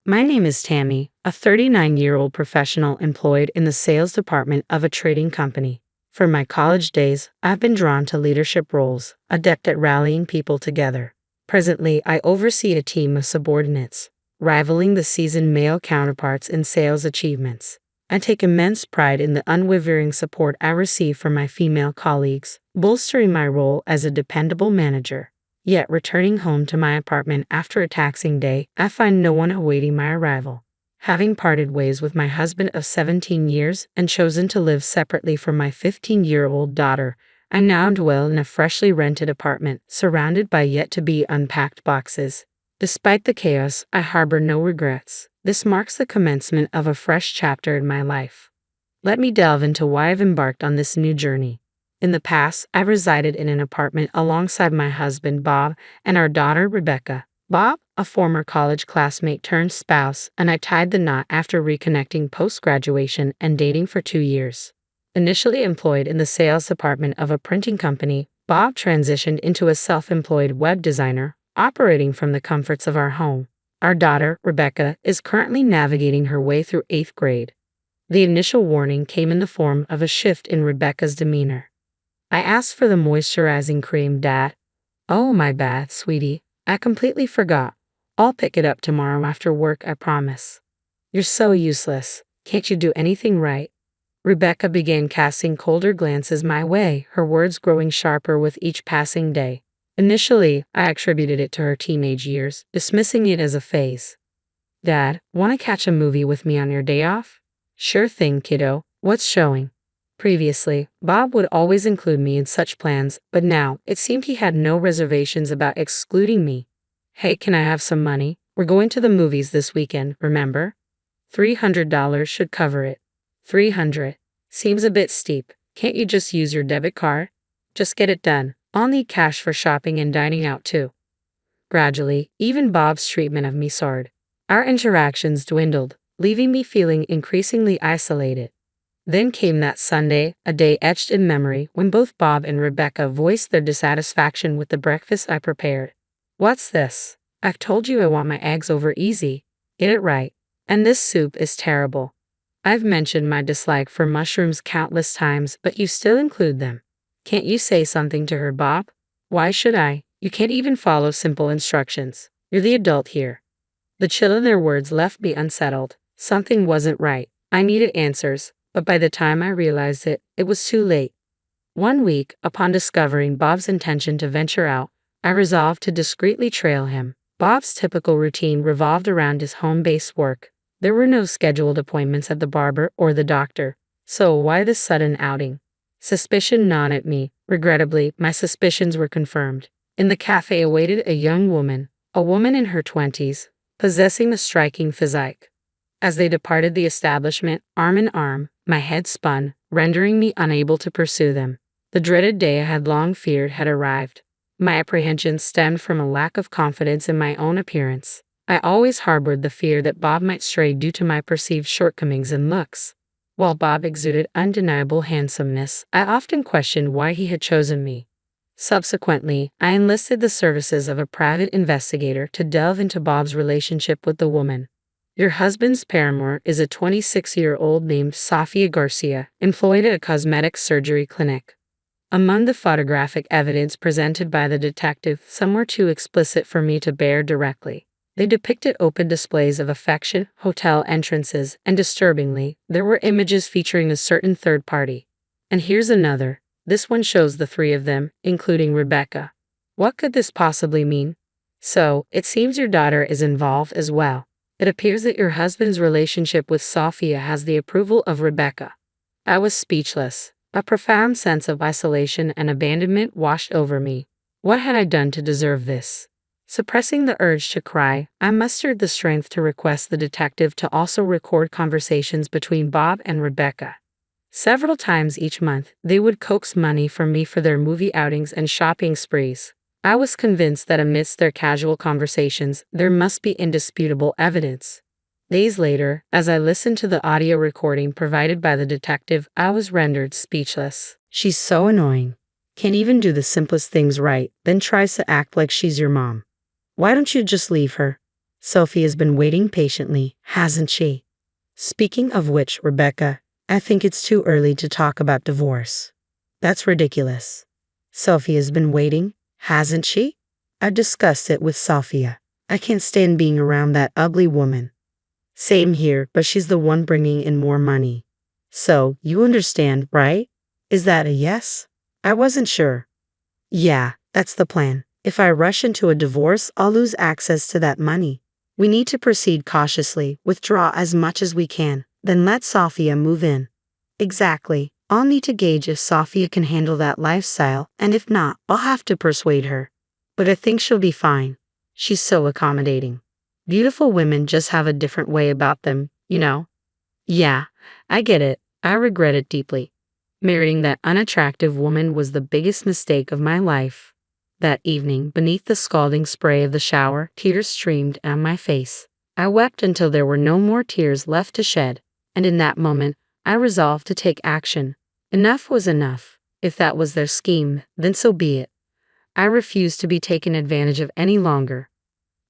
My name is Tammy, a 39-year-old professional employed in the sales department of a trading company. From my college days, I've been drawn to leadership roles, adept at rallying people together. Presently, I oversee a team of subordinates, rivaling the seasoned male counterparts in sales achievements. I take immense pride in the unwavering support I receive from my female colleagues, bolstering my role as a dependable manager. Yet, returning home to my apartment after a taxing day, I find no one awaiting my arrival. Having parted ways with my husband of 17 years and chosen to live separately from my 15-year-old daughter, I now dwell in a freshly rented apartment, surrounded by yet-to-be unpacked boxes. Despite the chaos, I harbor no regrets. This marks the commencement of a fresh chapter in my life. Let me delve into why I've embarked on this new journey. In the past, I resided in an apartment alongside my husband, Bob, and our daughter, Rebecca. Bob, a former college classmate turned spouse, and I tied the knot after reconnecting post-graduation and dating for 2 years. Initially employed in the sales department of a printing company, Bob transitioned into a self-employed web designer, operating from the comforts of our home. Our daughter, Rebecca, is currently navigating her way through 8th grade. The initial warning came in the form of a shift in Rebecca's demeanor. I asked for the moisturizing cream, Dad. Oh, my bad, sweetie. I completely forgot. I'll pick it up tomorrow after work, I promise. You're so useless. Can't you do anything right? Rebecca began casting colder glances my way, her words growing sharper with each passing day. Initially, I attributed it to her teenage years, dismissing it as a phase. Dad, want to catch a movie with me on your day off? Sure thing, kiddo. What's showing? Previously, Bob would always include me in such plans, but now it seemed he had no reservations about excluding me. Hey, can I have some money? We're going to the movies this weekend, remember? $300 should cover it. $300. Seems a bit steep. Can't you just use your debit card? Just get it done. I'll need cash for shopping and dining out too. Gradually, even Bob's treatment of me soared. Our interactions dwindled, leaving me feeling increasingly isolated. Then came that Sunday, a day etched in memory, when both Bob and Rebecca voiced their dissatisfaction with the breakfast I prepared. What's this? I've told you I want my eggs over easy. Get it right. And this soup is terrible. I've mentioned my dislike for mushrooms countless times, but you still include them. Can't you say something to her, Bob? Why should I? You can't even follow simple instructions. You're the adult here. The chill in their words left me unsettled. Something wasn't right. I needed answers. But by the time I realized it, it was too late. One week, upon discovering Bob's intention to venture out, I resolved to discreetly trail him. Bob's typical routine revolved around his home-based work. There were no scheduled appointments at the barber or the doctor. So why this sudden outing? Suspicion gnawed at me. Regrettably, my suspicions were confirmed. In the cafe awaited a young woman, a woman in her 20s, possessing a striking physique. As they departed the establishment, arm in arm, my head spun, rendering me unable to pursue them. The dreaded day I had long feared had arrived. My apprehensions stemmed from a lack of confidence in my own appearance. I always harbored the fear that Bob might stray due to my perceived shortcomings in looks. While Bob exuded undeniable handsomeness, I often questioned why he had chosen me. Subsequently, I enlisted the services of a private investigator to delve into Bob's relationship with the woman. Your husband's paramour is a 26-year-old named Sofia Garcia, employed at a cosmetic surgery clinic. Among the photographic evidence presented by the detective, some were too explicit for me to bear directly. They depicted open displays of affection, hotel entrances, and disturbingly, there were images featuring a certain third party. And here's another. This one shows the three of them, including Rebecca. What could this possibly mean? So, it seems your daughter is involved as well. It appears that your husband's relationship with Sofia has the approval of Rebecca. I was speechless. A profound sense of isolation and abandonment washed over me. What had I done to deserve this? Suppressing the urge to cry, I mustered the strength to request the detective to also record conversations between Bob and Rebecca. Several times each month, they would coax money from me for their movie outings and shopping sprees. I was convinced that amidst their casual conversations, there must be indisputable evidence. Days later, as I listened to the audio recording provided by the detective, I was rendered speechless. She's so annoying. Can't even do the simplest things right, then tries to act like she's your mom. Why don't you just leave her? Sophia's been waiting patiently, hasn't she? Speaking of which, Rebecca, I think it's too early to talk about divorce. That's ridiculous. Sophia's been waiting, hasn't she? I discussed it with Sophia. I can't stand being around that ugly woman. Same here, but she's the one bringing in more money. So, you understand, right? Is that a yes? I wasn't sure. Yeah, that's the plan. If I rush into a divorce, I'll lose access to that money. We need to proceed cautiously, withdraw as much as we can, then let Sophia move in. Exactly. I'll need to gauge if Sophia can handle that lifestyle, and if not, I'll have to persuade her. But I think she'll be fine. She's so accommodating. Beautiful women just have a different way about them, you know? Yeah, I get it. I regret it deeply. Marrying that unattractive woman was the biggest mistake of my life. That evening, beneath the scalding spray of the shower, tears streamed down my face. I wept until there were no more tears left to shed, and in that moment, I resolved to take action. Enough was enough. If that was their scheme, then so be it. I refused to be taken advantage of any longer.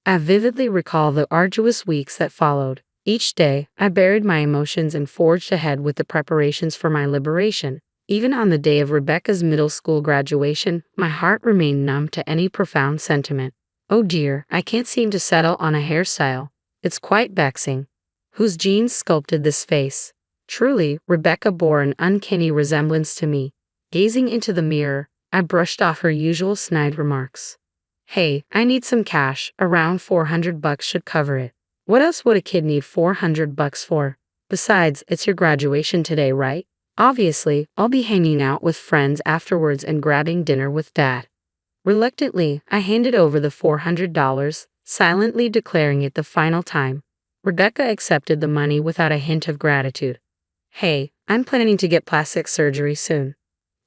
I vividly recall the arduous weeks that followed. Each day, I buried my emotions and forged ahead with the preparations for my liberation. Even on the day of Rebecca's middle school graduation, my heart remained numb to any profound sentiment. Oh dear, I can't seem to settle on a hairstyle. It's quite vexing. Whose genes sculpted this face? Truly, Rebecca bore an uncanny resemblance to me. Gazing into the mirror, I brushed off her usual snide remarks. Hey, I need some cash. Around $400 should cover it. What else would a kid need $400 for? Besides, it's your graduation today, right? Obviously, I'll be hanging out with friends afterwards and grabbing dinner with Dad. Reluctantly, I handed over the $400, silently declaring it the final time. Rebecca accepted the money without a hint of gratitude. Hey, I'm planning to get plastic surgery soon.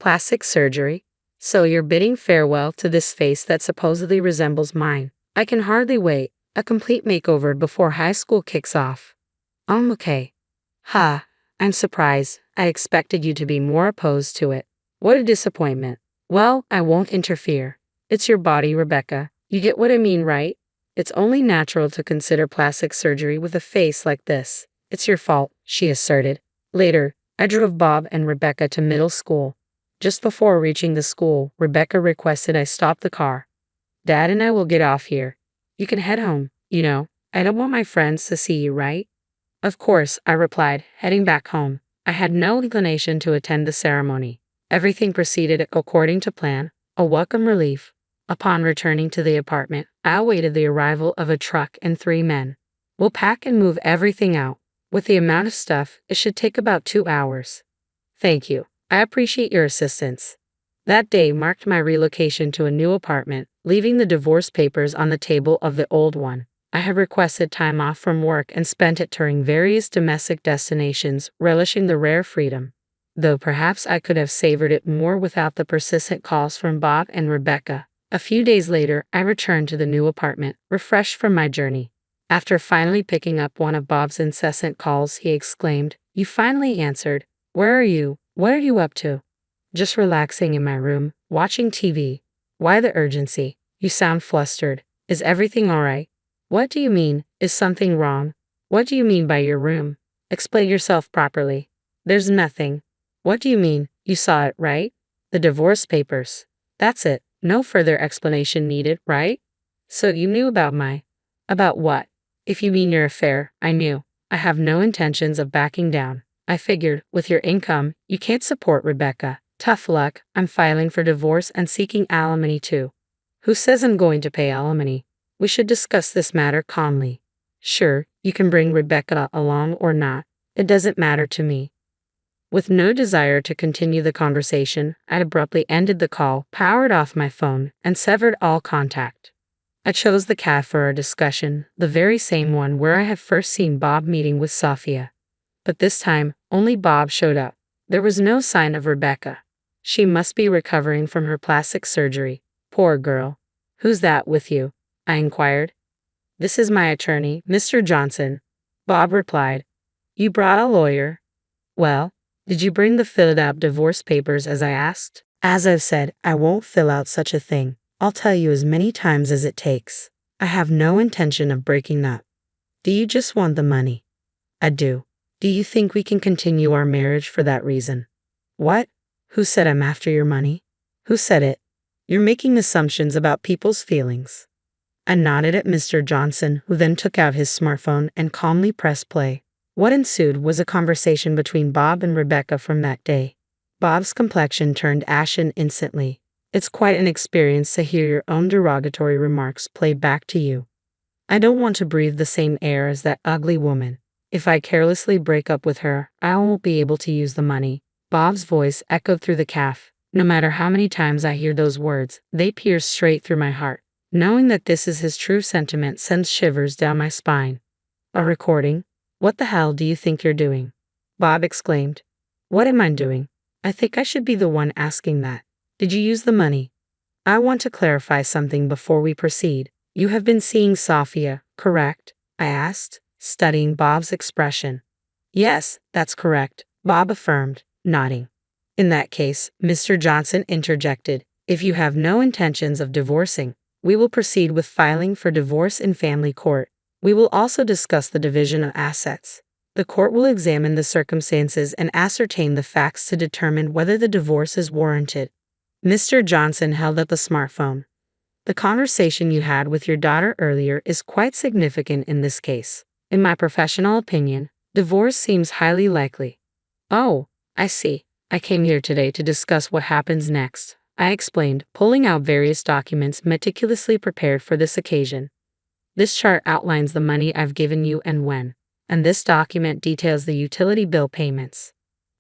Plastic surgery? So you're bidding farewell to this face that supposedly resembles mine. I can hardly wait. A complete makeover before high school kicks off. Okay. I'm surprised. I expected you to be more opposed to it. What a disappointment. Well, I won't interfere. It's your body, Rebecca. You get what I mean, right? It's only natural to consider plastic surgery with a face like this. It's your fault, she asserted. Later, I drove Bob and Rebecca to middle school. Just before reaching the school, Rebecca requested I stop the car. Dad and I will get off here. You can head home, you know. I don't want my friends to see you, right? Of course, I replied, heading back home. I had no inclination to attend the ceremony. Everything proceeded according to plan, a welcome relief. Upon returning to the apartment, I awaited the arrival of a truck and 3 men. We'll pack and move everything out. With the amount of stuff, it should take about 2 hours. Thank you. I appreciate your assistance. That day marked my relocation to a new apartment, leaving the divorce papers on the table of the old one. I had requested time off from work and spent it touring various domestic destinations, relishing the rare freedom. Though perhaps I could have savored it more without the persistent calls from Bob and Rebecca. A few days later, I returned to the new apartment, refreshed from my journey. After finally picking up one of Bob's incessant calls, he exclaimed, "You finally answered. Where are you? What are you up to?" "Just relaxing in my room, watching TV." "Why the urgency? You sound flustered. Is everything all right?" "What do you mean? Is something wrong? What do you mean by your room? Explain yourself properly." "There's nothing." "What do you mean? You saw it, right? The divorce papers." "That's it. No further explanation needed, right?" "So you knew about About what?" "If you mean your affair, I knew. I have no intentions of backing down. I figured, with your income, you can't support Rebecca. Tough luck. I'm filing for divorce and seeking alimony too." "Who says I'm going to pay alimony? We should discuss this matter calmly." "Sure, you can bring Rebecca along or not. It doesn't matter to me." With no desire to continue the conversation, I abruptly ended the call, powered off my phone, and severed all contact. I chose the caf for our discussion, the very same one where I had first seen Bob meeting with Sophia. But this time, only Bob showed up. There was no sign of Rebecca. She must be recovering from her plastic surgery. Poor girl. "Who's that with you?" I inquired. "This is my attorney, Mr. Johnson," Bob replied. "You brought a lawyer?" "Well, did you bring the filled out divorce papers as I asked?" "As I've said, I won't fill out such a thing. I'll tell you as many times as it takes. I have no intention of breaking up. Do you just want the money? I do. Do you think we can continue our marriage for that reason? What? Who said I'm after your money? Who said it? You're making assumptions about people's feelings. I nodded at Mr. Johnson, who then took out his smartphone and calmly pressed play. What ensued was a conversation between Bob and Rebecca from that day. Bob's complexion turned ashen instantly. It's quite an experience to hear your own derogatory remarks played back to you. I don't want to breathe the same air as that ugly woman. If I carelessly break up with her, I won't be able to use the money. Bob's voice echoed through the cafe. No matter how many times I hear those words, they pierce straight through my heart. Knowing that this is his true sentiment sends shivers down my spine. A recording? What the hell do you think you're doing? Bob exclaimed. What am I doing? I think I should be the one asking that. Did you use the money? I want to clarify something before we proceed. You have been seeing Sophia, correct? I asked, studying Bob's expression. Yes, that's correct, Bob affirmed, nodding. In that case, Mr. Johnson interjected, if you have no intentions of divorcing, we will proceed with filing for divorce in family court. We will also discuss the division of assets. The court will examine the circumstances and ascertain the facts to determine whether the divorce is warranted. Mr. Johnson held up the smartphone. The conversation you had with your daughter earlier is quite significant in this case. In my professional opinion, divorce seems highly likely. Oh, I see. I came here today to discuss what happens next, I explained, pulling out various documents meticulously prepared for this occasion. This chart outlines the money I've given you and when, and this document details the utility bill payments.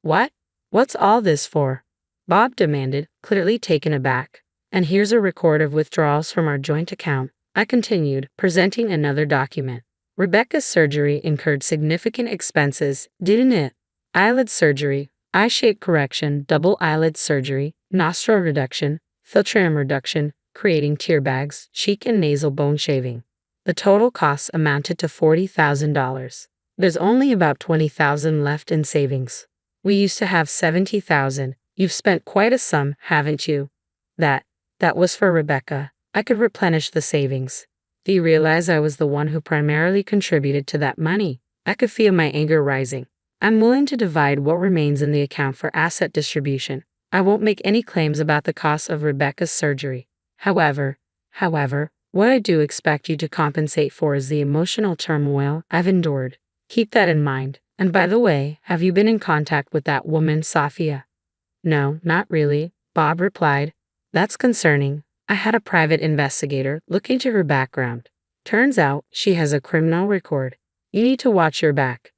What? What's all this for? Bob demanded, clearly taken aback. And here's a record of withdrawals from our joint account, I continued, presenting another document. Rebecca's surgery incurred significant expenses, didn't it? Eyelid surgery, eye shape correction, double eyelid surgery, nostril reduction, filtrum reduction, creating tear bags, cheek and nasal bone shaving. The total costs amounted to $40,000. There's only about $20,000 left in savings. We used to have $70,000. You've spent quite a sum, haven't you? That was for Rebecca. I could replenish the savings. Do you realize I was the one who primarily contributed to that money? I could feel my anger rising. I'm willing to divide what remains in the account for asset distribution. I won't make any claims about the cost of Rebecca's surgery. However, what I do expect you to compensate for is the emotional turmoil I've endured. Keep that in mind. And by the way, have you been in contact with that woman, Sophia? No, not really, Bob replied. That's concerning. I had a private investigator look into her background. Turns out she has a criminal record. You need to watch your back.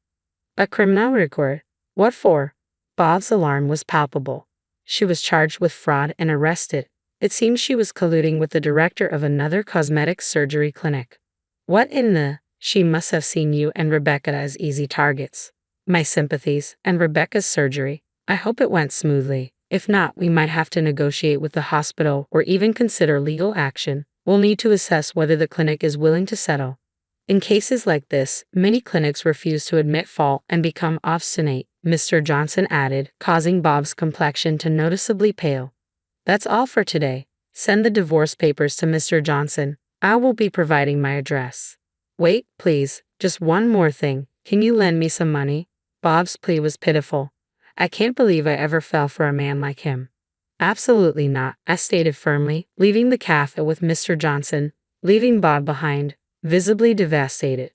A criminal record? What for? Bob's alarm was palpable. She was charged with fraud and arrested. It seems she was colluding with the director of another cosmetic surgery clinic. What in the? She must have seen you and Rebecca as easy targets. My sympathies, and Rebecca's surgery. I hope it went smoothly. If not, we might have to negotiate with the hospital or even consider legal action. We'll need to assess whether the clinic is willing to settle. In cases like this, many clinics refuse to admit fault and become obstinate, Mr. Johnson added, causing Bob's complexion to noticeably pale. That's all for today. Send the divorce papers to Mr. Johnson. I will be providing my address. Wait, please, just one more thing. Can you lend me some money? Bob's plea was pitiful. I can't believe I ever fell for a man like him. Absolutely not, I stated firmly, leaving the cafe with Mr. Johnson, leaving Bob behind, visibly devastated.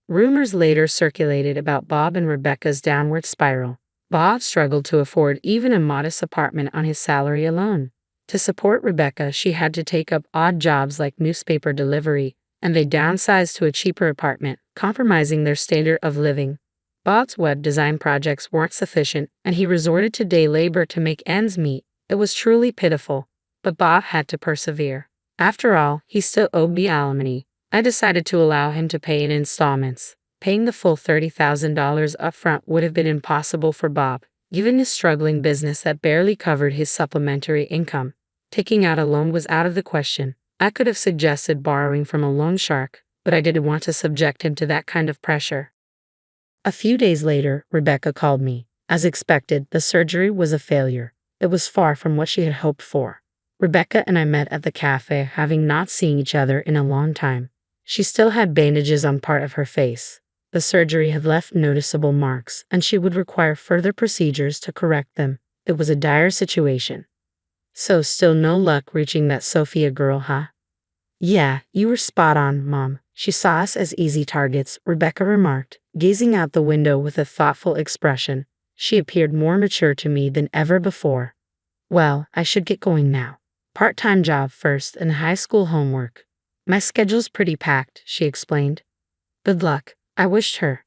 Rumors later circulated about Bob and Rebecca's downward spiral. Bob struggled to afford even a modest apartment on his salary alone. To support Rebecca, she had to take up odd jobs like newspaper delivery, and they downsized to a cheaper apartment, compromising their standard of living. Bob's web design projects weren't sufficient, and he resorted to day labor to make ends meet. It was truly pitiful, but Bob had to persevere. After all, he still owed me alimony. I decided to allow him to pay in installments. Paying the full $30,000 upfront would have been impossible for Bob, given his struggling business that barely covered his supplementary income. Taking out a loan was out of the question. I could have suggested borrowing from a loan shark, but I didn't want to subject him to that kind of pressure. A few days later, Rebecca called me. As expected, the surgery was a failure. It was far from what she had hoped for. Rebecca and I met at the cafe, having not seen each other in a long time. She still had bandages on part of her face. The surgery had left noticeable marks, and she would require further procedures to correct them. It was a dire situation. So still no luck reaching that Sophia girl, huh? Yeah, you were spot on, Mom. She saw us as easy targets, Rebecca remarked, gazing out the window with a thoughtful expression. She appeared more mature to me than ever before. Well, I should get going now. Part-time job first and high school homework. My schedule's pretty packed, she explained. Good luck, I wished her.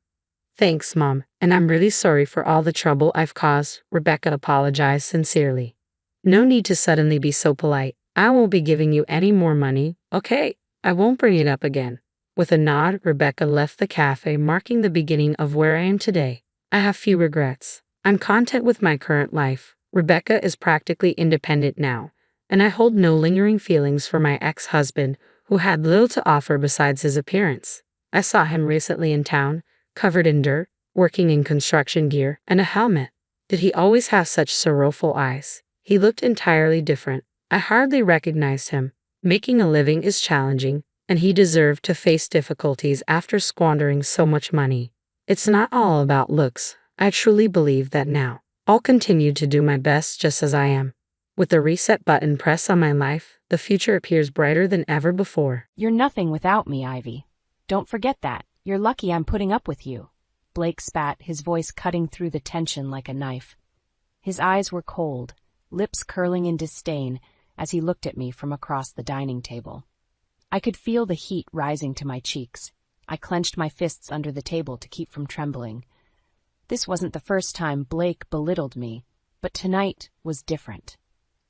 Thanks, Mom, and I'm really sorry for all the trouble I've caused, Rebecca apologized sincerely. No need to suddenly be so polite. I won't be giving you any more money, okay? I won't bring it up again. With a nod, Rebecca left the cafe, marking the beginning of where I am today. I have few regrets. I'm content with my current life. Rebecca is practically independent now, and I hold no lingering feelings for my ex-husband, who had little to offer besides his appearance. I saw him recently in town, covered in dirt, working in construction gear and a helmet. Did he always have such sorrowful eyes? He looked entirely different. I hardly recognized him. Making a living is challenging, and he deserved to face difficulties after squandering so much money. It's not all about looks. I truly believe that now. I'll continue to do my best just as I am. With the reset button pressed on my life, the future appears brighter than ever before. You're nothing without me, Ivy. Don't forget that. You're lucky I'm putting up with you. Blake spat, his voice cutting through the tension like a knife. His eyes were cold, lips curling in disdain, as he looked at me from across the dining table. I could feel the heat rising to my cheeks. I clenched my fists under the table to keep from trembling. This wasn't the first time Blake belittled me, but tonight was different.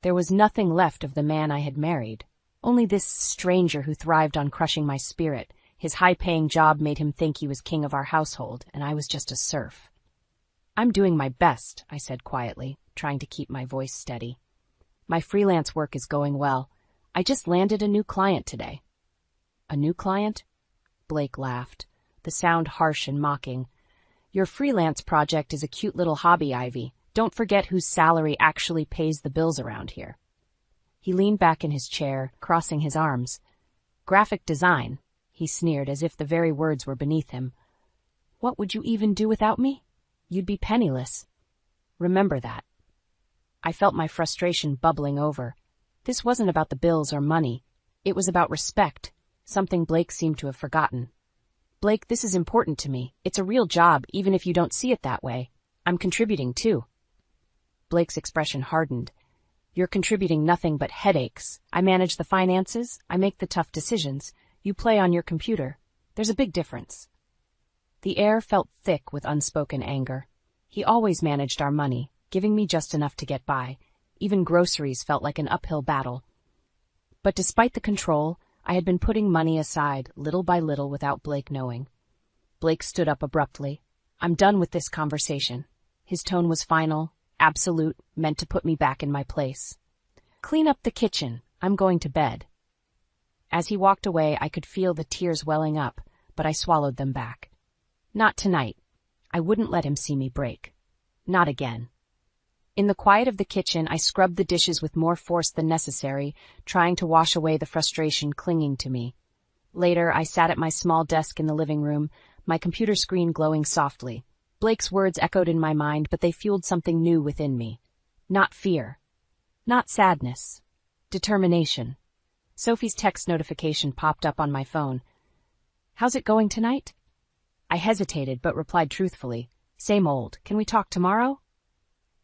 There was nothing left of the man I had married, only this stranger who thrived on crushing my spirit. His high-paying job made him think he was king of our household, and I was just a serf. I'm doing my best, I said quietly, trying to keep my voice steady. My freelance work is going well. I just landed a new client today. A new client? Blake laughed, the sound harsh and mocking. Your freelance project is a cute little hobby, Ivy. Don't forget whose salary actually pays the bills around here. He leaned back in his chair, crossing his arms. Graphic design, he sneered as if the very words were beneath him. What would you even do without me? You'd be penniless. Remember that. I felt my frustration bubbling over. This wasn't about the bills or money. It was about respect, something Blake seemed to have forgotten. Blake, this is important to me. It's a real job, even if you don't see it that way. I'm contributing, too. Blake's expression hardened. You're contributing nothing but headaches. I manage the finances. I make the tough decisions. You play on your computer. There's a big difference. The air felt thick with unspoken anger. He always managed our money, giving me just enough to get by. Even groceries felt like an uphill battle. But despite the control, I had been putting money aside little by little without Blake knowing. Blake stood up abruptly. I'm done with this conversation. His tone was final, absolute, meant to put me back in my place. Clean up the kitchen. I'm going to bed. As he walked away, I could feel the tears welling up, but I swallowed them back. Not tonight. I wouldn't let him see me break. Not again. In the quiet of the kitchen, I scrubbed the dishes with more force than necessary, trying to wash away the frustration clinging to me. Later, I sat at my small desk in the living room, my computer screen glowing softly. Blake's words echoed in my mind, but they fueled something new within me. Not fear. Not sadness. Determination. Sophie's text notification popped up on my phone. How's it going tonight? I hesitated, but replied truthfully. Same old. Can we talk tomorrow?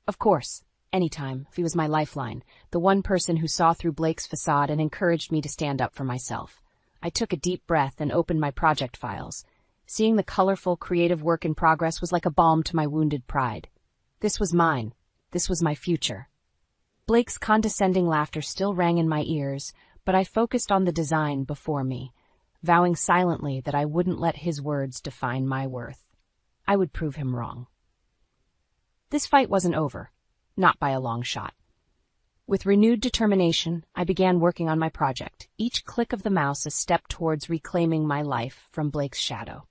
Of course. Anytime. He was my lifeline, the one person who saw through Blake's facade and encouraged me to stand up for myself. I took a deep breath and opened my project files. Seeing the colorful, creative work in progress was like a balm to my wounded pride. This was mine. This was my future. Blake's condescending laughter still rang in my ears, but I focused on the design before me, vowing silently that I wouldn't let his words define my worth. I would prove him wrong. This fight wasn't over, not by a long shot. With renewed determination, I began working on my project, each click of the mouse a step towards reclaiming my life from Blake's shadow.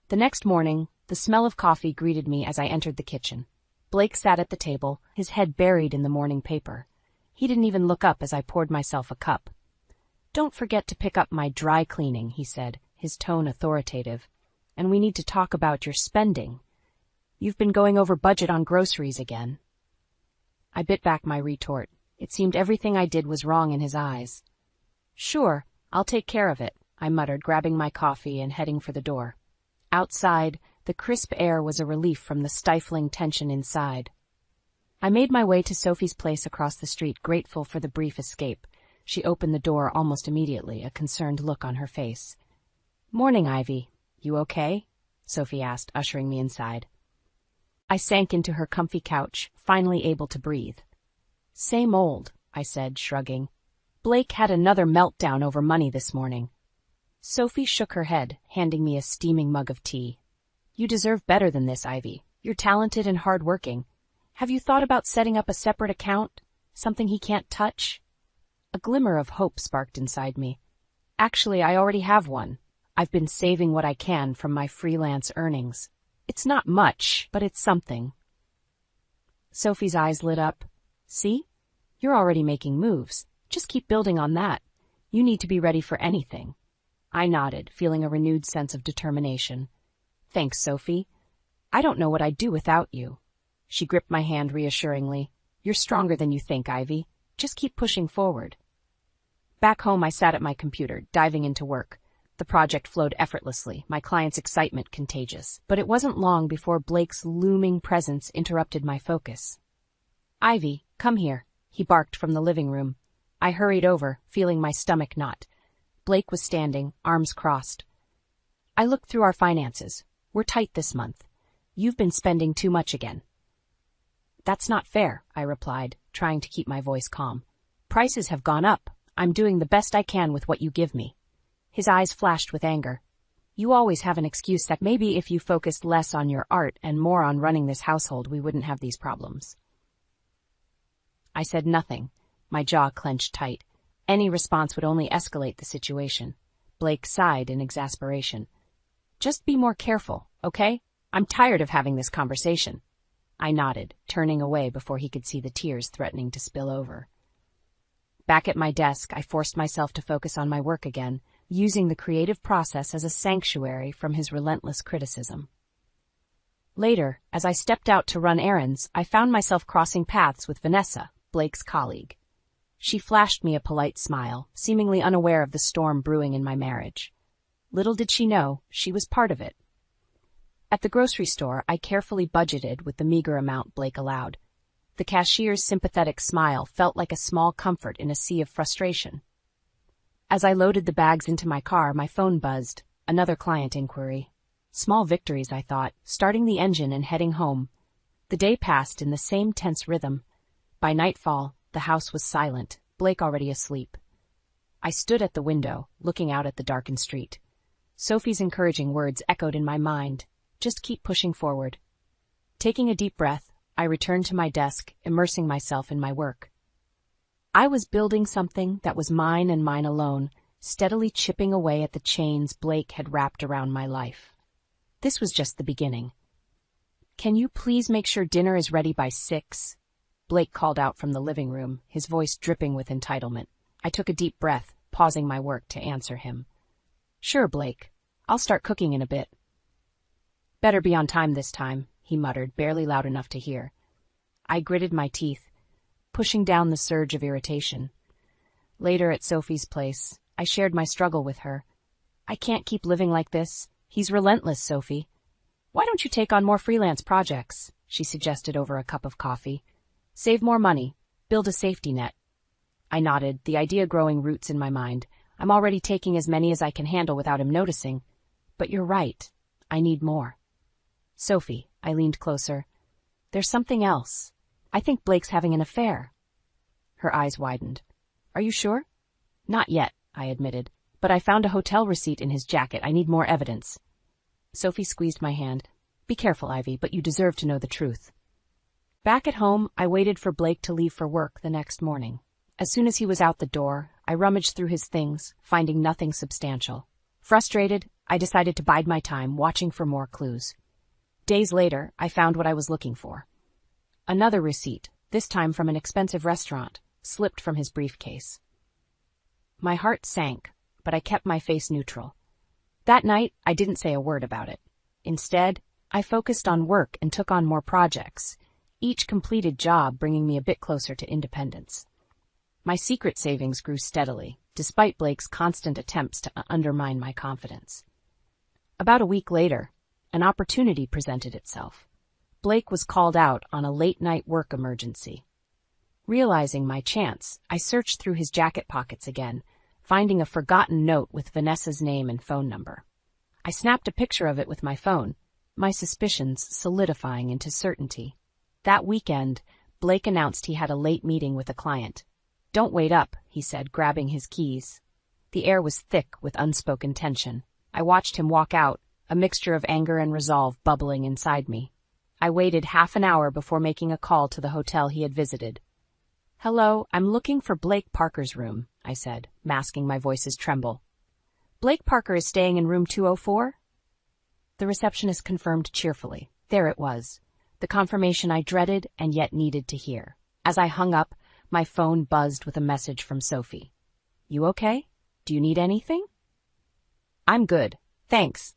The next morning, the smell of coffee greeted me as I entered the kitchen. Blake sat at the table, his head buried in the morning paper. He didn't even look up as I poured myself a cup. "Don't forget to pick up my dry cleaning," he said, his tone authoritative. "And we need to talk about your spending. You've been going over budget on groceries again." I bit back my retort. It seemed everything I did was wrong in his eyes. "Sure, I'll take care of it," I muttered, grabbing my coffee and heading for the door. Outside, the crisp air was a relief from the stifling tension inside. I made my way to Sophie's place across the street, grateful for the brief escape. She opened the door almost immediately, a concerned look on her face. "Morning, Ivy. You okay?" Sophie asked, ushering me inside. I sank into her comfy couch, finally able to breathe. "Same old," I said, shrugging. "Blake had another meltdown over money this morning." Sophie shook her head, handing me a steaming mug of tea. "You deserve better than this, Ivy. You're talented and hardworking. Have you thought about setting up a separate account? Something he can't touch?" A glimmer of hope sparked inside me. "Actually, I already have one. I've been saving what I can from my freelance earnings. It's not much, but it's something." Sophie's eyes lit up. "See? You're already making moves. Just keep building on that. You need to be ready for anything." I nodded, feeling a renewed sense of determination. "Thanks, Sophie. I don't know what I'd do without you." She gripped my hand reassuringly. "You're stronger than you think, Ivy. Just keep pushing forward." Back home, I sat at my computer, diving into work. The project flowed effortlessly, my client's excitement contagious. But it wasn't long before Blake's looming presence interrupted my focus. "Ivy, come here," he barked from the living room. I hurried over, feeling my stomach knot. Blake was standing, arms crossed. "I looked through our finances. We're tight this month. You've been spending too much again." "That's not fair," I replied, trying to keep my voice calm. "Prices have gone up. I'm doing the best I can with what you give me." His eyes flashed with anger. "You always have an excuse that maybe if you focused less on your art and more on running this household, we wouldn't have these problems." I said nothing, my jaw clenched tight. Any response would only escalate the situation. Blake sighed in exasperation. "Just be more careful, okay? I'm tired of having this conversation." I nodded, turning away before he could see the tears threatening to spill over. Back at my desk, I forced myself to focus on my work again, using the creative process as a sanctuary from his relentless criticism. Later, as I stepped out to run errands, I found myself crossing paths with Vanessa, Blake's colleague. She flashed me a polite smile, seemingly unaware of the storm brewing in my marriage. Little did she know, she was part of it. At the grocery store, I carefully budgeted with the meager amount Blake allowed. The cashier's sympathetic smile felt like a small comfort in a sea of frustration. As I loaded the bags into my car, my phone buzzed. Another client inquiry. Small victories, I thought, starting the engine and heading home. The day passed in the same tense rhythm. By nightfall, the house was silent, Blake already asleep. I stood at the window, looking out at the darkened street. Sophie's encouraging words echoed in my mind. Just keep pushing forward. Taking a deep breath, I returned to my desk, immersing myself in my work. I was building something that was mine and mine alone, steadily chipping away at the chains Blake had wrapped around my life. This was just the beginning. "Can you please make sure dinner is ready by 6?" Blake called out from the living room, his voice dripping with entitlement. I took a deep breath, pausing my work to answer him. "Sure, Blake. I'll start cooking in a bit." "Better be on time this time," he muttered, barely loud enough to hear. I gritted my teeth, pushing down the surge of irritation. Later at Sophie's place, I shared my struggle with her. "I can't keep living like this. He's relentless, Sophie." "Why don't you take on more freelance projects?" she suggested over a cup of coffee. "Save more money. Build a safety net." I nodded, the idea growing roots in my mind. I'm already taking as many as I can handle without him noticing. But you're right. I need more. "Sophie," I leaned closer. "There's something else. I think Blake's having an affair." Her eyes widened. "Are you sure?" "Not yet," I admitted. "But I found a hotel receipt in his jacket. I need more evidence." Sophie squeezed my hand. "Be careful, Ivy, but you deserve to know the truth." Back at home, I waited for Blake to leave for work the next morning. As soon as he was out the door, I rummaged through his things, finding nothing substantial. Frustrated, I decided to bide my time, watching for more clues. Days later, I found what I was looking for. Another receipt, this time from an expensive restaurant, slipped from his briefcase. My heart sank, but I kept my face neutral. That night, I didn't say a word about it. Instead, I focused on work and took on more projects, each completed job bringing me a bit closer to independence. My secret savings grew steadily, despite Blake's constant attempts to undermine my confidence. About a week later, an opportunity presented itself. Blake was called out on a late-night work emergency. Realizing my chance, I searched through his jacket pockets again, finding a forgotten note with Vanessa's name and phone number. I snapped a picture of it with my phone, my suspicions solidifying into certainty. That weekend, Blake announced he had a late meeting with a client. "Don't wait up," he said, grabbing his keys. The air was thick with unspoken tension. I watched him walk out, a mixture of anger and resolve bubbling inside me. I waited half an hour before making a call to the hotel he had visited. "Hello, I'm looking for Blake Parker's room," I said, masking my voice's tremble. "Blake Parker is staying in room 204? The receptionist confirmed cheerfully. There it was, the confirmation I dreaded and yet needed to hear. As I hung up, my phone buzzed with a message from Sophie. "You okay? Do you need anything?" "I'm good, thanks,"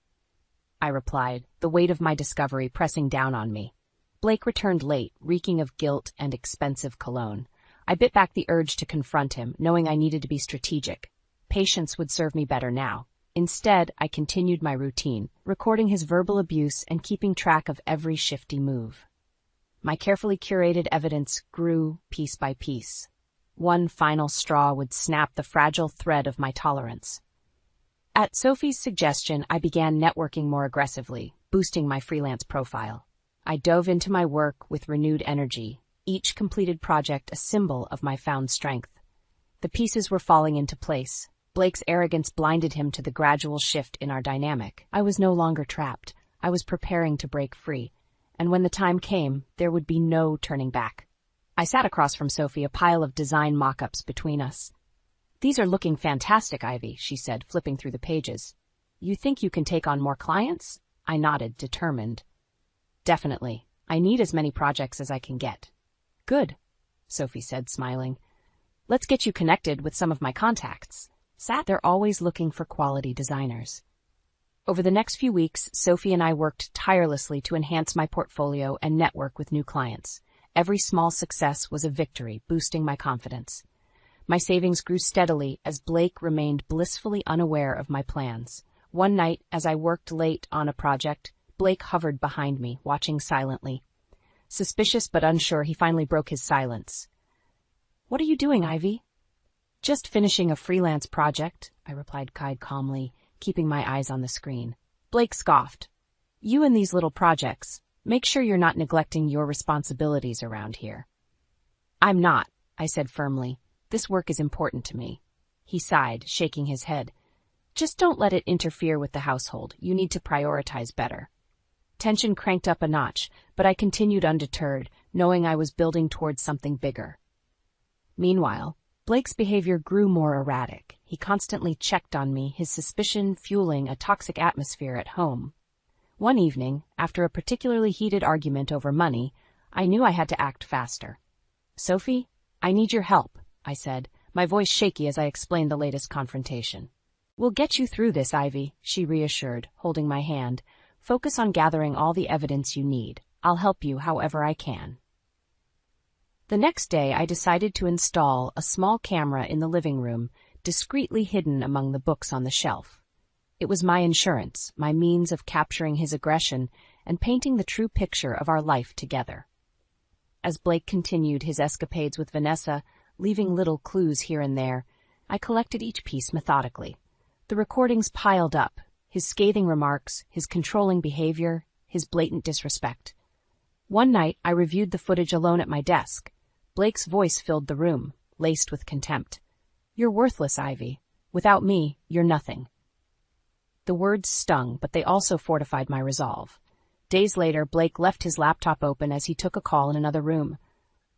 I replied, the weight of my discovery pressing down on me. Blake returned late, reeking of guilt and expensive cologne. I bit back the urge to confront him, knowing I needed to be strategic. Patience would serve me better now. Instead, I continued my routine, recording his verbal abuse and keeping track of every shifty move. My carefully curated evidence grew piece by piece. One final straw would snap the fragile thread of my tolerance. At Sophie's suggestion, I began networking more aggressively, boosting my freelance profile. I dove into my work with renewed energy, each completed project a symbol of my found strength. The pieces were falling into place. Blake's arrogance blinded him to the gradual shift in our dynamic. I was no longer trapped. I was preparing to break free, and when the time came, there would be no turning back. I sat across from Sophie, a pile of design mock-ups between us. "These are looking fantastic, Ivy," she said, flipping through the pages. "You think you can take on more clients?" I nodded, determined. "Definitely. I need as many projects as I can get." "Good," Sophie said, smiling. "Let's get you connected with some of my contacts." They're always looking for quality designers. Over the next few weeks, Sophie and I worked tirelessly to enhance my portfolio and network with new clients. Every small success was a victory, boosting my confidence. My savings grew steadily as Blake remained blissfully unaware of my plans. One night, as I worked late on a project, Blake hovered behind me, watching silently. Suspicious but unsure, he finally broke his silence. "What are you doing, Ivy?" "Just finishing a freelance project," I replied calmly, keeping my eyes on the screen. Blake scoffed. "You and these little projects, make sure you're not neglecting your responsibilities around here." "I'm not," I said firmly. "This work is important to me." He sighed, shaking his head. "Just don't let it interfere with the household. You need to prioritize better." Tension cranked up a notch, but I continued undeterred, knowing I was building towards something bigger. Meanwhile, Blake's behavior grew more erratic. He constantly checked on me, his suspicion fueling a toxic atmosphere at home. One evening, after a particularly heated argument over money, I knew I had to act faster. "Sophie, I need your help," I said, my voice shaky as I explained the latest confrontation. "We'll get you through this, Ivy," she reassured, holding my hand. "Focus on gathering all the evidence you need. I'll help you however I can." The next day, I decided to install a small camera in the living room, discreetly hidden among the books on the shelf. It was my insurance, my means of capturing his aggression and painting the true picture of our life together. As Blake continued his escapades with Vanessa, leaving little clues here and there, I collected each piece methodically. The recordings piled up, his scathing remarks, his controlling behavior, his blatant disrespect. One night, I reviewed the footage alone at my desk. Blake's voice filled the room, laced with contempt. "You're worthless, Ivy. Without me, you're nothing." The words stung, but they also fortified my resolve. Days later, Blake left his laptop open as he took a call in another room.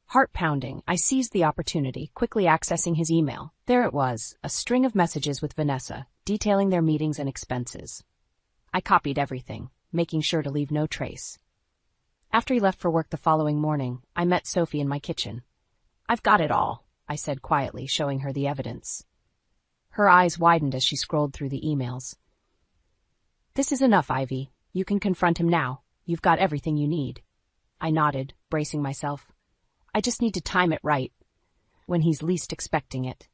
Heart-pounding, I seized the opportunity, quickly accessing his email. There it was, a string of messages with Vanessa, detailing their meetings and expenses. I copied everything, making sure to leave no trace. After he left for work the following morning, I met Sophie in my kitchen. "I've got it all," I said quietly, showing her the evidence. Her eyes widened as she scrolled through the emails. "This is enough, Ivy. You can confront him now. You've got everything you need." I nodded, bracing myself. I just need to time it right, when he's least expecting it.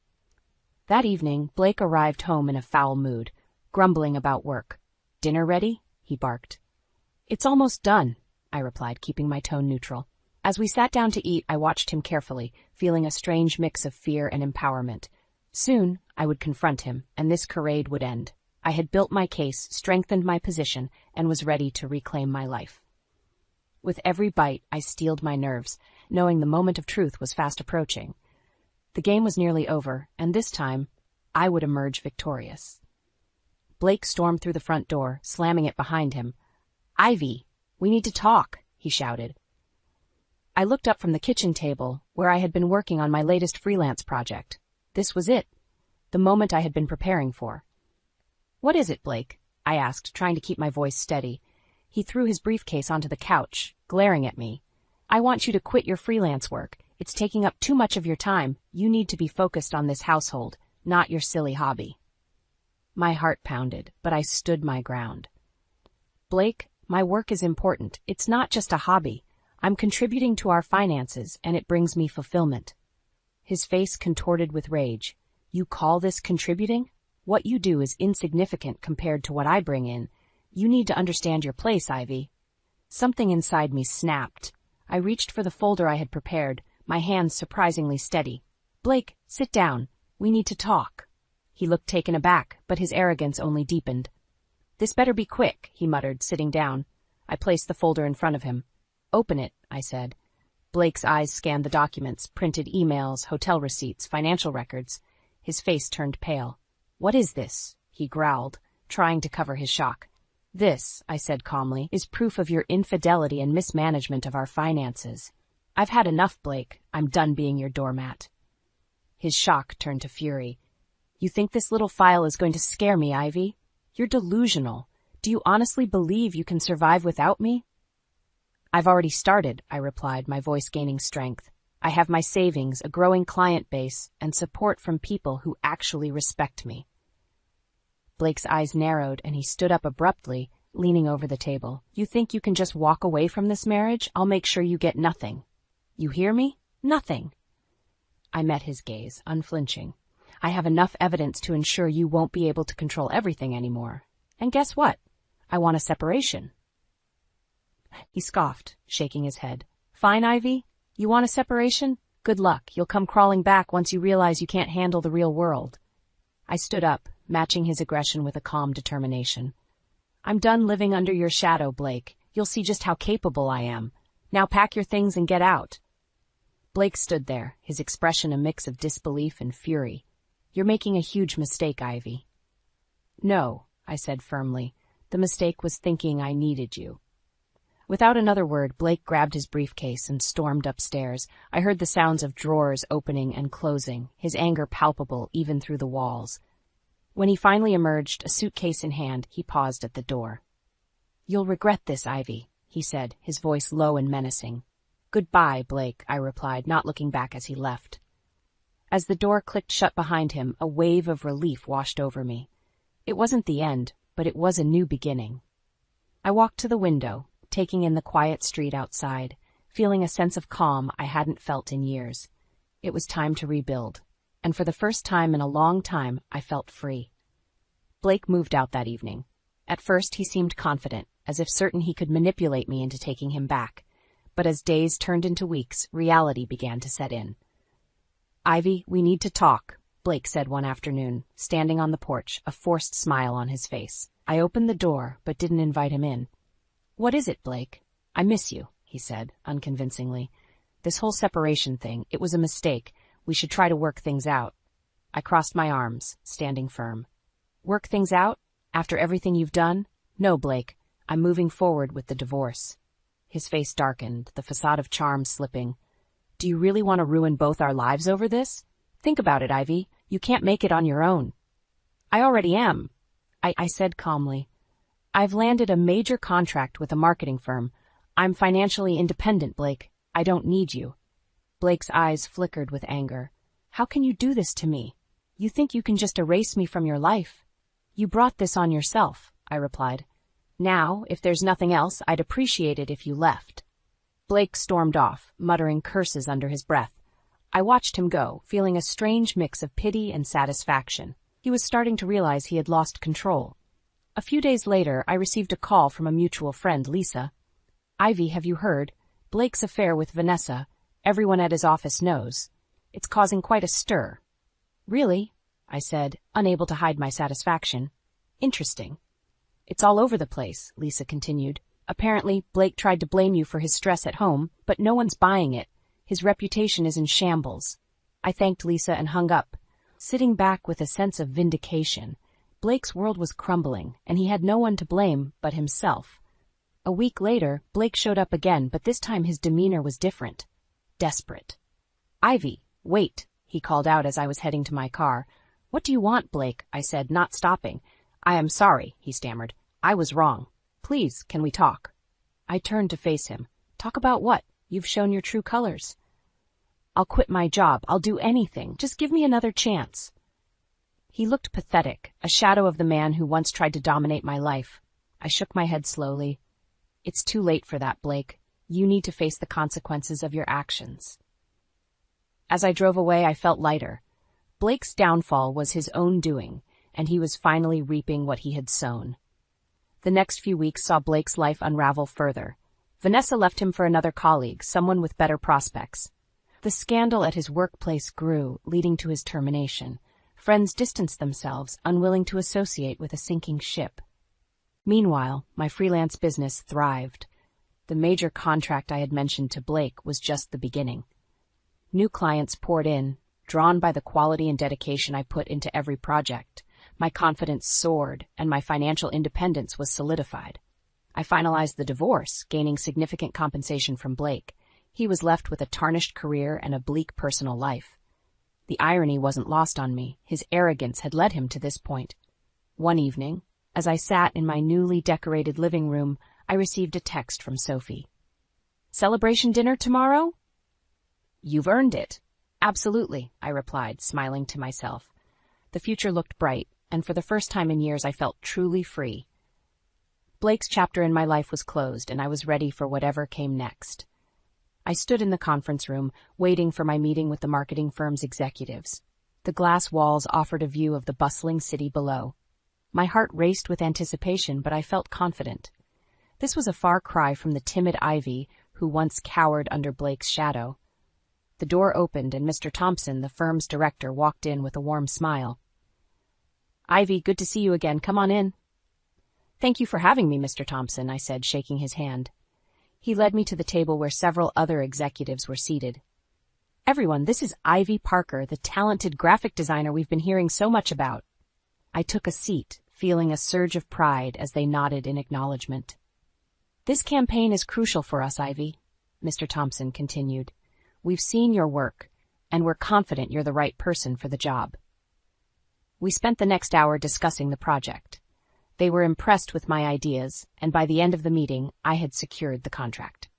That evening, Blake arrived home in a foul mood, grumbling about work. "Dinner ready?" he barked. "It's almost done," I replied, keeping my tone neutral. As we sat down to eat, I watched him carefully, feeling a strange mix of fear and empowerment. Soon, I would confront him, and this charade would end. I had built my case, strengthened my position, and was ready to reclaim my life. With every bite, I steeled my nerves, knowing the moment of truth was fast approaching. The game was nearly over, and this time, I would emerge victorious. Blake stormed through the front door, slamming it behind him. "Ivy, we need to talk," he shouted. I looked up from the kitchen table, where I had been working on my latest freelance project. This was it, the moment I had been preparing for. "What is it, Blake?" I asked, trying to keep my voice steady. He threw his briefcase onto the couch, glaring at me. "I want you to quit your freelance work. It's taking up too much of your time. You need to be focused on this household, not your silly hobby." My heart pounded, but I stood my ground. "Blake, my work is important. It's not just a hobby. I'm contributing to our finances, and it brings me fulfillment." His face contorted with rage. "You call this contributing? What you do is insignificant compared to what I bring in. You need to understand your place, Ivy." Something inside me snapped. I reached for the folder I had prepared, my hands surprisingly steady. "Blake, sit down. We need to talk." He looked taken aback, but his arrogance only deepened. "This better be quick," he muttered, sitting down. I placed the folder in front of him. "Open it," I said. Blake's eyes scanned the documents, printed emails, hotel receipts, financial records. His face turned pale. "What is this?" he growled, trying to cover his shock. "This," I said calmly, "is proof of your infidelity and mismanagement of our finances. I've had enough, Blake. I'm done being your doormat." His shock turned to fury. "You think this little file is going to scare me, Ivy? You're delusional. Do you honestly believe you can survive without me?" "I've already started," I replied, my voice gaining strength. "I have my savings, a growing client base, and support from people who actually respect me." Blake's eyes narrowed, and he stood up abruptly, leaning over the table. "You think you can just walk away from this marriage? I'll make sure you get nothing. You hear me? Nothing." I met his gaze, unflinching. "I have enough evidence to ensure you won't be able to control everything anymore. And guess what? I want a separation." He scoffed, shaking his head. "Fine, Ivy. You want a separation? Good luck. You'll come crawling back once you realize you can't handle the real world." I stood up, matching his aggression with a calm determination. "I'm done living under your shadow, Blake. You'll see just how capable I am. Now pack your things and get out." Blake stood there, his expression a mix of disbelief and fury. "You're making a huge mistake, Ivy." "No," I said firmly. "The mistake was thinking I needed you." Without another word, Blake grabbed his briefcase and stormed upstairs. I heard the sounds of drawers opening and closing, his anger palpable even through the walls. When he finally emerged, a suitcase in hand, he paused at the door. "You'll regret this, Ivy," he said, his voice low and menacing. "Goodbye, Blake," I replied, not looking back as he left. As the door clicked shut behind him, a wave of relief washed over me. It wasn't the end, but it was a new beginning. I walked to the window, taking in the quiet street outside, feeling a sense of calm I hadn't felt in years. It was time to rebuild, and for the first time in a long time, I felt free. Blake moved out that evening. At first, he seemed confident, as if certain he could manipulate me into taking him back. But as days turned into weeks, reality began to set in. "Ivy, we need to talk," Blake said one afternoon, standing on the porch, a forced smile on his face. I opened the door, but didn't invite him in. "What is it, Blake?" "I miss you," he said, unconvincingly. "This whole separation thing, it was a mistake. We should try to work things out." I crossed my arms, standing firm. "Work things out? After everything you've done? No, Blake. I'm moving forward with the divorce." His face darkened, the facade of charm slipping. "Do you really want to ruin both our lives over this? Think about it, Ivy. You can't make it on your own." "I already am," I said calmly. "I've landed a major contract with a marketing firm. I'm financially independent, Blake. I don't need you." Blake's eyes flickered with anger. "How can you do this to me? You think you can just erase me from your life? You brought this on yourself, I replied. Now, if there's nothing else, I'd appreciate it if you left. Blake stormed off, muttering curses under his breath. I watched him go, feeling a strange mix of pity and satisfaction. He was starting to realize he had lost control. A few days later, I received a call from a mutual friend, Lisa. Ivy, have you heard? Blake's affair with Vanessa. Everyone at his office knows. It's causing quite a stir. Really? I said, unable to hide my satisfaction. Interesting. It's all over the place, Lisa continued. Apparently, Blake tried to blame you for his stress at home, but no one's buying it. His reputation is in shambles. I thanked Lisa and hung up, sitting back with a sense of vindication. Blake's world was crumbling, and he had no one to blame but himself. A week later, Blake showed up again, but this time his demeanor was different. Desperate. Ivy, wait, he called out as I was heading to my car. What do you want, Blake? I said, not stopping. I am sorry, he stammered. I was wrong. Please, can we talk? I turned to face him. Talk about what? You've shown your true colors. I'll quit my job. I'll do anything. Just give me another chance. He looked pathetic, a shadow of the man who once tried to dominate my life. I shook my head slowly. It's too late for that, Blake. You need to face the consequences of your actions. As I drove away, I felt lighter. Blake's downfall was his own doing, and he was finally reaping what he had sown. The next few weeks saw Blake's life unravel further. Vanessa left him for another colleague, someone with better prospects. The scandal at his workplace grew, leading to his termination. Friends distanced themselves, unwilling to associate with a sinking ship. Meanwhile, my freelance business thrived. The major contract I had mentioned to Blake was just the beginning. New clients poured in, drawn by the quality and dedication I put into every project. My confidence soared, and my financial independence was solidified. I finalized the divorce, gaining significant compensation from Blake. He was left with a tarnished career and a bleak personal life. The irony wasn't lost on me. His arrogance had led him to this point. One evening, as I sat in my newly decorated living room, I received a text from Sophie. Celebration dinner tomorrow? You've earned it. Absolutely, I replied, smiling to myself. The future looked bright, and for the first time in years I felt truly free. Blake's chapter in my life was closed, and I was ready for whatever came next. I stood in the conference room, waiting for my meeting with the marketing firm's executives. The glass walls offered a view of the bustling city below. My heart raced with anticipation, but I felt confident. This was a far cry from the timid Ivy who once cowered under Blake's shadow. The door opened, and Mr. Thompson, the firm's director, walked in with a warm smile. Ivy, good to see you again. Come on in. Thank you for having me, Mr. Thompson, I said, shaking his hand. He led me to the table where several other executives were seated. Everyone, this is Ivy Parker, the talented graphic designer we've been hearing so much about. I took a seat, feeling a surge of pride as they nodded in acknowledgement. This campaign is crucial for us, Ivy, Mr. Thompson continued. We've seen your work, and we're confident you're the right person for the job. We spent the next hour discussing the project. They were impressed with my ideas, and by the end of the meeting, I had secured the contract.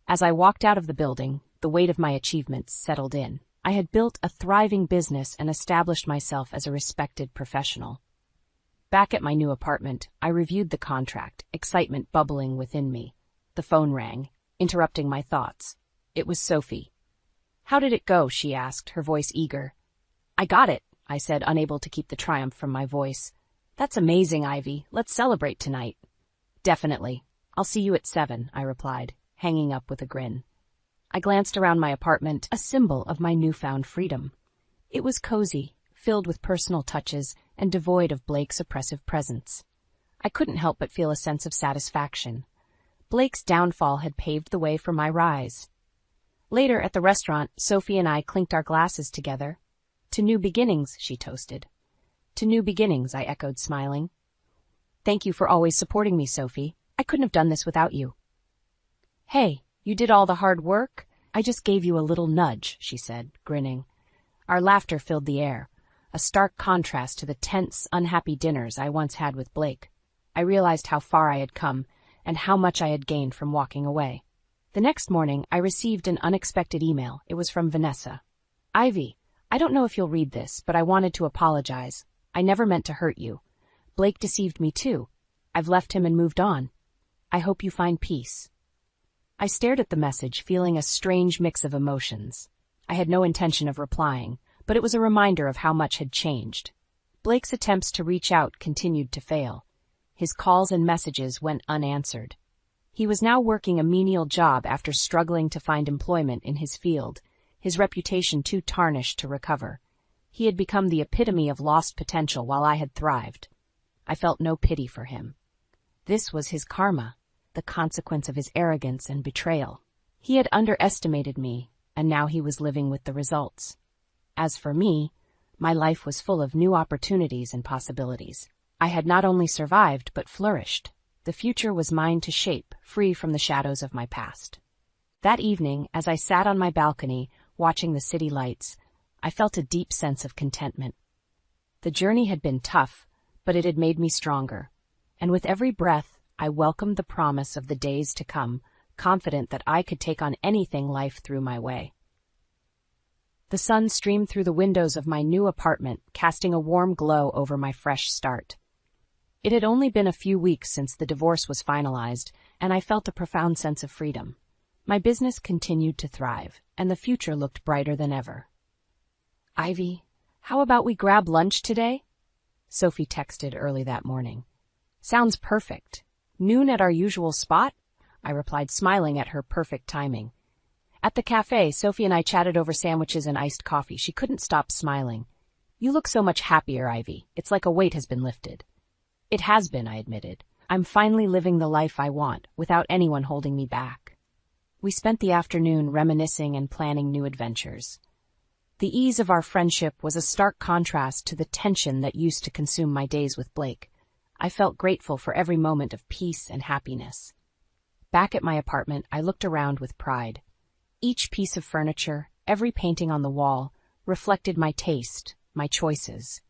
As I walked out of the building, the weight of my achievements settled in. I had built a thriving business and established myself as a respected professional. Back at my new apartment, I reviewed the contract, excitement bubbling within me. The phone rang, interrupting my thoughts. It was Sophie. How did it go? She asked, her voice eager. I got it, I said, unable to keep the triumph from my voice. That's amazing, Ivy. Let's celebrate tonight. Definitely. I'll see you at 7, I replied, hanging up with a grin. I glanced around my apartment, a symbol of my newfound freedom. It was cozy, filled with personal touches, and devoid of Blake's oppressive presence. I couldn't help but feel a sense of satisfaction. Blake's downfall had paved the way for my rise. Later at the restaurant, Sophie and I clinked our glasses together. To new beginnings, she toasted. To new beginnings, I echoed, smiling. Thank you for always supporting me, Sophie. I couldn't have done this without you. Hey, you did all the hard work? I just gave you a little nudge, she said, grinning. Our laughter filled the air, a stark contrast to the tense, unhappy dinners I once had with Blake. I realized how far I had come and how much I had gained from walking away. The next morning, I received an unexpected email. It was from Vanessa. Ivy, I don't know if you'll read this, but I wanted to apologize. I never meant to hurt you. Blake deceived me too. I've left him and moved on. I hope you find peace. I stared at the message, feeling a strange mix of emotions. I had no intention of replying, but it was a reminder of how much had changed. Blake's attempts to reach out continued to fail. His calls and messages went unanswered. He was now working a menial job after struggling to find employment in his field, his reputation too tarnished to recover. He had become the epitome of lost potential while I had thrived. I felt no pity for him. This was his karma, the consequence of his arrogance and betrayal. He had underestimated me, and now he was living with the results. As for me, my life was full of new opportunities and possibilities. I had not only survived, but flourished. The future was mine to shape, free from the shadows of my past. That evening, as I sat on my balcony, watching the city lights, I felt a deep sense of contentment. The journey had been tough, but it had made me stronger. And with every breath, I welcomed the promise of the days to come, confident that I could take on anything life threw my way. The sun streamed through the windows of my new apartment, casting a warm glow over my fresh start. It had only been a few weeks since the divorce was finalized, and I felt a profound sense of freedom. My business continued to thrive, and the future looked brighter than ever. "Ivy, how about we grab lunch today?" Sophie texted early that morning. "Sounds perfect. Noon at our usual spot?" I replied, smiling at her perfect timing. At the cafe, Sophie and I chatted over sandwiches and iced coffee. She couldn't stop smiling. "You look so much happier, Ivy. It's like a weight has been lifted." "It has been," I admitted. "I'm finally living the life I want, without anyone holding me back." We spent the afternoon reminiscing and planning new adventures. The ease of our friendship was a stark contrast to the tension that used to consume my days with Blake. I felt grateful for every moment of peace and happiness. Back at my apartment, I looked around with pride. Each piece of furniture, every painting on the wall, reflected my taste, my choices.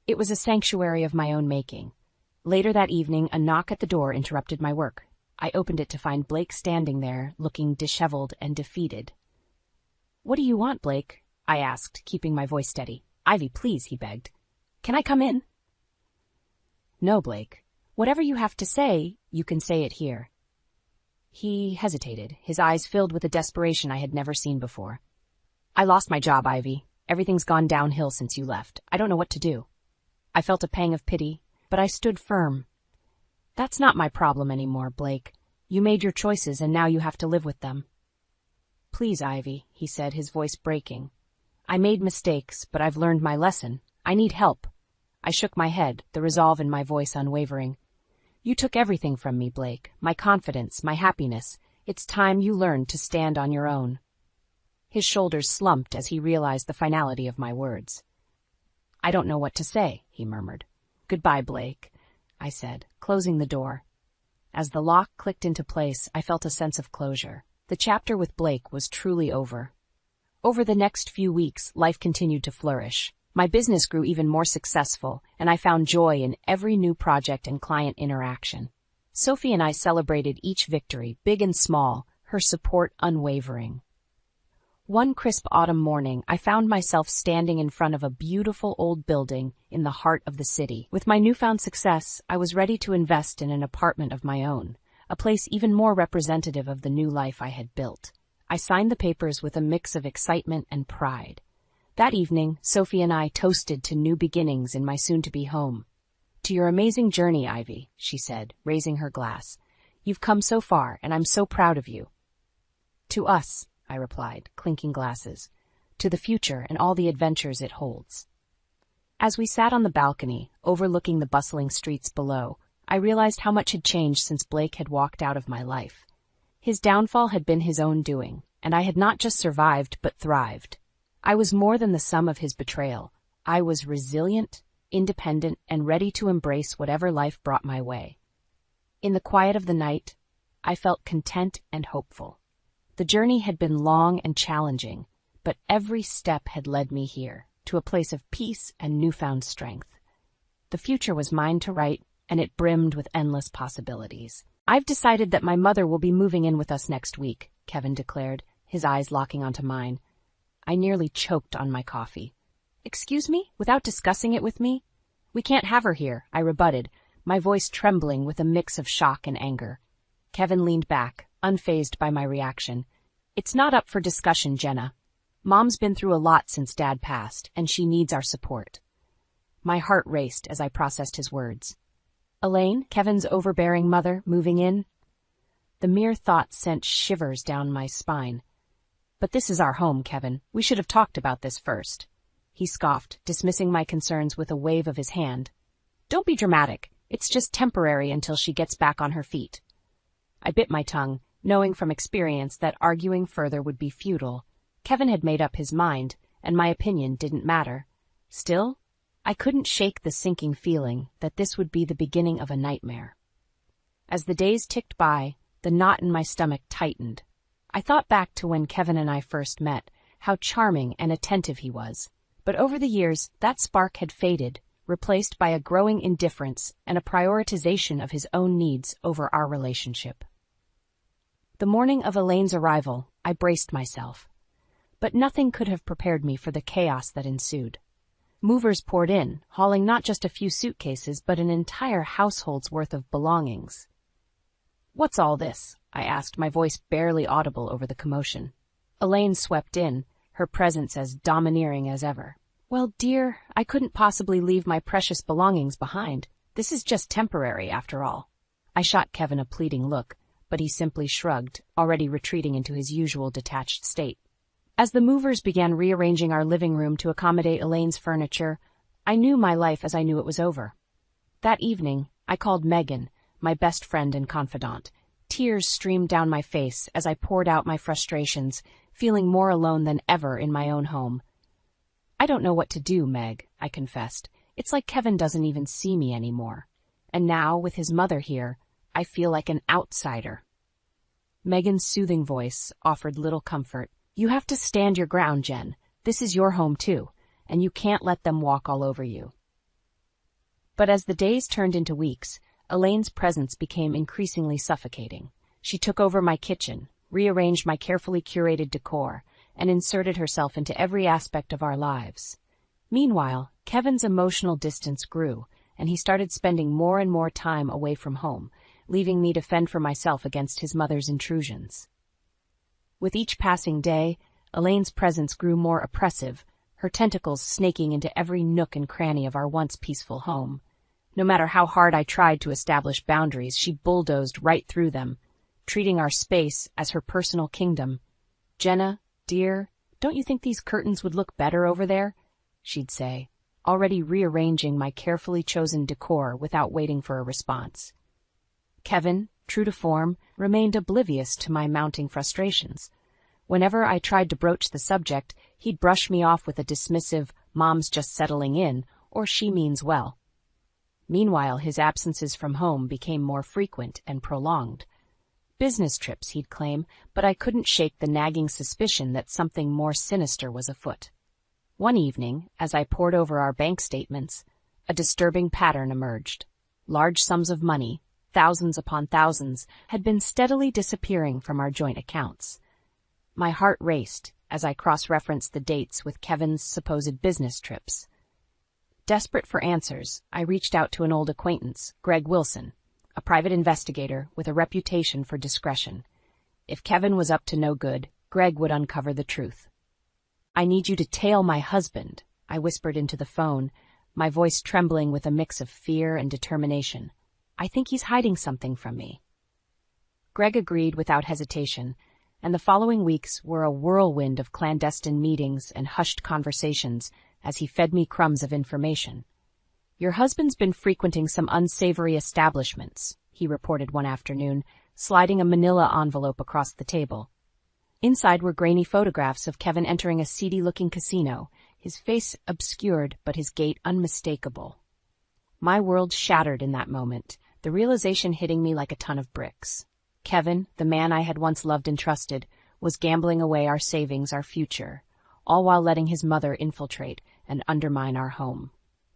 It was a sanctuary of my own making. Later that evening, a knock at the door interrupted my work. I opened it to find Blake standing there, looking disheveled and defeated. "What do you want, Blake?" I asked, keeping my voice steady. "Ivy, please," he begged. "Can I come in?" "No, Blake. Whatever you have to say, you can say it here." He hesitated, his eyes filled with a desperation I had never seen before. "I lost my job, Ivy. Everything's gone downhill since you left. I don't know what to do." I felt a pang of pity, but I stood firm. "That's not my problem anymore, Blake. You made your choices and now you have to live with them." "Please, Ivy," he said, his voice breaking. "I made mistakes, but I've learned my lesson. I need help." I shook my head, the resolve in my voice unwavering. "You took everything from me, Blake. My confidence, my happiness. It's time you learned to stand on your own." His shoulders slumped as he realized the finality of my words. "I don't know what to say," he murmured. "Goodbye, Blake," I said, closing the door. As the lock clicked into place, I felt a sense of closure. The chapter with Blake was truly over. Over the next few weeks, life continued to flourish. My business grew even more successful, and I found joy in every new project and client interaction. Sophie and I celebrated each victory, big and small, her support unwavering. One crisp autumn morning, I found myself standing in front of a beautiful old building in the heart of the city. With my newfound success, I was ready to invest in an apartment of my own, a place even more representative of the new life I had built. I signed the papers with a mix of excitement and pride. That evening, Sophie and I toasted to new beginnings in my soon-to-be home. "To your amazing journey, Ivy," she said, raising her glass. "You've come so far, and I'm so proud of you." "To us," I replied, clinking glasses. "To the future and all the adventures it holds." As we sat on the balcony, overlooking the bustling streets below, I realized how much had changed since Blake had walked out of my life. His downfall had been his own doing, and I had not just survived but thrived. I was more than the sum of his betrayal. I was resilient, independent, and ready to embrace whatever life brought my way. In the quiet of the night, I felt content and hopeful. The journey had been long and challenging, but every step had led me here, to a place of peace and newfound strength. The future was mine to write, and it brimmed with endless possibilities. "I've decided that my mother will be moving in with us next week," Kevin declared, his eyes locking onto mine. I nearly choked on my coffee. "Excuse me? Without discussing it with me?" "We can't have her here," I rebutted, my voice trembling with a mix of shock and anger. Kevin leaned back, unfazed by my reaction. "It's not up for discussion, Jenna. Mom's been through a lot since Dad passed, and she needs our support." My heart raced as I processed his words. Elaine, Kevin's overbearing mother, moving in? The mere thought sent shivers down my spine. "But this is our home, Kevin. We should have talked about this first." He scoffed, dismissing my concerns with a wave of his hand. "Don't be dramatic. It's just temporary until she gets back on her feet." I bit my tongue, knowing from experience that arguing further would be futile. Kevin had made up his mind, and my opinion didn't matter. Still, I couldn't shake the sinking feeling that this would be the beginning of a nightmare. As the days ticked by, the knot in my stomach tightened. I thought back to when Kevin and I first met, how charming and attentive he was. But over the years, that spark had faded, replaced by a growing indifference and a prioritization of his own needs over our relationship. The morning of Elaine's arrival, I braced myself. But nothing could have prepared me for the chaos that ensued. Movers poured in, hauling not just a few suitcases, but an entire household's worth of belongings. "What's all this?" I asked, my voice barely audible over the commotion. Elaine swept in, her presence as domineering as ever. "Well, dear, I couldn't possibly leave my precious belongings behind. This is just temporary, after all." I shot Kevin a pleading look, but he simply shrugged, already retreating into his usual detached state. As the movers began rearranging our living room to accommodate Elaine's furniture, I knew my life as I knew it was over. That evening, I called Megan, my best friend and confidant. Tears streamed down my face as I poured out my frustrations, feeling more alone than ever in my own home. "I don't know what to do, Meg," I confessed. "It's like Kevin doesn't even see me anymore. And now, with his mother here, I feel like an outsider." Megan's soothing voice offered little comfort. "You have to stand your ground, Jen. This is your home too, and you can't let them walk all over you." But as the days turned into weeks, Elaine's presence became increasingly suffocating. She took over my kitchen, rearranged my carefully curated decor, and inserted herself into every aspect of our lives. Meanwhile, Kevin's emotional distance grew, and he started spending more and more time away from home, leaving me to fend for myself against his mother's intrusions. With each passing day, Elaine's presence grew more oppressive, her tentacles snaking into every nook and cranny of our once peaceful home. No matter how hard I tried to establish boundaries, she bulldozed right through them, treating our space as her personal kingdom. "Jenna, dear, don't you think these curtains would look better over there?" she'd say, already rearranging my carefully chosen decor without waiting for a response. Kevin, true to form, remained oblivious to my mounting frustrations. Whenever I tried to broach the subject, he'd brush me off with a dismissive, "Mom's just settling in," or "she means well." Meanwhile, his absences from home became more frequent and prolonged. Business trips, he'd claim, but I couldn't shake the nagging suspicion that something more sinister was afoot. One evening, as I pored over our bank statements, a disturbing pattern emerged. Large sums of money, thousands upon thousands, had been steadily disappearing from our joint accounts. My heart raced as I cross-referenced the dates with Kevin's supposed business trips. Desperate for answers, I reached out to an old acquaintance, Greg Wilson, a private investigator with a reputation for discretion. If Kevin was up to no good, Greg would uncover the truth. "I need you to tail my husband," I whispered into the phone, my voice trembling with a mix of fear and determination. "I think he's hiding something from me." Greg agreed without hesitation, and the following weeks were a whirlwind of clandestine meetings and hushed conversations as he fed me crumbs of information. "Your husband's been frequenting some unsavory establishments," he reported one afternoon, sliding a manila envelope across the table. Inside were grainy photographs of Kevin entering a seedy-looking casino, his face obscured but his gait unmistakable. My world shattered in that moment, the realization hitting me like a ton of bricks. Kevin, the man I had once loved and trusted, was gambling away our savings, our future, all while letting his mother infiltrate and undermine our home.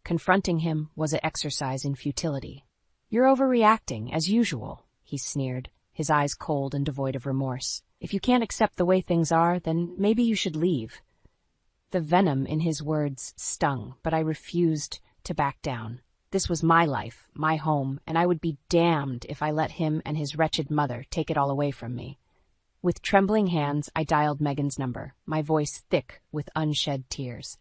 Confronting him was an exercise in futility. "You're overreacting, as usual," he sneered, his eyes cold and devoid of remorse. "If you can't accept the way things are, then maybe you should leave." The venom in his words stung, but I refused to back down. This was my life, my home, and I would be damned if I let him and his wretched mother take it all away from me. With trembling hands, I dialed Megan's number, my voice thick with unshed tears.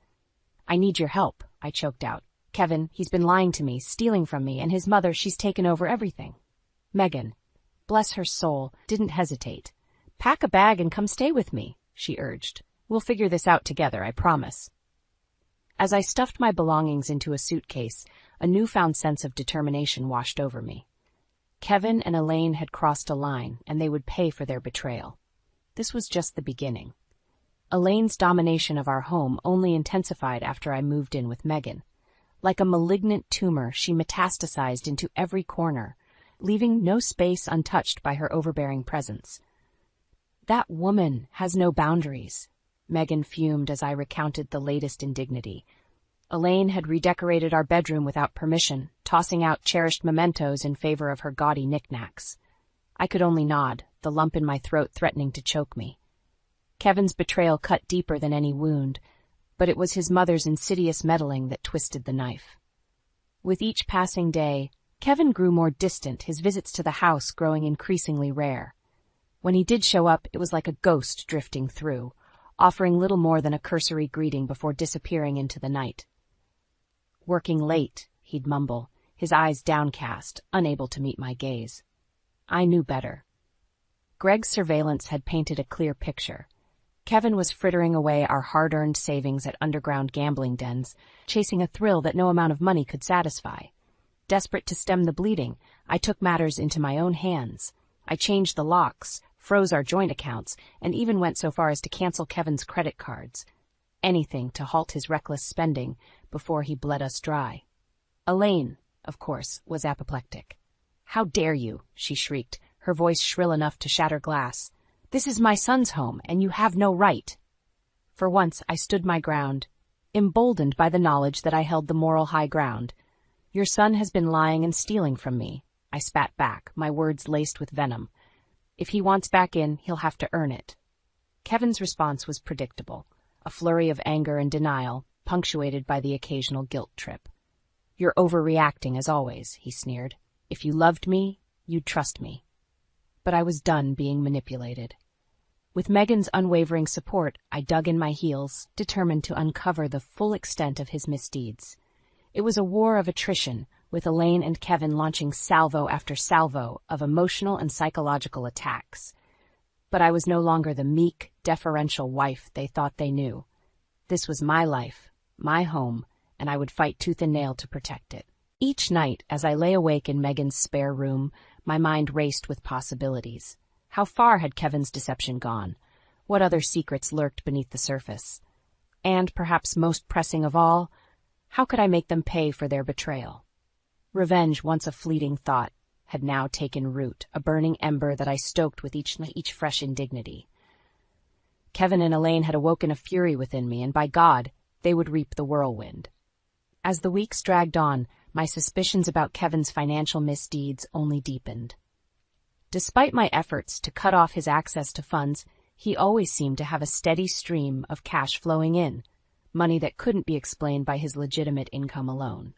"I need your help," I choked out. "Kevin, he's been lying to me, stealing from me, and his mother, she's taken over everything." Megan, bless her soul, didn't hesitate. "Pack a bag and come stay with me," she urged. "We'll figure this out together, I promise." As I stuffed my belongings into a suitcase, a newfound sense of determination washed over me. Kevin and Elaine had crossed a line, and they would pay for their betrayal. This was just the beginning. Elaine's domination of our home only intensified after I moved in with Megan. Like a malignant tumor, she metastasized into every corner, leaving no space untouched by her overbearing presence. "That woman has no boundaries," Megan fumed as I recounted the latest indignity. Elaine had redecorated our bedroom without permission, tossing out cherished mementos in favor of her gaudy knickknacks. I could only nod, the lump in my throat threatening to choke me. Kevin's betrayal cut deeper than any wound, but it was his mother's insidious meddling that twisted the knife. With each passing day, Kevin grew more distant, his visits to the house growing increasingly rare. When he did show up, it was like a ghost drifting through, offering little more than a cursory greeting before disappearing into the night. "Working late," he'd mumble, his eyes downcast, unable to meet my gaze. I knew better. Greg's surveillance had painted a clear picture. Kevin was frittering away our hard-earned savings at underground gambling dens, chasing a thrill that no amount of money could satisfy. Desperate to stem the bleeding, I took matters into my own hands. I changed the locks, froze our joint accounts, and even went so far as to cancel Kevin's credit cards. Anything to halt his reckless spending before he bled us dry. Elaine, of course, was apoplectic. "How dare you?" she shrieked, her voice shrill enough to shatter glass. "This is my son's home, and you have no right." For once, I stood my ground, emboldened by the knowledge that I held the moral high ground. "Your son has been lying and stealing from me," I spat back, my words laced with venom. "If he wants back in, he'll have to earn it." Kevin's response was predictable, a flurry of anger and denial, punctuated by the occasional guilt trip. "You're overreacting as always," he sneered. "If you loved me, you'd trust me." But I was done being manipulated. With Megan's unwavering support, I dug in my heels, determined to uncover the full extent of his misdeeds. It was a war of attrition, with Elaine and Kevin launching salvo after salvo of emotional and psychological attacks. But I was no longer the meek, deferential wife they thought they knew. This was my life, my home, and I would fight tooth and nail to protect it. Each night, as I lay awake in Megan's spare room, my mind raced with possibilities. How far had Kevin's deception gone? What other secrets lurked beneath the surface? And, perhaps most pressing of all, how could I make them pay for their betrayal? Revenge, once a fleeting thought, had now taken root, a burning ember that I stoked with each fresh indignity. Kevin and Elaine had awoken a fury within me, and by God, they would reap the whirlwind. As the weeks dragged on, my suspicions about Kevin's financial misdeeds only deepened. Despite my efforts to cut off his access to funds, he always seemed to have a steady stream of cash flowing in, money that couldn't be explained by his legitimate income alone.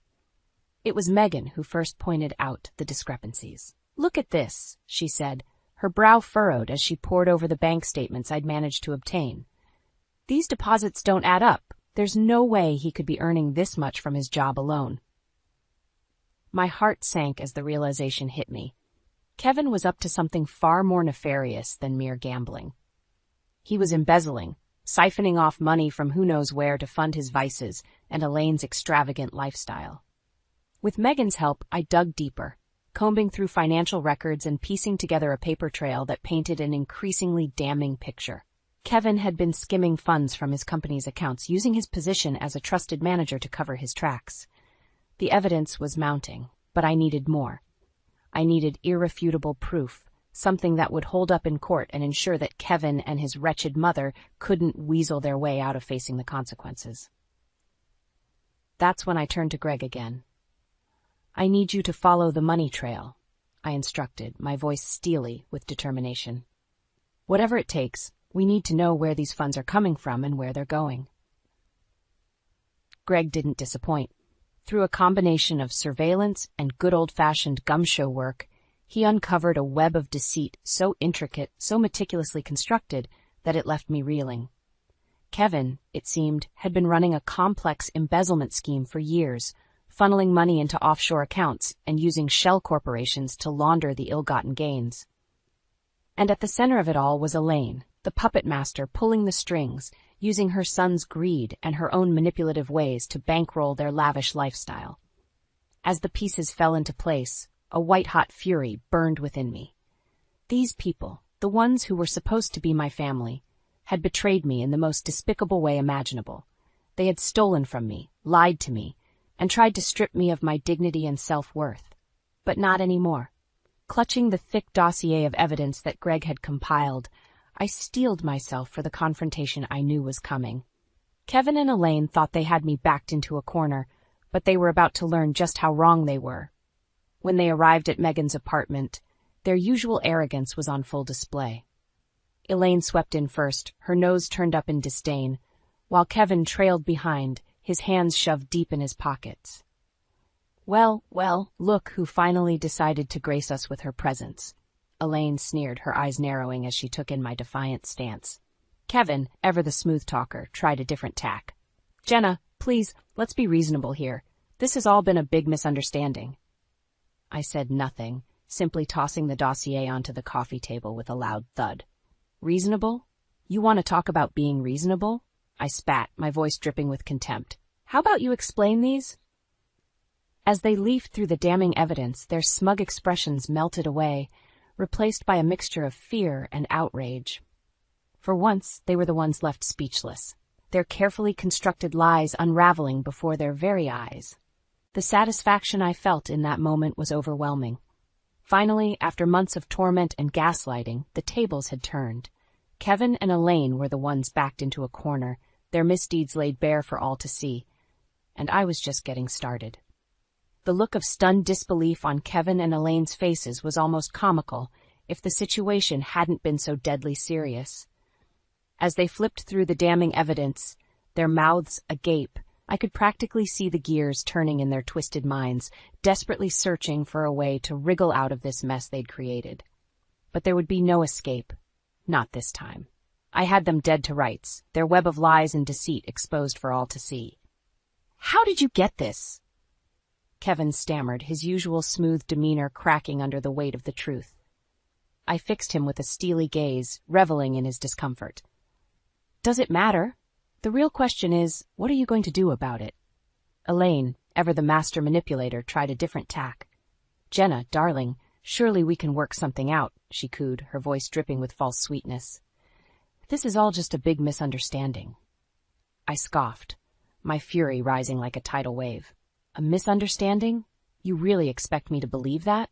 It was Megan who first pointed out the discrepancies. "Look at this," she said, her brow furrowed as she pored over the bank statements I'd managed to obtain. "These deposits don't add up. There's no way he could be earning this much from his job alone." My heart sank as the realization hit me. Kevin was up to something far more nefarious than mere gambling. He was embezzling, siphoning off money from who knows where to fund his vices and Elaine's extravagant lifestyle. With Megan's help, I dug deeper, combing through financial records and piecing together a paper trail that painted an increasingly damning picture. Kevin had been skimming funds from his company's accounts, using his position as a trusted manager to cover his tracks. The evidence was mounting, but I needed more. I needed irrefutable proof, something that would hold up in court and ensure that Kevin and his wretched mother couldn't weasel their way out of facing the consequences. That's when I turned to Greg again. "I need you to follow the money trail," I instructed, my voice steely with determination. "Whatever it takes, we need to know where these funds are coming from and where they're going." Greg didn't disappoint. Through a combination of surveillance and good old-fashioned gumshoe work, he uncovered a web of deceit so intricate, so meticulously constructed, that it left me reeling. Kevin, it seemed, had been running a complex embezzlement scheme for years, funneling money into offshore accounts and using shell corporations to launder the ill-gotten gains. And at the center of it all was Elaine, the puppet master pulling the strings, using her son's greed and her own manipulative ways to bankroll their lavish lifestyle. As the pieces fell into place, a white-hot fury burned within me. These people, the ones who were supposed to be my family, had betrayed me in the most despicable way imaginable. They had stolen from me, lied to me, and tried to strip me of my dignity and self-worth. But not anymore. Clutching the thick dossier of evidence that Greg had compiled, I steeled myself for the confrontation I knew was coming. Kevin and Elaine thought they had me backed into a corner, but they were about to learn just how wrong they were. When they arrived at Megan's apartment, their usual arrogance was on full display. Elaine swept in first, her nose turned up in disdain, while Kevin trailed behind, his hands shoved deep in his pockets. Well, look who finally decided to grace us with her presence. Elaine sneered, her eyes narrowing as she took in my defiant stance. Kevin, ever the smooth talker, tried a different tack. Jenna, please, let's be reasonable here. This has all been a big misunderstanding. I said nothing, simply tossing the dossier onto the coffee table with a loud thud. Reasonable? You want to talk about being reasonable? I spat, my voice dripping with contempt. How about you explain these? As they leafed through the damning evidence, their smug expressions melted away, replaced by a mixture of fear and outrage. For once, they were the ones left speechless, their carefully constructed lies unraveling before their very eyes. The satisfaction I felt in that moment was overwhelming. Finally, after months of torment and gaslighting, the tables had turned. Kevin and Elaine were the ones backed into a corner, their misdeeds laid bare for all to see, and I was just getting started. The look of stunned disbelief on Kevin and Elaine's faces was almost comical, if the situation hadn't been so deadly serious. As they flipped through the damning evidence, their mouths agape, I could practically see the gears turning in their twisted minds, desperately searching for a way to wriggle out of this mess they'd created. But there would be no escape. Not this time. I had them dead to rights, their web of lies and deceit exposed for all to see. How did you get this? Kevin stammered, his usual smooth demeanor cracking under the weight of the truth. I fixed him with a steely gaze, reveling in his discomfort. Does it matter? The real question is, what are you going to do about it? Elaine, ever the master manipulator, tried a different tack. Jenna, darling, surely we can work something out, she cooed, her voice dripping with false sweetness. This is all just a big misunderstanding. I scoffed, my fury rising like a tidal wave. A misunderstanding? You really expect me to believe that?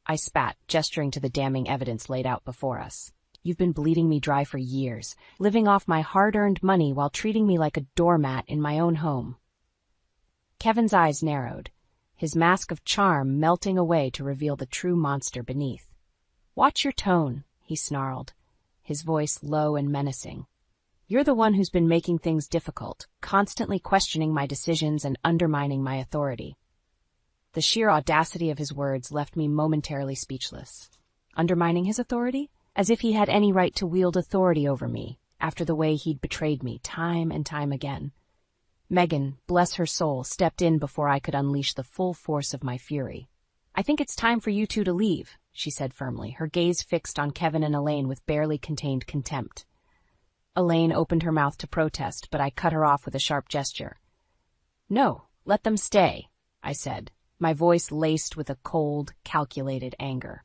I spat, gesturing to the damning evidence laid out before us. You've been bleeding me dry for years, living off my hard-earned money while treating me like a doormat in my own home. Kevin's eyes narrowed, his mask of charm melting away to reveal the true monster beneath. Watch your tone, he snarled, his voice low and menacing. You're the one who's been making things difficult, constantly questioning my decisions and undermining my authority. The sheer audacity of his words left me momentarily speechless. Undermining his authority? As if he had any right to wield authority over me, after the way he'd betrayed me time and time again. Megan, bless her soul, stepped in before I could unleash the full force of my fury. I think it's time for you two to leave, she said firmly, her gaze fixed on Kevin and Elaine with barely contained contempt. Elaine opened her mouth to protest, but I cut her off with a sharp gesture. No, let them stay, I said, my voice laced with a cold, calculated anger.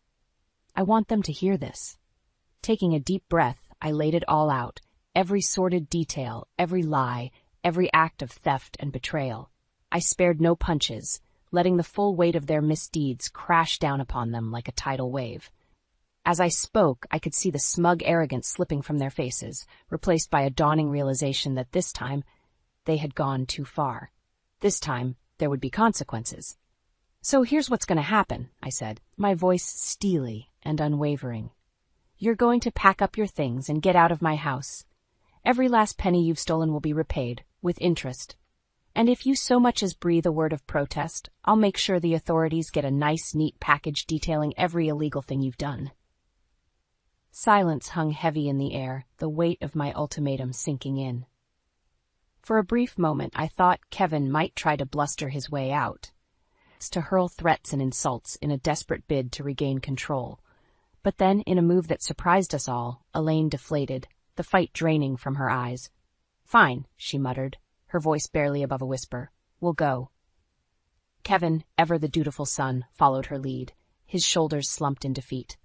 I want them to hear this. Taking a deep breath, I laid it all out, every sordid detail, every lie, every act of theft and betrayal. I spared no punches, letting the full weight of their misdeeds crash down upon them like a tidal wave. As I spoke, I could see the smug arrogance slipping from their faces, replaced by a dawning realization that this time they had gone too far. This time, there would be consequences. So here's what's going to happen, I said, my voice steely and unwavering. You're going to pack up your things and get out of my house. Every last penny you've stolen will be repaid, with interest. And if you so much as breathe a word of protest, I'll make sure the authorities get a nice, neat package detailing every illegal thing you've done." Silence hung heavy in the air, the weight of my ultimatum sinking in. For a brief moment, I thought Kevin might try to bluster his way out, to hurl threats and insults in a desperate bid to regain control. But then, in a move that surprised us all, Elaine deflated, the fight draining from her eyes. "Fine," she muttered, her voice barely above a whisper. "We'll go." Kevin, ever the dutiful son, followed her lead, his shoulders slumped in defeat.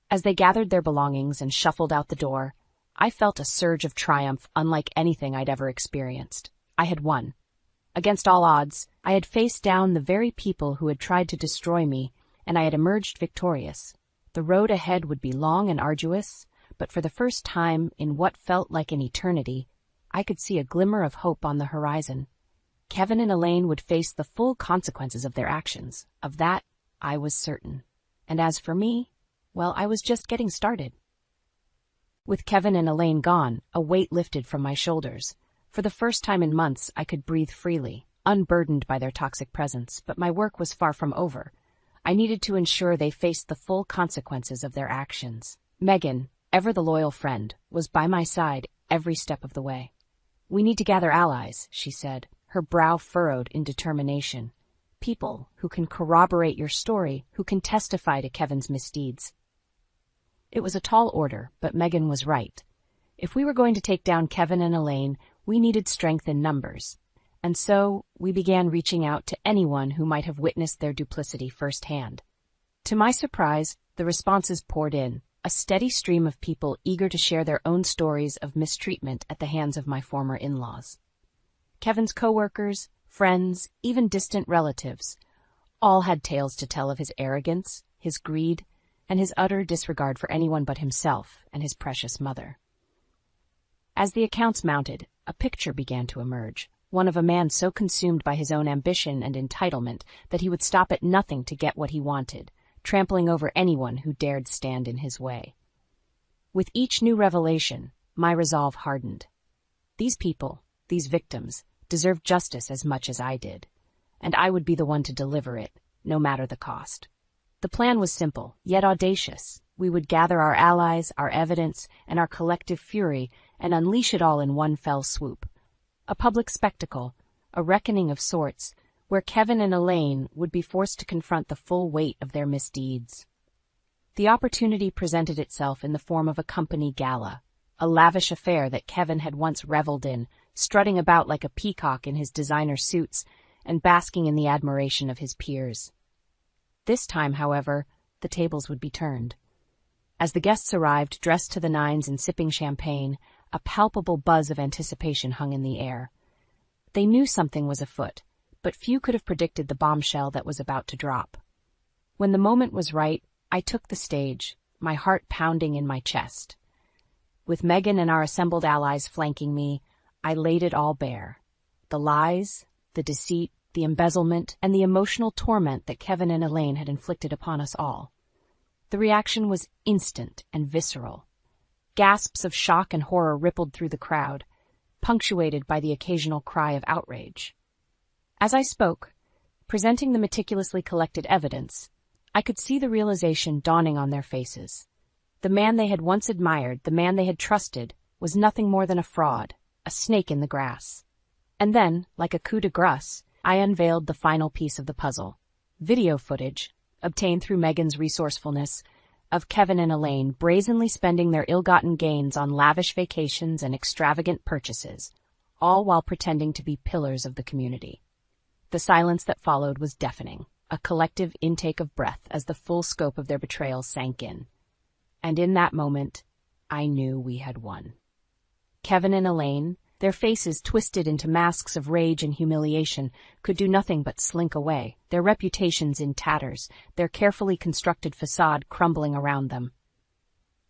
As they gathered their belongings and shuffled out the door, I felt a surge of triumph unlike anything I'd ever experienced. I had won. Against all odds, I had faced down the very people who had tried to destroy me, and I had emerged victorious. The road ahead would be long and arduous, but for the first time in what felt like an eternity, I could see a glimmer of hope on the horizon. Kevin and Elaine would face the full consequences of their actions. Of that, I was certain. And as for me, well, I was just getting started. With Kevin and Elaine gone, a weight lifted from my shoulders. For the first time in months, I could breathe freely, unburdened by their toxic presence, but my work was far from over. I needed to ensure they faced the full consequences of their actions. Megan, ever the loyal friend, was by my side every step of the way. "We need to gather allies," she said, her brow furrowed in determination. "People who can corroborate your story, who can testify to Kevin's misdeeds." It was a tall order, but Megan was right. If we were going to take down Kevin and Elaine, we needed strength in numbers. And so we began reaching out to anyone who might have witnessed their duplicity firsthand. To my surprise, the responses poured in, a steady stream of people eager to share their own stories of mistreatment at the hands of my former in-laws. Kevin's coworkers, friends, even distant relatives, all had tales to tell of his arrogance, his greed, and his utter disregard for anyone but himself and his precious mother. As the accounts mounted, a picture began to emerge, one of a man so consumed by his own ambition and entitlement that he would stop at nothing to get what he wanted, trampling over anyone who dared stand in his way. With each new revelation, my resolve hardened. These people, these victims, deserved justice as much as I did, and I would be the one to deliver it, no matter the cost. The plan was simple, yet audacious. We would gather our allies, our evidence, and our collective fury, and unleash it all in one fell swoop. A public spectacle, a reckoning of sorts, where Kevin and Elaine would be forced to confront the full weight of their misdeeds. The opportunity presented itself in the form of a company gala, a lavish affair that Kevin had once reveled in, strutting about like a peacock in his designer suits and basking in the admiration of his peers. This time, however, the tables would be turned. As the guests arrived, dressed to the nines and sipping champagne, a palpable buzz of anticipation hung in the air. They knew something was afoot, but few could have predicted the bombshell that was about to drop. When the moment was right, I took the stage, my heart pounding in my chest. With Megan and our assembled allies flanking me, I laid it all bare. The lies, the deceit, the embezzlement, and the emotional torment that Kevin and Elaine had inflicted upon us all. The reaction was instant and visceral. Gasps of shock and horror rippled through the crowd, punctuated by the occasional cry of outrage. As I spoke, presenting the meticulously collected evidence, I could see the realization dawning on their faces. The man they had once admired, the man they had trusted, was nothing more than a fraud, a snake in the grass. And then, like a coup de grace, I unveiled the final piece of the puzzle. Video footage, obtained through Megan's resourcefulness, of Kevin and Elaine brazenly spending their ill-gotten gains on lavish vacations and extravagant purchases, all while pretending to be pillars of the community. The silence that followed was deafening, a collective intake of breath as the full scope of their betrayal sank in. And in that moment, I knew we had won. Kevin and Elaine, their faces twisted into masks of rage and humiliation, could do nothing but slink away, their reputations in tatters, their carefully constructed facade crumbling around them.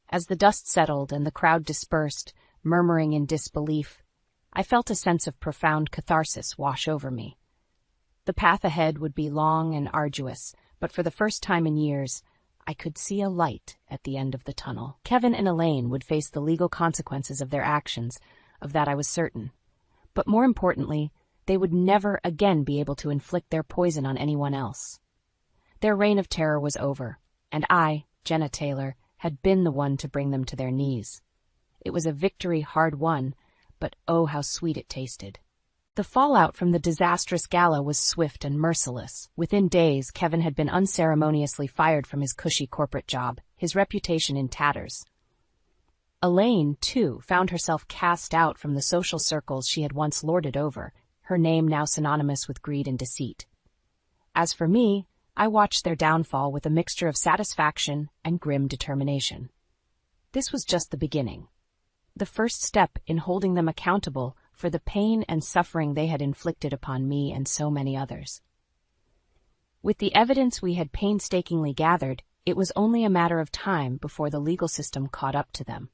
As the dust settled and the crowd dispersed, murmuring in disbelief, I felt a sense of profound catharsis wash over me. The path ahead would be long and arduous, but for the first time in years, I could see a light at the end of the tunnel. Kevin and Elaine would face the legal consequences of their actions, of that I was certain. But more importantly, They would never again be able to inflict their poison on anyone else. Their reign of terror was over, and I, Jenna Taylor, had been the one to bring them to their knees. It was a victory hard won, but oh how sweet it tasted. The fallout from the disastrous gala was swift and merciless. Within days, Kevin had been unceremoniously fired from his cushy corporate job, his reputation in tatters. Elaine, too, found herself cast out from the social circles she had once lorded over, her name now synonymous with greed and deceit. As for me, I watched their downfall with a mixture of satisfaction and grim determination. This was just the beginning. The first step in holding them accountable for the pain and suffering they had inflicted upon me and so many others. With the evidence we had painstakingly gathered, it was only a matter of time before the legal system caught up to them.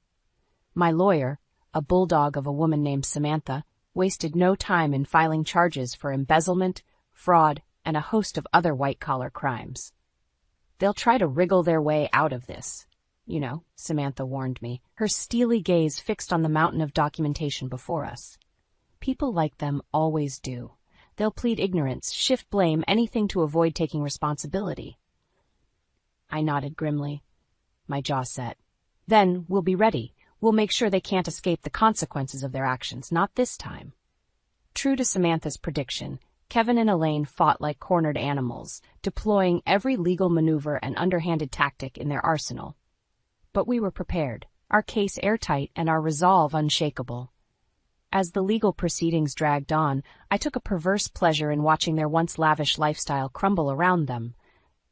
My lawyer, a bulldog of a woman named Samantha, wasted no time in filing charges for embezzlement, fraud, and a host of other white-collar crimes. "They'll try to wriggle their way out of this, you know," Samantha warned me, her steely gaze fixed on the mountain of documentation before us. "People like them always do. They'll plead ignorance, shift blame, anything to avoid taking responsibility." I nodded grimly, my jaw set. "Then we'll be ready. We'll make sure they can't escape the consequences of their actions, not this time." True to Samantha's prediction, Kevin and Elaine fought like cornered animals, deploying every legal maneuver and underhanded tactic in their arsenal. But we were prepared, our case airtight and our resolve unshakable. As the legal proceedings dragged on, I took a perverse pleasure in watching their once lavish lifestyle crumble around them.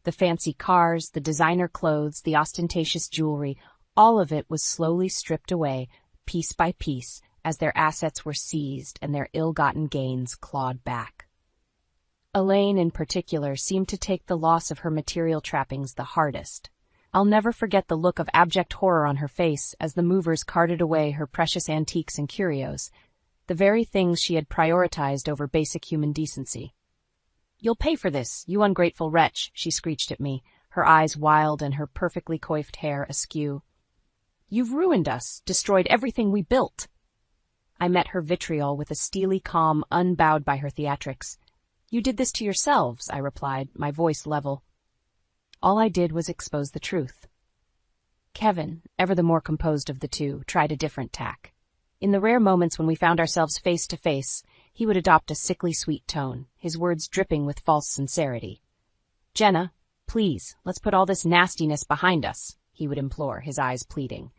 The fancy cars, the designer clothes, the ostentatious jewelry, all of it was slowly stripped away, piece by piece, as their assets were seized and their ill-gotten gains clawed back. Elaine, in particular, seemed to take the loss of her material trappings the hardest. I'll never forget the look of abject horror on her face as the movers carted away her precious antiques and curios, the very things she had prioritized over basic human decency. "You'll pay for this, you ungrateful wretch," she screeched at me, her eyes wild and her perfectly coiffed hair askew. "You've ruined us, destroyed everything we built." I met her vitriol with a steely calm unbowed by her theatrics. "You did this to yourselves," I replied, my voice level. All I did was expose the truth. Kevin, ever the more composed of the two, tried a different tack. In the rare moments when we found ourselves face to face, he would adopt a sickly sweet tone, his words dripping with false sincerity. "Jenna, please, let's put all this nastiness behind us," he would implore, his eyes pleading.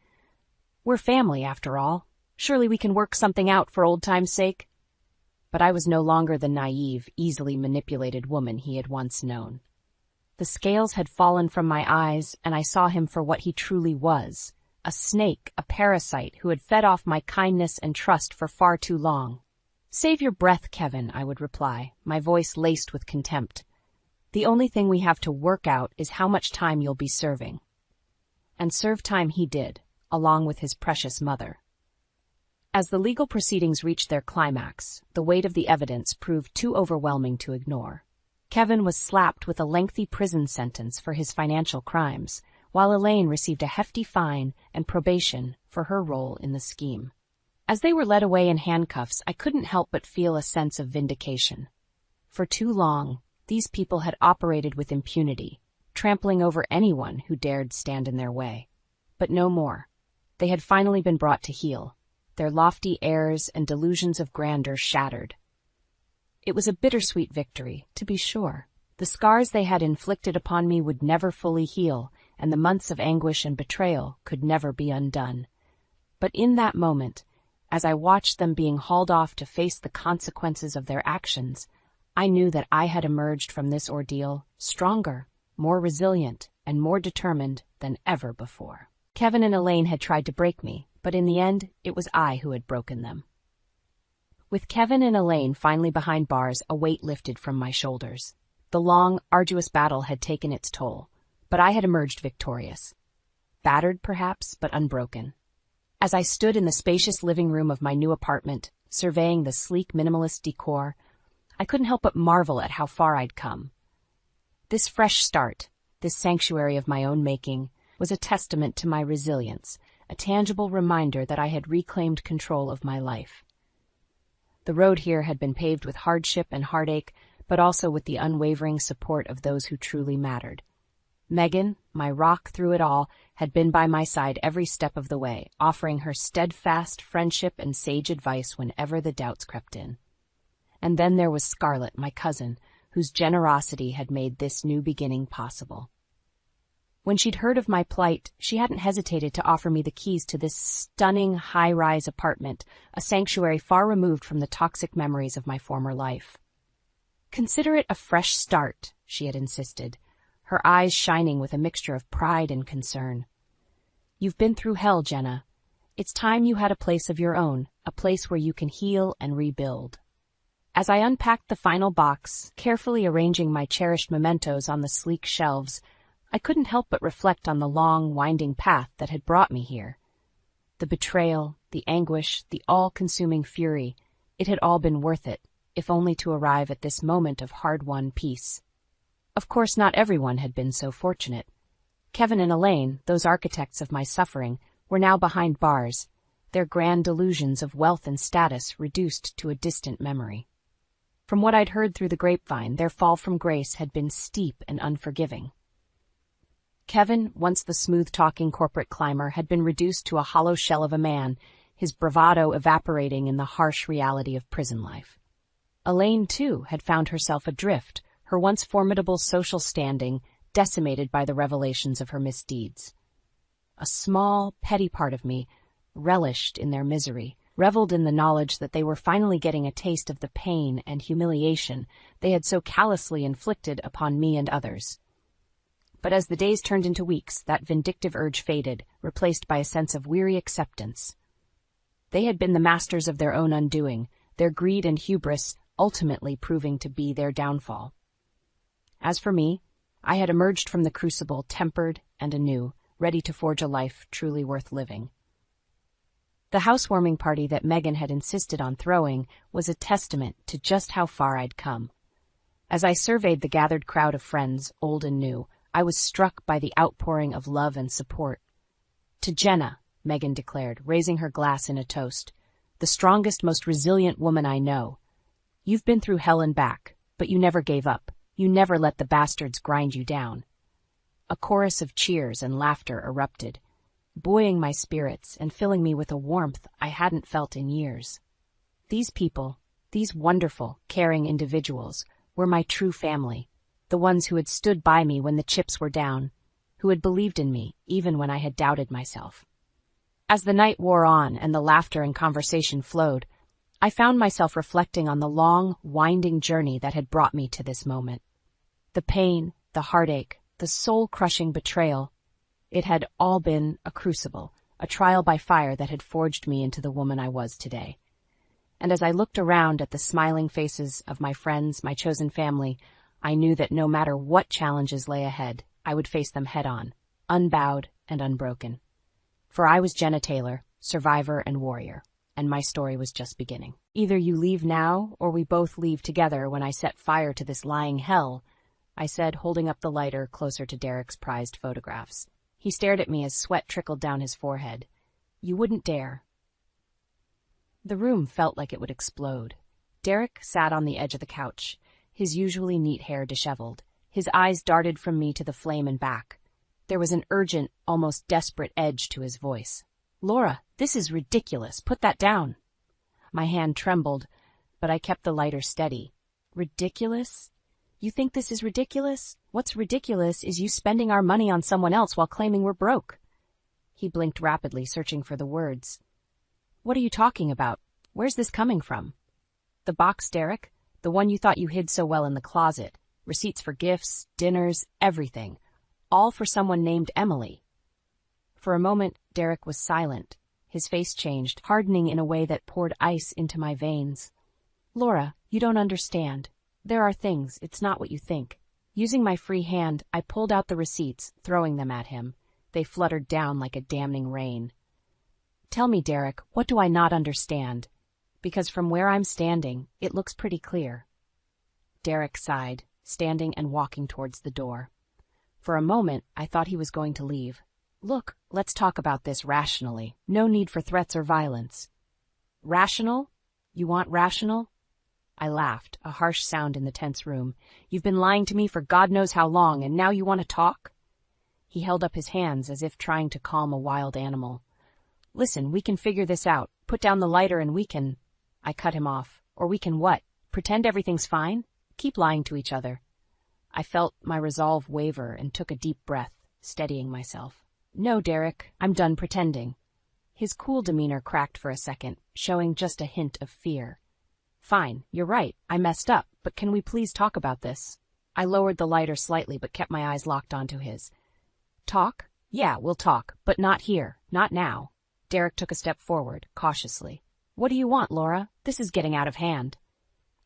"We're family, after all. Surely we can work something out for old time's sake." But I was no longer the naive, easily manipulated woman he had once known. The scales had fallen from my eyes, and I saw him for what he truly was, a snake, a parasite who had fed off my kindness and trust for far too long. "Save your breath, Kevin," I would reply, my voice laced with contempt. "The only thing we have to work out is how much time you'll be serving." And serve time he did, along with his precious mother. As the legal proceedings reached their climax, the weight of the evidence proved too overwhelming to ignore. Kevin was slapped with a lengthy prison sentence for his financial crimes, while Elaine received a hefty fine and probation for her role in the scheme. As they were led away in handcuffs, I couldn't help but feel a sense of vindication. For too long, these people had operated with impunity, trampling over anyone who dared stand in their way. But no more. They had finally been brought to heel, their lofty airs and delusions of grandeur shattered. It was a bittersweet victory, to be sure. The scars they had inflicted upon me would never fully heal, and the months of anguish and betrayal could never be undone. But in that moment, as I watched them being hauled off to face the consequences of their actions, I knew that I had emerged from this ordeal stronger, more resilient, and more determined than ever before. Kevin and Elaine had tried to break me, but in the end, it was I who had broken them. With Kevin and Elaine finally behind bars, a weight lifted from my shoulders. The long, arduous battle had taken its toll, but I had emerged victorious. Battered, perhaps, but unbroken. As I stood in the spacious living room of my new apartment, surveying the sleek minimalist decor, I couldn't help but marvel at how far I'd come. This fresh start, this sanctuary of my own making, was a testament to my resilience, a tangible reminder that I had reclaimed control of my life. The road here had been paved with hardship and heartache, but also with the unwavering support of those who truly mattered. Megan, my rock through it all, had been by my side every step of the way, offering her steadfast friendship and sage advice whenever the doubts crept in. And then there was Scarlett, my cousin, whose generosity had made this new beginning possible. When she'd heard of my plight, she hadn't hesitated to offer me the keys to this stunning high-rise apartment, a sanctuary far removed from the toxic memories of my former life. "Consider it a fresh start," she had insisted, her eyes shining with a mixture of pride and concern. "You've been through hell, Jenna. It's time you had a place of your own, a place where you can heal and rebuild." As I unpacked the final box, carefully arranging my cherished mementos on the sleek shelves, I couldn't help but reflect on the long, winding path that had brought me here. The betrayal, the anguish, the all-consuming fury, it had all been worth it, if only to arrive at this moment of hard-won peace. Of course, not everyone had been so fortunate. Kevin and Elaine, those architects of my suffering, were now behind bars, their grand delusions of wealth and status reduced to a distant memory. From what I'd heard through the grapevine, their fall from grace had been steep and unforgiving. Kevin, once the smooth-talking corporate climber, had been reduced to a hollow shell of a man, his bravado evaporating in the harsh reality of prison life. Elaine, too, had found herself adrift, her once formidable social standing decimated by the revelations of her misdeeds. A small, petty part of me relished in their misery, reveled in the knowledge that they were finally getting a taste of the pain and humiliation they had so callously inflicted upon me and others. But as the days turned into weeks, that vindictive urge faded, replaced by a sense of weary acceptance. They had been the masters of their own undoing, their greed and hubris ultimately proving to be their downfall. As for me, I had emerged from the crucible tempered and anew, ready to forge a life truly worth living. The housewarming party that Megan had insisted on throwing was a testament to just how far I'd come. As I surveyed the gathered crowd of friends, old and new, I was struck by the outpouring of love and support. "To Jenna," Megan declared, raising her glass in a toast, "the strongest, most resilient woman I know. You've been through hell and back, but you never gave up. You never let the bastards grind you down." A chorus of cheers and laughter erupted, buoying my spirits and filling me with a warmth I hadn't felt in years. These people, these wonderful, caring individuals, were my true family, the ones who had stood by me when the chips were down, who had believed in me even when I had doubted myself. As the night wore on and the laughter and conversation flowed, I found myself reflecting on the long, winding journey that had brought me to this moment. The pain, the heartache, the soul-crushing betrayal, it had all been a crucible, a trial by fire that had forged me into the woman I was today. And as I looked around at the smiling faces of my friends, my chosen family, I knew that no matter what challenges lay ahead, I would face them head-on, unbowed and unbroken. For I was Jenna Taylor, survivor and warrior, and my story was just beginning. "Either you leave now, or we both leave together when I set fire to this lying hell," I said, holding up the lighter closer to Derek's prized photographs. He stared at me as sweat trickled down his forehead. "You wouldn't dare." The room felt like it would explode. Derek sat on the edge of the couch, his usually neat hair disheveled. His eyes darted from me to the flame and back. There was an urgent, almost desperate edge to his voice. "Laura, this is ridiculous. Put that down." My hand trembled, but I kept the lighter steady. "Ridiculous? You think this is ridiculous? What's ridiculous is you spending our money on someone else while claiming we're broke." He blinked rapidly, searching for the words. "What are you talking about? Where's this coming from?" "The box, Derek. The one you thought you hid so well in the closet. Receipts for gifts, dinners, everything. All for someone named Emily." For a moment, Derek was silent. His face changed, hardening in a way that poured ice into my veins. "Laura, you don't understand. There are things, it's not what you think." Using my free hand, I pulled out the receipts, throwing them at him. They fluttered down like a damning rain. "Tell me, Derek, what do I not understand? Because from where I'm standing, it looks pretty clear." Derek sighed, standing and walking towards the door. For a moment, I thought he was going to leave. "Look, let's talk about this rationally. No need for threats or violence." "Rational? You want rational? I laughed, a harsh sound in the tense room. You've been lying to me for God knows how long, and now you want to talk? He held up his hands as if trying to calm a wild animal. Listen, we can figure this out. Put down the lighter and we can... I cut him off. Or we can what? Pretend everything's fine? Keep lying to each other. I felt my resolve waver and took a deep breath, steadying myself. No, Derek, I'm done pretending. His cool demeanor cracked for a second, showing just a hint of fear. Fine, you're right, I messed up, but can we please talk about this? I lowered the lighter slightly but kept my eyes locked onto his. Talk? Yeah, we'll talk, but not here, not now. Derek took a step forward, cautiously. What do you want, Laura? This is getting out of hand.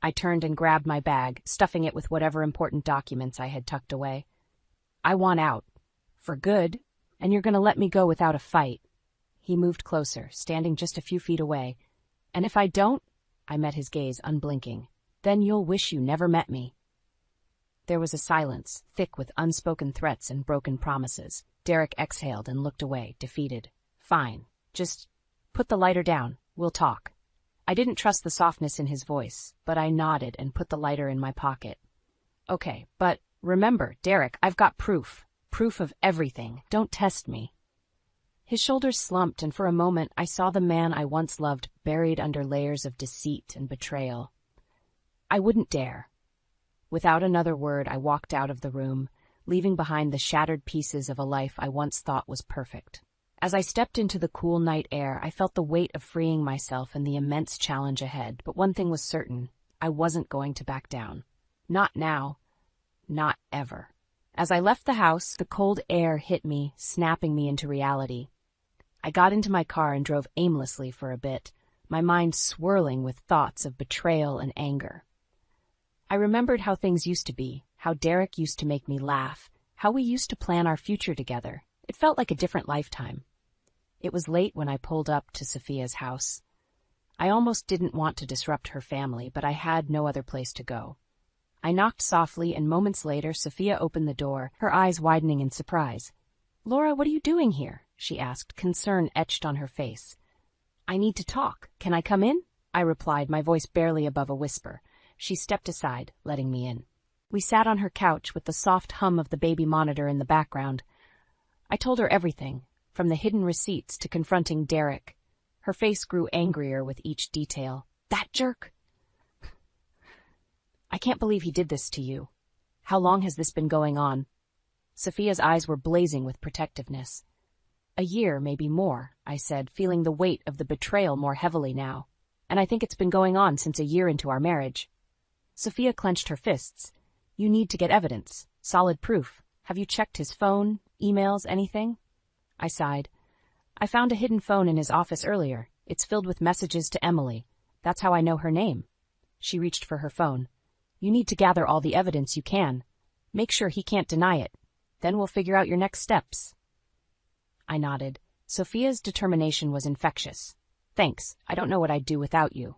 I turned and grabbed my bag, stuffing it with whatever important documents I had tucked away. I want out. For good. And you're going to let me go without a fight. He moved closer, standing just a few feet away. And if I don't, I met his gaze, unblinking, then you'll wish you never met me. There was a silence, thick with unspoken threats and broken promises. Derek exhaled and looked away, defeated. Fine. Just put the lighter down. We'll talk. I didn't trust the softness in his voice, but I nodded and put the lighter in my pocket. Okay, but remember, Derek, I've got proof. Proof of everything. Don't test me. His shoulders slumped, and for a moment I saw the man I once loved buried under layers of deceit and betrayal. I wouldn't dare. Without another word, I walked out of the room, leaving behind the shattered pieces of a life I once thought was perfect. As I stepped into the cool night air, I felt the weight of freeing myself and the immense challenge ahead, but one thing was certain. I wasn't going to back down. Not now. Not ever. As I left the house, the cold air hit me, snapping me into reality. I got into my car and drove aimlessly for a bit, my mind swirling with thoughts of betrayal and anger. I remembered how things used to be, how Derek used to make me laugh, how we used to plan our future together. It felt like a different lifetime. It was late when I pulled up to Sophia's house. I almost didn't want to disrupt her family, but I had no other place to go. I knocked softly, and moments later Sophia opened the door, her eyes widening in surprise. "Laura, what are you doing here?" she asked, concern etched on her face. "I need to talk. Can I come in?" I replied, my voice barely above a whisper. She stepped aside, letting me in. We sat on her couch with the soft hum of the baby monitor in the background. I told her everything, from the hidden receipts to confronting Derek. Her face grew angrier with each detail. "That jerk! I can't believe he did this to you. How long has this been going on?" Sophia's eyes were blazing with protectiveness. "A year, maybe more," I said, feeling the weight of the betrayal more heavily now. "And I think it's been going on since a year into our marriage." Sophia clenched her fists. "You need to get evidence, solid proof. Have you checked his phone, emails, anything?" I sighed. "I found a hidden phone in his office earlier. It's filled with messages to Emily. That's how I know her name." She reached for her phone. "You need to gather all the evidence you can. Make sure he can't deny it. Then we'll figure out your next steps." I nodded. Sophia's determination was infectious. "Thanks. I don't know what I'd do without you."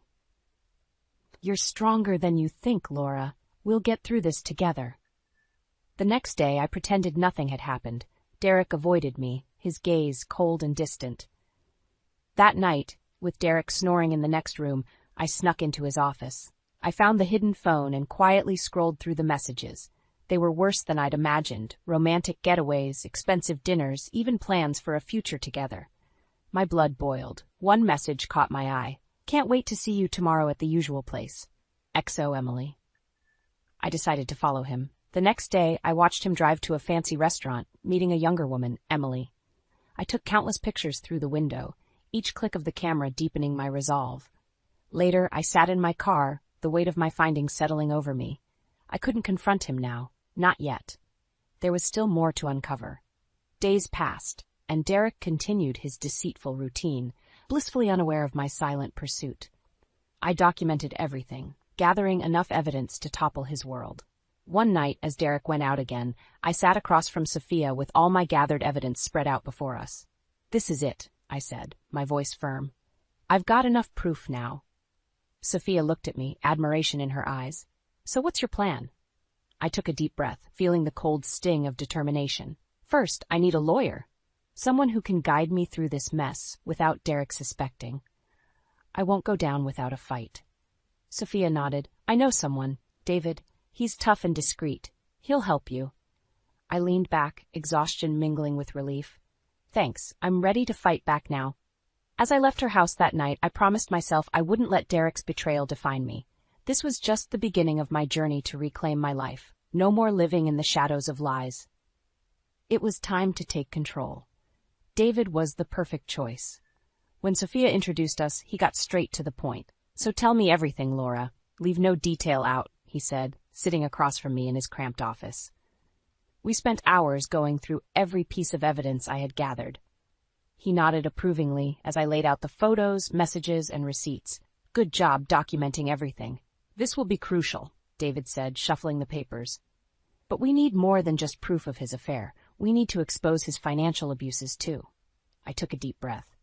"You're stronger than you think, Laura. We'll get through this together." The next day I pretended nothing had happened. Derek avoided me, his gaze cold and distant. That night, with Derek snoring in the next room, I snuck into his office. I found the hidden phone and quietly scrolled through the messages. They were worse than I'd imagined: romantic getaways, expensive dinners, even plans for a future together. My blood boiled. One message caught my eye. "Can't wait to see you tomorrow at the usual place. XO Emily." I decided to follow him. The next day, I watched him drive to a fancy restaurant, meeting a younger woman, Emily. I took countless pictures through the window, each click of the camera deepening my resolve. Later, I sat in my car, the weight of my findings settling over me. I couldn't confront him now. Not yet. There was still more to uncover. Days passed, and Derek continued his deceitful routine, blissfully unaware of my silent pursuit. I documented everything, gathering enough evidence to topple his world. One night, as Derek went out again, I sat across from Sophia with all my gathered evidence spread out before us. "This is it," I said, my voice firm. "I've got enough proof now." Sophia looked at me, admiration in her eyes. "So what's your plan?" I took a deep breath, feeling the cold sting of determination. "First, I need a lawyer. Someone who can guide me through this mess without Derek suspecting." I won't go down without a fight. Sophia nodded. I know someone, David. He's tough and discreet. He'll help you. I leaned back, exhaustion mingling with relief. Thanks, I'm ready to fight back now. As I left her house that night, I promised myself I wouldn't let Derek's betrayal define me. This was just the beginning of my journey to reclaim my life. No more living in the shadows of lies. It was time to take control. David was the perfect choice. When Sophia introduced us, he got straight to the point. So tell me everything, Laura. Leave no detail out, he said, sitting across from me in his cramped office. We spent hours going through every piece of evidence I had gathered. He nodded approvingly as I laid out the photos, messages, and receipts. Good job documenting everything. This will be crucial, David said, shuffling the papers. But we need more than just proof of his affair. We need to expose his financial abuses, too. I took a deep breath.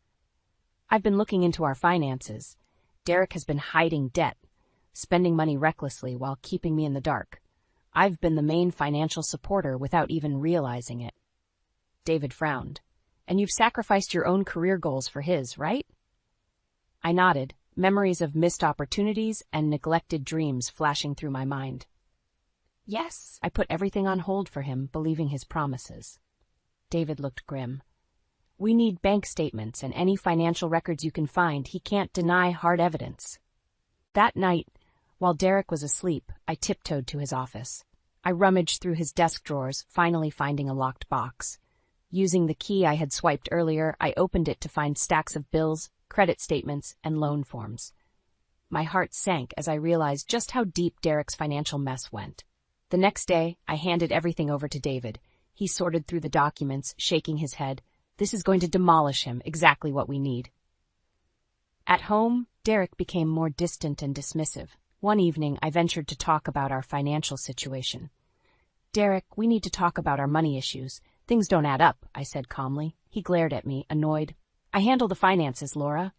I've been looking into our finances. Derek has been hiding debt, spending money recklessly while keeping me in the dark. I've been the main financial supporter without even realizing it. David frowned. And you've sacrificed your own career goals for his, right? I nodded, memories of missed opportunities and neglected dreams flashing through my mind. Yes, I put everything on hold for him, believing his promises. David looked grim. We need bank statements and any financial records you can find. He can't deny hard evidence. That night, while Derek was asleep, I tiptoed to his office. I rummaged through his desk drawers, finally finding a locked box. Using the key I had swiped earlier, I opened it to find stacks of bills, credit statements, and loan forms. My heart sank as I realized just how deep Derek's financial mess went. The next day, I handed everything over to David. He sorted through the documents, shaking his head. This is going to demolish him, exactly what we need. At home, Derek became more distant and dismissive. One evening, I ventured to talk about our financial situation. Derek, we need to talk about our money issues. Things don't add up, I said calmly. He glared at me, annoyed. I handle the finances, Laura.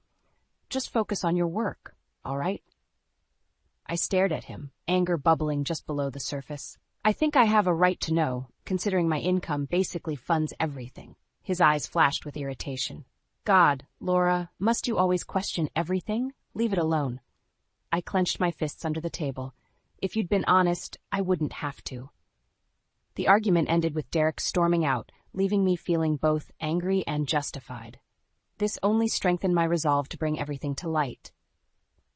Just focus on your work, all right? I stared at him, anger bubbling just below the surface. I think I have a right to know, considering my income basically funds everything. His eyes flashed with irritation. God, Laura, must you always question everything? Leave it alone. I clenched my fists under the table. If you'd been honest, I wouldn't have to. The argument ended with Derek storming out, leaving me feeling both angry and justified. This only strengthened my resolve to bring everything to light.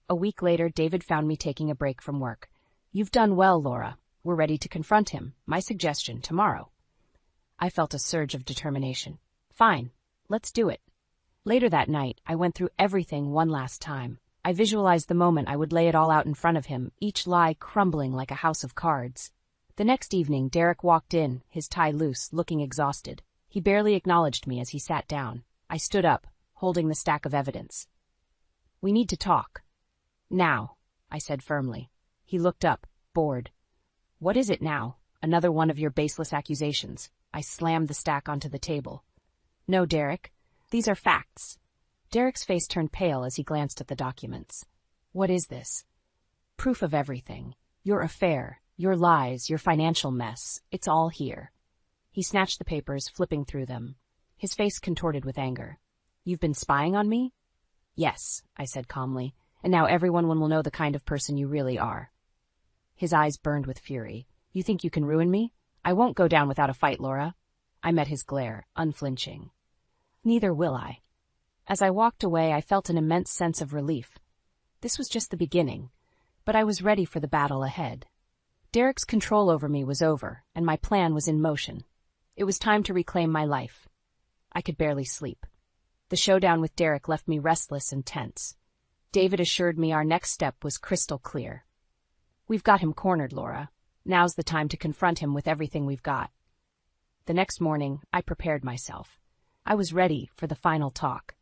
A week later, David found me taking a break from work. You've done well, Laura. We're ready to confront him. My suggestion, tomorrow. I felt a surge of determination. Fine, let's do it. Later that night, I went through everything one last time. I visualized the moment I would lay it all out in front of him, each lie crumbling like a house of cards. The next evening, Derek walked in, his tie loose, looking exhausted. He barely acknowledged me as he sat down. I stood up, holding the stack of evidence. We need to talk. Now, I said firmly. He looked up, bored. What is it now? Another one of your baseless accusations. I slammed the stack onto the table. No, Derek. These are facts. Derek's face turned pale as he glanced at the documents. What is this? Proof of everything. Your affair. Your lies, your financial mess, it's all here. He snatched the papers, flipping through them. His face contorted with anger. You've been spying on me? Yes, I said calmly, and now everyone will know the kind of person you really are. His eyes burned with fury. You think you can ruin me? I won't go down without a fight, Laura. I met his glare, unflinching. Neither will I. As I walked away, I felt an immense sense of relief. This was just the beginning, but I was ready for the battle ahead. Derek's control over me was over, and my plan was in motion. It was time to reclaim my life. I could barely sleep. The showdown with Derek left me restless and tense. David assured me our next step was crystal clear. We've got him cornered, Laura. Now's the time to confront him with everything we've got. The next morning, I prepared myself. I was ready for the final talk.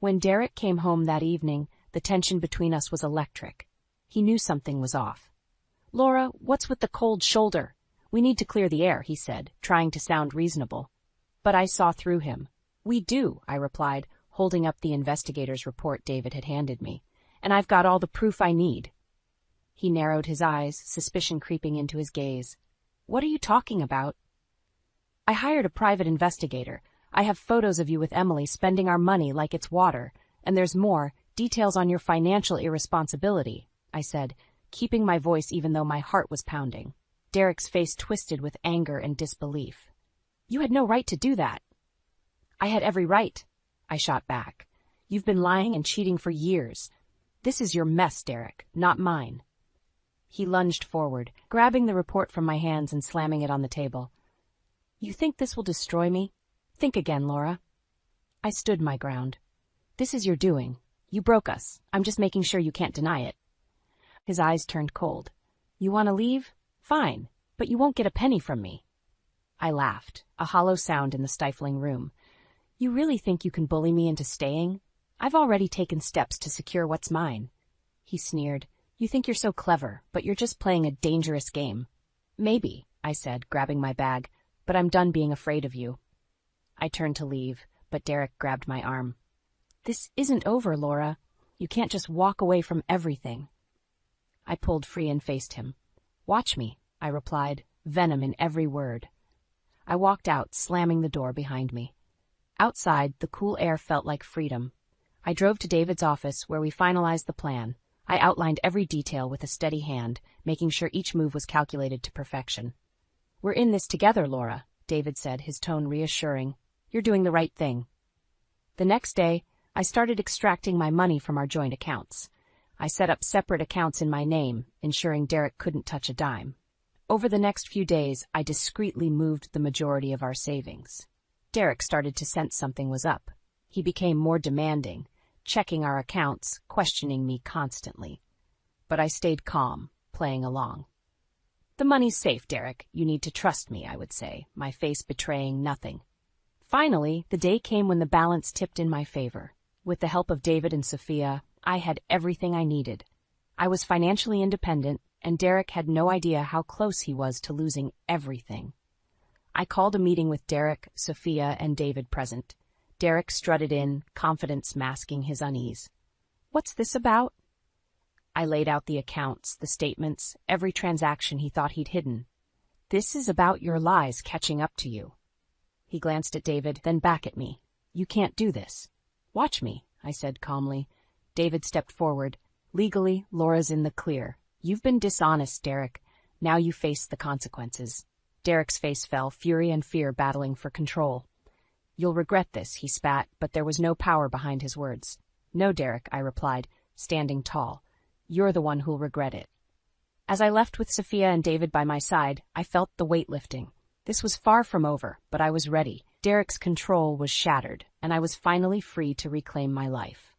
When Derek came home that evening, the tension between us was electric. He knew something was off. Laura, what's with the cold shoulder? We need to clear the air, he said, trying to sound reasonable. But I saw through him. We do, I replied, holding up the investigator's report David had handed me. And I've got all the proof I need. He narrowed his eyes, suspicion creeping into his gaze. What are you talking about? I hired a private investigator. I have photos of you with Emily spending our money like it's water. And there's more. Details on your financial irresponsibility, I said, keeping my voice even though my heart was pounding. Derek's face twisted with anger and disbelief. You had no right to do that. I had every right, I shot back. You've been lying and cheating for years. This is your mess, Derek, not mine. He lunged forward, grabbing the report from my hands and slamming it on the table. You think this will destroy me? Think again, Laura. I stood my ground. This is your doing. You broke us. I'm just making sure you can't deny it. His eyes turned cold. You want to leave? Fine, but you won't get a penny from me. I laughed, a hollow sound in the stifling room. You really think you can bully me into staying? I've already taken steps to secure what's mine. He sneered. You think you're so clever, but you're just playing a dangerous game. Maybe, I said, grabbing my bag, but I'm done being afraid of you. I turned to leave, but Derek grabbed my arm. This isn't over, Laura. You can't just walk away from everything. I pulled free and faced him. Watch me, I replied, venom in every word. I walked out, slamming the door behind me. Outside, the cool air felt like freedom. I drove to David's office, where we finalized the plan. I outlined every detail with a steady hand, making sure each move was calculated to perfection. We're in this together, Laura, David said, his tone reassuring. You're doing the right thing. The next day, I started extracting my money from our joint accounts. I set up separate accounts in my name, ensuring Derek couldn't touch a dime. Over the next few days, I discreetly moved the majority of our savings. Derek started to sense something was up. He became more demanding, checking our accounts, questioning me constantly. But I stayed calm, playing along. The money's safe, Derek. You need to trust me, I would say, my face betraying nothing. Finally, the day came when the balance tipped in my favor. With the help of David and Sophia, I had everything I needed. I was financially independent, and Derek had no idea how close he was to losing everything. I called a meeting with Derek, Sophia, and David present. Derek strutted in, confidence masking his unease. What's this about? I laid out the accounts, the statements, every transaction he thought he'd hidden. This is about your lies catching up to you. He glanced at David, then back at me. You can't do this. Watch me, I said calmly. David stepped forward. Legally, Laura's in the clear. You've been dishonest, Derek. Now you face the consequences. Derek's face fell, fury and fear battling for control. You'll regret this, he spat, but there was no power behind his words. No, Derek, I replied, standing tall. You're the one who'll regret it. As I left with Sophia and David by my side, I felt the weight lifting. This was far from over, but I was ready. Derek's control was shattered, and I was finally free to reclaim my life.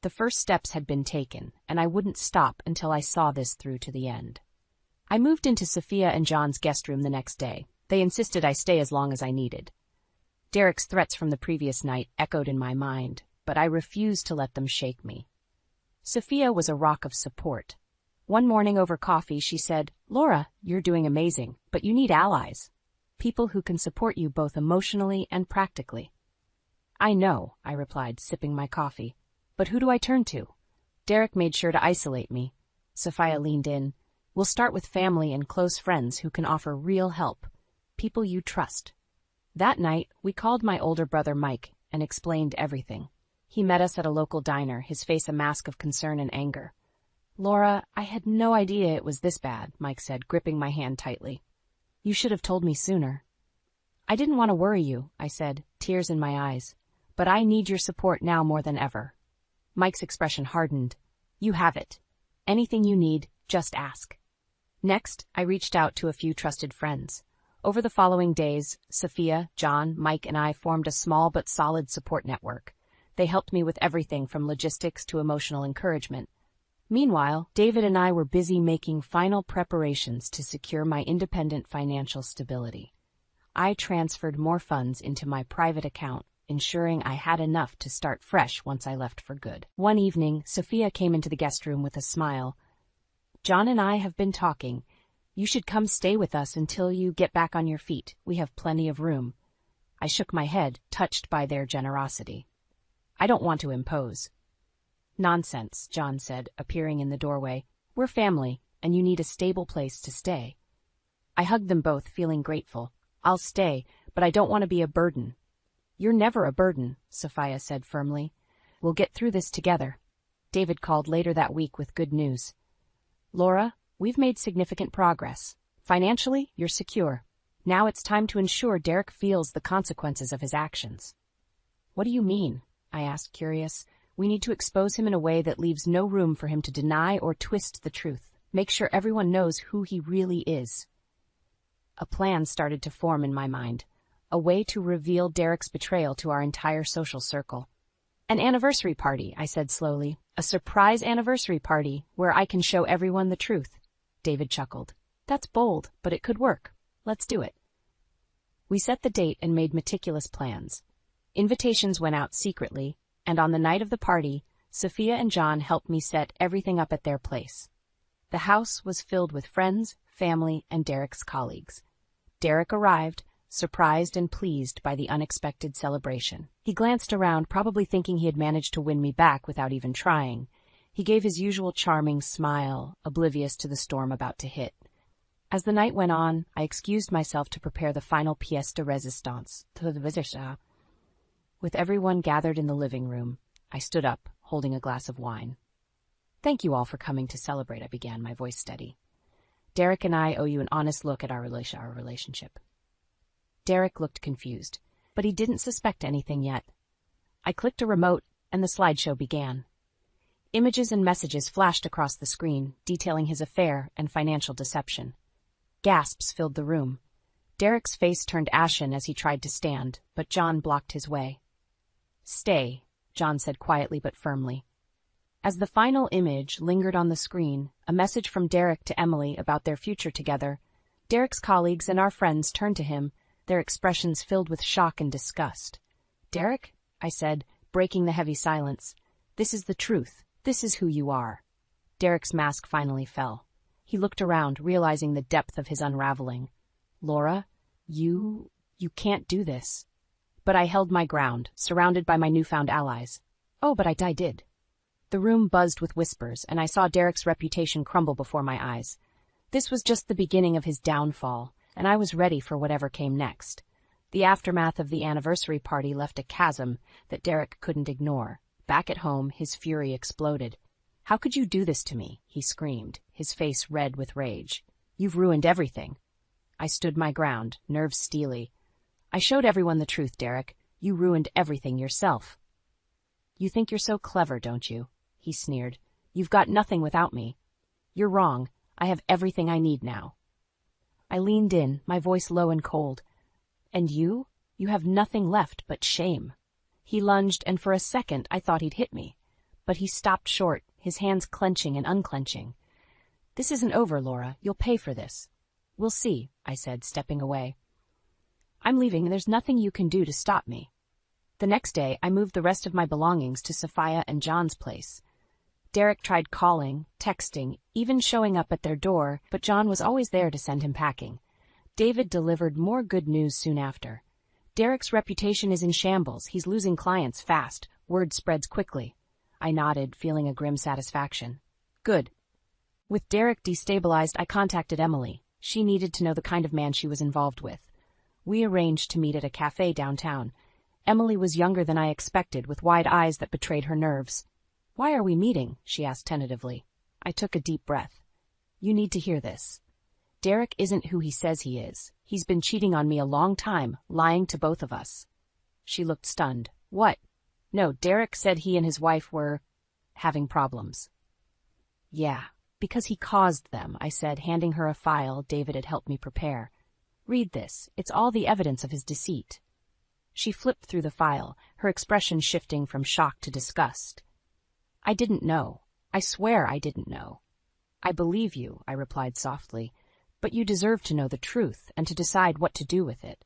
The first steps had been taken, and I wouldn't stop until I saw this through to the end. I moved into Sophia and John's guest room the next day. They insisted I stay as long as I needed. Derek's threats from the previous night echoed in my mind, but I refused to let them shake me. Sophia was a rock of support. One morning over coffee, she said, Laura, you're doing amazing, but you need allies. People who can support you both emotionally and practically. I know, I replied, sipping my coffee. But who do I turn to? Derek made sure to isolate me. Sophia leaned in. We'll start with family and close friends who can offer real help. People you trust. That night, we called my older brother Mike and explained everything. He met us at a local diner, his face a mask of concern and anger. Laura, I had no idea it was this bad, Mike said, gripping my hand tightly. You should have told me sooner. I didn't want to worry you, I said, tears in my eyes. But I need your support now more than ever. Mike's expression hardened. You have it. Anything you need, just ask. Next, I reached out to a few trusted friends. Over the following days, Sophia, John, Mike, and I formed a small but solid support network. They helped me with everything from logistics to emotional encouragement. Meanwhile, David and I were busy making final preparations to secure my independent financial stability. I transferred more funds into my private account, ensuring I had enough to start fresh once I left for good. One evening, Sophia came into the guest room with a smile. John and I have been talking. You should come stay with us until you get back on your feet. We have plenty of room. I shook my head, touched by their generosity. I don't want to impose. Nonsense, John said, appearing in the doorway. We're family, and you need a stable place to stay. I hugged them both, feeling grateful. I'll stay, but I don't want to be a burden. You're never a burden, Sophia said firmly. We'll get through this together. David called later that week with good news. Laura, we've made significant progress. Financially, you're secure. Now it's time to ensure Derek feels the consequences of his actions. What do you mean? I asked, curious. We need to expose him in a way that leaves no room for him to deny or twist the truth. Make sure everyone knows who he really is. A plan started to form in my mind. A way to reveal Derek's betrayal to our entire social circle. An anniversary party, I said slowly. A surprise anniversary party where I can show everyone the truth. David chuckled. That's bold, but it could work. Let's do it. We set the date and made meticulous plans. Invitations went out secretly, and on the night of the party, Sophia and John helped me set everything up at their place. The house was filled with friends, family, and Derek's colleagues. Derek arrived, surprised and pleased by the unexpected celebration. He glanced around, probably thinking he had managed to win me back without even trying. He gave his usual charming smile, oblivious to the storm about to hit. As the night went on, I excused myself to prepare the final pièce de résistance to the visitor. With everyone gathered in the living room, I stood up, holding a glass of wine. Thank you all for coming to celebrate, I began, my voice steady. Derek and I owe you an honest look at our relationship. Derek looked confused, but he didn't suspect anything yet. I clicked a remote, and the slideshow began. Images and messages flashed across the screen, detailing his affair and financial deception. Gasps filled the room. Derek's face turned ashen as he tried to stand, but John blocked his way. Stay, John said quietly but firmly. As the final image lingered on the screen, a message from Derek to Emily about their future together, Derek's colleagues and our friends turned to him, their expressions filled with shock and disgust. Derek, I said, breaking the heavy silence, this is the truth. This is who you are. Derek's mask finally fell. He looked around, realizing the depth of his unraveling. Laura, you can't do this. But I held my ground, surrounded by my newfound allies. Oh, but I did. The room buzzed with whispers, and I saw Derek's reputation crumble before my eyes. This was just the beginning of his downfall, and I was ready for whatever came next. The aftermath of the anniversary party left a chasm that Derek couldn't ignore. Back at home, his fury exploded. How could you do this to me? He screamed, his face red with rage. You've ruined everything. I stood my ground, nerves steely. I showed everyone the truth, Derek. You ruined everything yourself. You think you're so clever, don't you? He sneered. You've got nothing without me. You're wrong. I have everything I need now. I leaned in, my voice low and cold. And you? You have nothing left but shame. He lunged, and for a second I thought he'd hit me. But he stopped short, his hands clenching and unclenching. This isn't over, Laura. You'll pay for this. We'll see, I said, stepping away. I'm leaving, and there's nothing you can do to stop me. The next day, I moved the rest of my belongings to Sophia and John's place. Derek tried calling, texting, even showing up at their door, but John was always there to send him packing. David delivered more good news soon after. Derek's reputation is in shambles. He's losing clients fast. Word spreads quickly. I nodded, feeling a grim satisfaction. Good. With Derek destabilized, I contacted Emily. She needed to know the kind of man she was involved with. We arranged to meet at a cafe downtown. Emily was younger than I expected, with wide eyes that betrayed her nerves. Why are we meeting? She asked tentatively. I took a deep breath. You need to hear this. Derek isn't who he says he is. He's been cheating on me a long time, lying to both of us. She looked stunned. What? No, Derek said he and his wife were having problems. Yeah, because he caused them, I said, handing her a file David had helped me prepare. Read this. It's all the evidence of his deceit. She flipped through the file, her expression shifting from shock to disgust. I didn't know. I swear I didn't know. I believe you, I replied softly, but you deserve to know the truth and to decide what to do with it.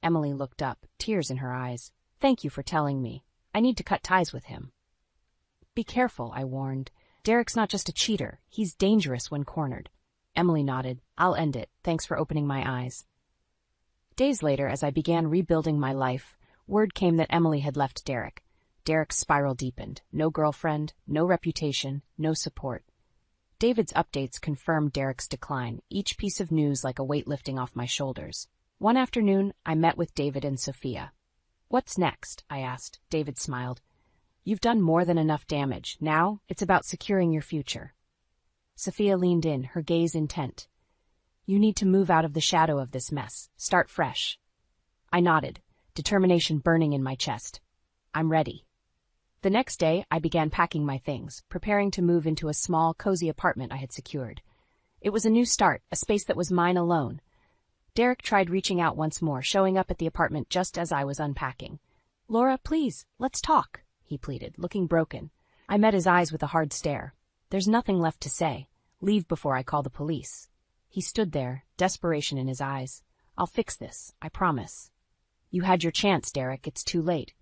Emily looked up, tears in her eyes. Thank you for telling me. I need to cut ties with him. Be careful, I warned. Derek's not just a cheater. He's dangerous when cornered. Emily nodded. I'll end it. Thanks for opening my eyes. Days later, as I began rebuilding my life, word came that Emily had left Derek. Derek's spiral deepened. No girlfriend, no reputation, no support. David's updates confirmed Derek's decline, each piece of news like a weight lifting off my shoulders. One afternoon, I met with David and Sophia. What's next? I asked. David smiled. You've done more than enough damage. Now, it's about securing your future. Sophia leaned in, her gaze intent. You need to move out of the shadow of this mess. Start fresh. I nodded, determination burning in my chest. I'm ready. The next day, I began packing my things, preparing to move into a small, cozy apartment I had secured. It was a new start, a space that was mine alone. Derek tried reaching out once more, showing up at the apartment just as I was unpacking. Laura, please, let's talk, he pleaded, looking broken. I met his eyes with a hard stare. There's nothing left to say. Leave before I call the police. He stood there, desperation in his eyes. I'll fix this, I promise. You had your chance, Derek, it's too late.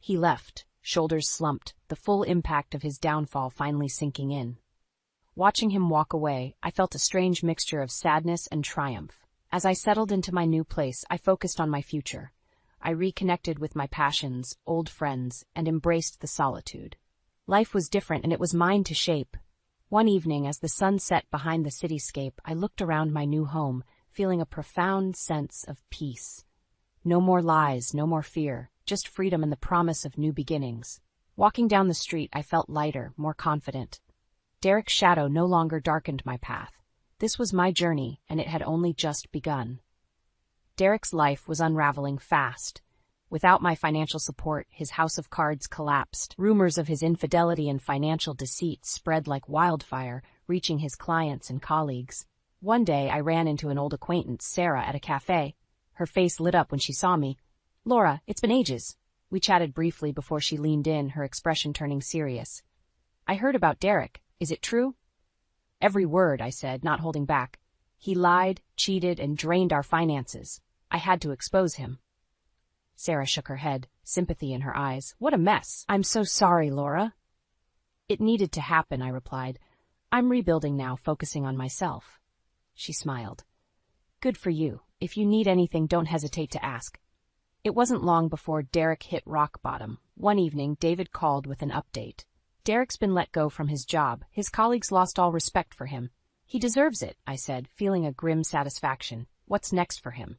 He left, shoulders slumped, the full impact of his downfall finally sinking in. Watching him walk away, I felt a strange mixture of sadness and triumph. As I settled into my new place, I focused on my future. I reconnected with my passions, old friends, and embraced the solitude. Life was different, and it was mine to shape. One evening, as the sun set behind the cityscape, I looked around my new home, feeling a profound sense of peace. No more lies, no more fear, just freedom and the promise of new beginnings. Walking down the street, I felt lighter, more confident. Derek's shadow no longer darkened my path. This was my journey, and it had only just begun. Derek's life was unraveling fast. Without my financial support, his house of cards collapsed. Rumors of his infidelity and financial deceit spread like wildfire, reaching his clients and colleagues. One day, I ran into an old acquaintance, Sarah, at a cafe. Her face lit up when she saw me. Laura, it's been ages. We chatted briefly before she leaned in, her expression turning serious. I heard about Derek. Is it true? Every word, I said, not holding back. He lied, cheated, and drained our finances. I had to expose him. Sarah shook her head, sympathy in her eyes. What a mess. I'm so sorry, Laura. It needed to happen, I replied. I'm rebuilding now, focusing on myself. She smiled. Good for you. If you need anything, don't hesitate to ask. It wasn't long before Derek hit rock bottom. One evening, David called with an update. Derek's been let go from his job. His colleagues lost all respect for him. He deserves it, I said, feeling a grim satisfaction. What's next for him?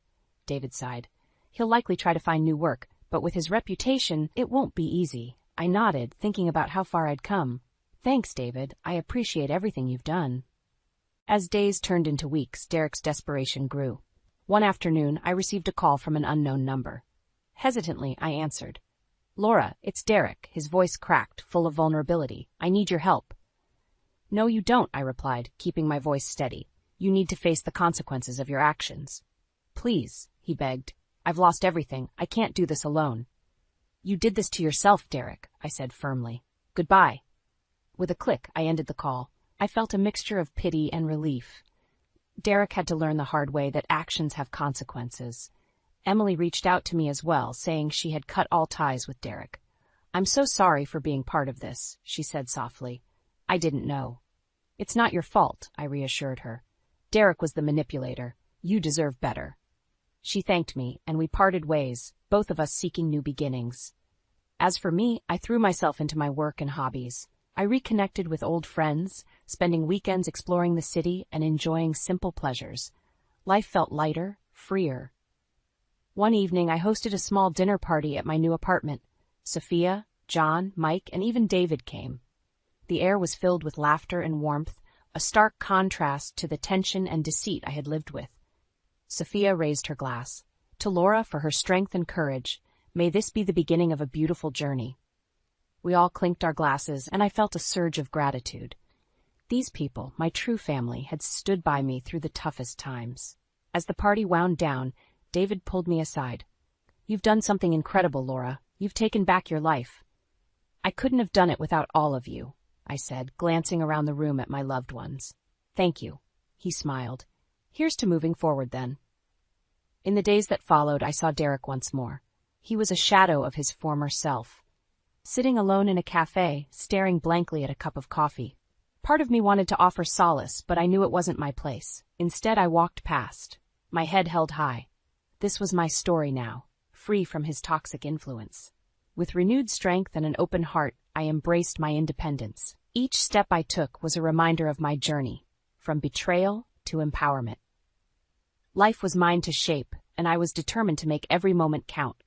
David sighed. He'll likely try to find new work, but with his reputation, it won't be easy. I nodded, thinking about how far I'd come. Thanks, David. I appreciate everything you've done. As days turned into weeks, Derek's desperation grew. One afternoon, I received a call from an unknown number. Hesitantly, I answered. Laura, it's Derek, his voice cracked, full of vulnerability. I need your help. No, you don't, I replied, keeping my voice steady. You need to face the consequences of your actions. Please, he begged. I've lost everything. I can't do this alone. You did this to yourself, Derek, I said firmly. Goodbye. With a click, I ended the call. I felt a mixture of pity and relief. Derek had to learn the hard way that actions have consequences. Emily reached out to me as well, saying she had cut all ties with Derek. I'm so sorry for being part of this, she said softly. I didn't know. It's not your fault, I reassured her. Derek was the manipulator. You deserve better. She thanked me, and we parted ways, both of us seeking new beginnings. As for me, I threw myself into my work and hobbies. I reconnected with old friends, spending weekends exploring the city and enjoying simple pleasures. Life felt lighter, freer. One evening, I hosted a small dinner party at my new apartment. Sophia, John, Mike, and even David came. The air was filled with laughter and warmth, a stark contrast to the tension and deceit I had lived with. Sophia raised her glass. To Laura for her strength and courage. May this be the beginning of a beautiful journey. We all clinked our glasses, and I felt a surge of gratitude. These people, my true family, had stood by me through the toughest times. As the party wound down, David pulled me aside. You've done something incredible, Laura. You've taken back your life. I couldn't have done it without all of you, I said, glancing around the room at my loved ones. Thank you. He smiled. Here's to moving forward, then. In the days that followed, I saw Derek once more. He was a shadow of his former self. Sitting alone in a cafe, staring blankly at a cup of coffee. Part of me wanted to offer solace, but I knew it wasn't my place. Instead, I walked past, my head held high. This was my story now, free from his toxic influence. With renewed strength and an open heart, I embraced my independence. Each step I took was a reminder of my journey, from betrayal to empowerment. Life was mine to shape, and I was determined to make every moment count.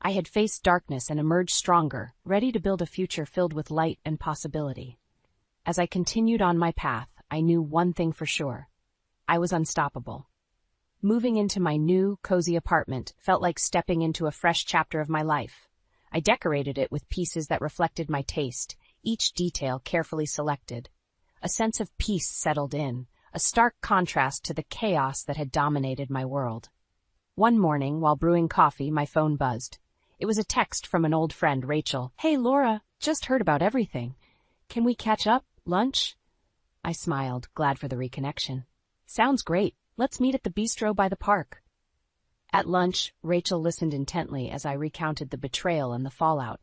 I had faced darkness and emerged stronger, ready to build a future filled with light and possibility. As I continued on my path, I knew one thing for sure. I was unstoppable. Moving into my new, cozy apartment felt like stepping into a fresh chapter of my life. I decorated it with pieces that reflected my taste, each detail carefully selected. A sense of peace settled in, a stark contrast to the chaos that had dominated my world. One morning, while brewing coffee, my phone buzzed. It was a text from an old friend, Rachel. "Hey, Laura, just heard about everything. Can we catch up? Lunch?" I smiled, glad for the reconnection. "Sounds great. Let's meet at the bistro by the park." At lunch, Rachel listened intently as I recounted the betrayal and the fallout.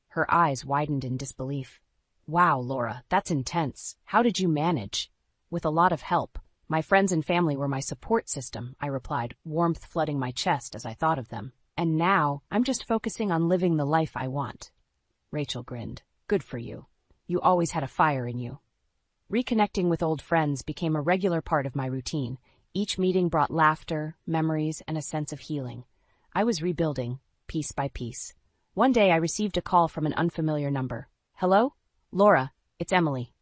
Her eyes widened in disbelief. "Wow, Laura, that's intense. How did you manage?" "With a lot of help. My friends and family were my support system," I replied, warmth flooding my chest as I thought of them. "And now, I'm just focusing on living the life I want." Rachel grinned. "Good for you. You always had a fire in you." Reconnecting with old friends became a regular part of my routine. Each meeting brought laughter, memories, and a sense of healing. I was rebuilding, piece by piece. One day I received a call from an unfamiliar number. "Hello? Laura, it's Emily."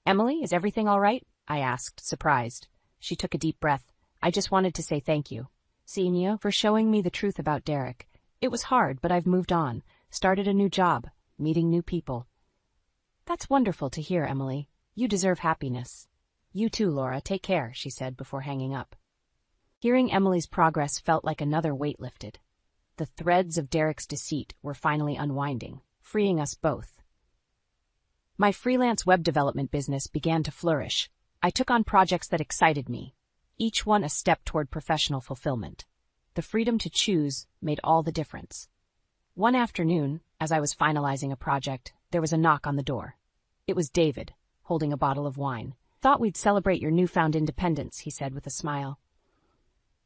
"Emily, is everything all right?" I asked, surprised. She took a deep breath. "I just wanted to say thank you, Senior, for showing me the truth about Derek. It was hard, but I've moved on, started a new job, meeting new people." "That's wonderful to hear, Emily. You deserve happiness." "You too, Laura. Take care," she said before hanging up. Hearing Emily's progress felt like another weight lifted. The threads of Derek's deceit were finally unwinding, freeing us both. My freelance web development business began to flourish. I took on projects that excited me, each one a step toward professional fulfillment. The freedom to choose made all the difference. One afternoon, as I was finalizing a project, there was a knock on the door. It was David, holding a bottle of wine. "Thought we'd celebrate your newfound independence," he said with a smile.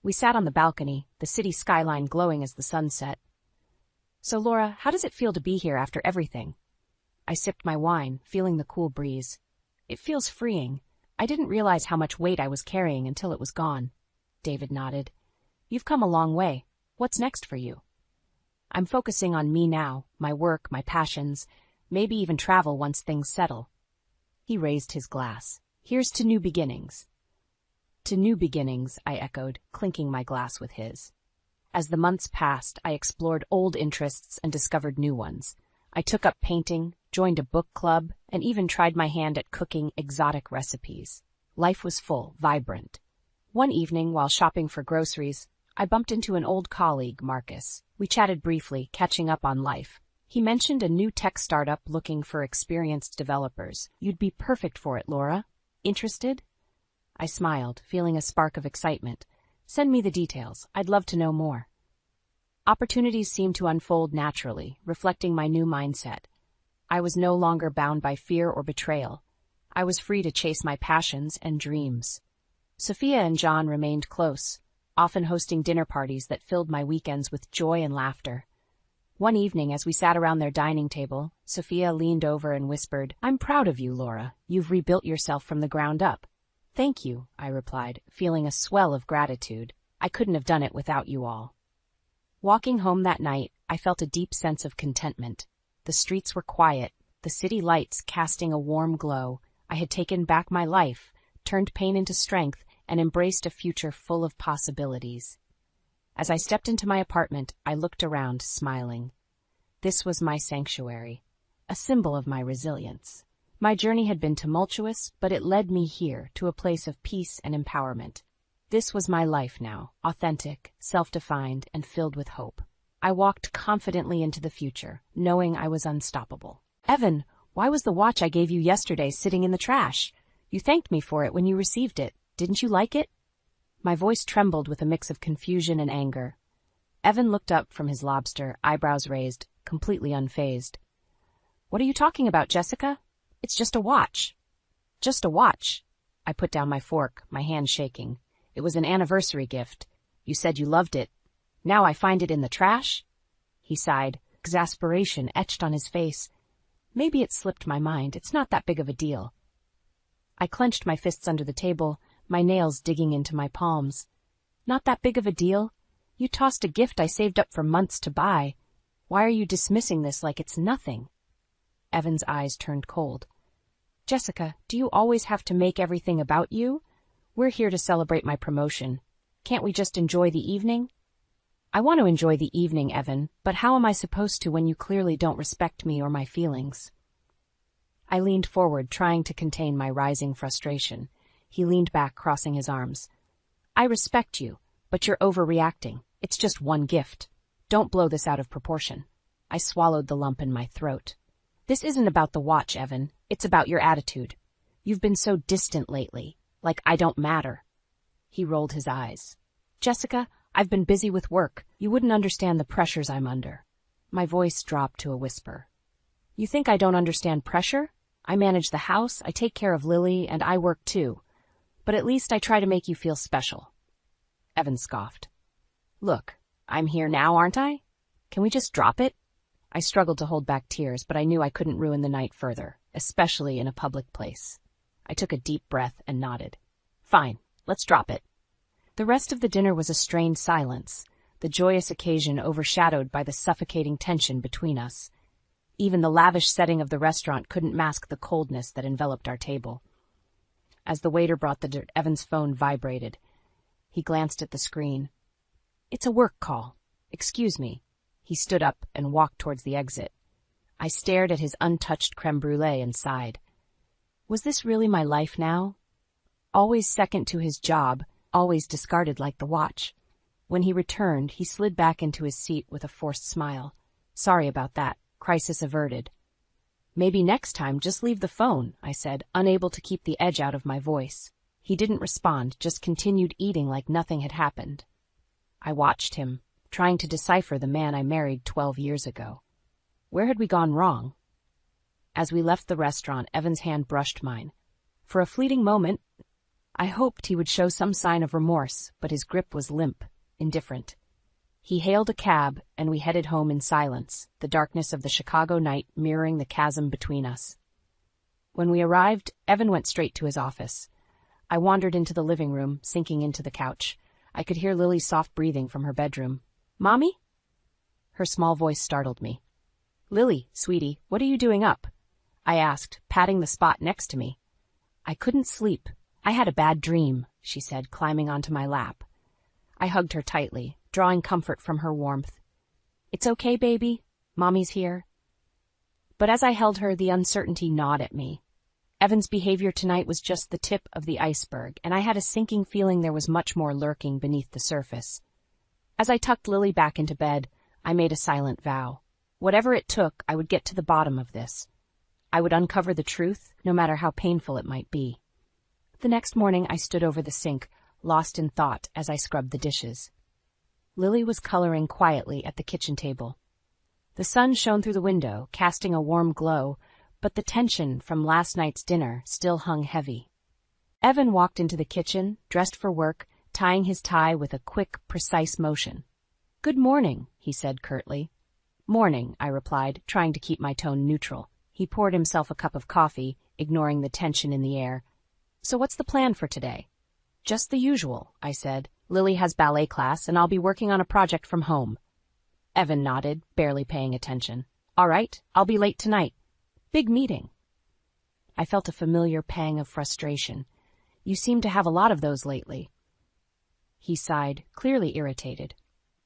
We sat on the balcony, the city skyline glowing as the sun set. "So, Laura, how does it feel to be here after everything?" I sipped my wine, feeling the cool breeze. "It feels freeing. I didn't realize how much weight I was carrying until it was gone." David nodded. "You've come a long way. What's next for you?" "I'm focusing on me now, my work, my passions, maybe even travel once things settle." He raised his glass. "Here's to new beginnings." "To new beginnings," I echoed, clinking my glass with his. As the months passed, I explored old interests and discovered new ones. I took up painting, joined a book club, and even tried my hand at cooking exotic recipes. Life was full, vibrant. One evening, while shopping for groceries, I bumped into an old colleague, Marcus. We chatted briefly, catching up on life. He mentioned a new tech startup looking for experienced developers. "You'd be perfect for it, Laura. Interested?" I smiled, feeling a spark of excitement. "Send me the details. I'd love to know more." Opportunities seemed to unfold naturally, reflecting my new mindset. I was no longer bound by fear or betrayal. I was free to chase my passions and dreams. Sophia and John remained close, often hosting dinner parties that filled my weekends with joy and laughter. One evening, as we sat around their dining table, Sophia leaned over and whispered, "I'm proud of you, Laura. You've rebuilt yourself from the ground up." "Thank you," I replied, feeling a swell of gratitude. "I couldn't have done it without you all." Walking home that night, I felt a deep sense of contentment. The streets were quiet, the city lights casting a warm glow. I had taken back my life, turned pain into strength, and embraced a future full of possibilities. As I stepped into my apartment, I looked around, smiling. This was my sanctuary, a symbol of my resilience. My journey had been tumultuous, but it led me here, to a place of peace and empowerment. This was my life now, authentic, self-defined, and filled with hope. I walked confidently into the future, knowing I was unstoppable. "Evan, why was the watch I gave you yesterday sitting in the trash? You thanked me for it when you received it. Didn't you like it?" My voice trembled with a mix of confusion and anger. Evan looked up from his lobster, eyebrows raised, completely unfazed. "What are you talking about, Jessica? It's just a watch." "Just a watch." I put down my fork, my hand shaking. "It was an anniversary gift. You said you loved it. Now I find it in the trash?" He sighed, exasperation etched on his face. "Maybe it slipped my mind. It's not that big of a deal." I clenched my fists under the table, my nails digging into my palms. "Not that big of a deal? You tossed a gift I saved up for months to buy. Why are you dismissing this like it's nothing? Evan's eyes turned cold. Jessica, do you always have to make everything about you? We're here to celebrate my promotion. Can't we just enjoy the evening? I want to enjoy the evening, Evan, but how am I supposed to when you clearly don't respect me or my feelings? I leaned forward, trying to contain my rising frustration. He leaned back, crossing his arms. I respect you, but you're overreacting. It's just one gift. Don't blow this out of proportion. I swallowed the lump in my throat. This isn't about the watch, Evan. It's about your attitude. You've been so distant lately, like I don't matter. He rolled his eyes. Jessica, I've been busy with work. You wouldn't understand the pressures I'm under. My voice dropped to a whisper. You think I don't understand pressure? I manage the house, I take care of Lily, and I work too. But at least I try to make you feel special. Evan scoffed. Look, I'm here now, aren't I? Can we just drop it? I struggled to hold back tears, but I knew I couldn't ruin the night further, especially in a public place. I took a deep breath and nodded. Fine, let's drop it. The rest of the dinner was a strained silence, the joyous occasion overshadowed by the suffocating tension between us. Even the lavish setting of the restaurant couldn't mask the coldness that enveloped our table. As the waiter brought the dessert, Evan's phone vibrated. He glanced at the screen. It's a work call. Excuse me. He stood up and walked towards the exit. I stared at his untouched creme brulee and sighed. Was this really my life now? Always second to his job, always discarded like the watch. When he returned, he slid back into his seat with a forced smile. Sorry about that. Crisis averted. Maybe next time just leave the phone, I said, unable to keep the edge out of my voice. He didn't respond, just continued eating like nothing had happened. I watched him, trying to decipher the man I married 12 years ago. Where had we gone wrong? As we left the restaurant, Evan's hand brushed mine. For a fleeting moment, I hoped he would show some sign of remorse, but his grip was limp, indifferent. He hailed a cab, and we headed home in silence, the darkness of the Chicago night mirroring the chasm between us. When we arrived, Evan went straight to his office. I wandered into the living room, sinking into the couch. I could hear Lily's soft breathing from her bedroom. Mommy? Her small voice startled me. Lily, sweetie, what are you doing up? I asked, patting the spot next to me. I couldn't sleep. I had a bad dream, she said, climbing onto my lap. I hugged her tightly, drawing comfort from her warmth. It's okay, baby. Mommy's here. But as I held her, the uncertainty gnawed at me. Evan's behavior tonight was just the tip of the iceberg, and I had a sinking feeling there was much more lurking beneath the surface. As I tucked Lily back into bed, I made a silent vow. Whatever it took, I would get to the bottom of this. I would uncover the truth, no matter how painful it might be. The next morning, I stood over the sink, lost in thought as I scrubbed the dishes. Lily was coloring quietly at the kitchen table. The sun shone through the window, casting a warm glow, but the tension from last night's dinner still hung heavy. Evan walked into the kitchen, dressed for work, tying his tie with a quick, precise motion. Good morning, he said curtly. Morning, I replied, trying to keep my tone neutral. He poured himself a cup of coffee, ignoring the tension in the air. So what's the plan for today? Just the usual, I said. Lily has ballet class, and I'll be working on a project from home. Evan nodded, barely paying attention. All right, I'll be late tonight. Big meeting. I felt a familiar pang of frustration. You seem to have a lot of those lately. He sighed, clearly irritated.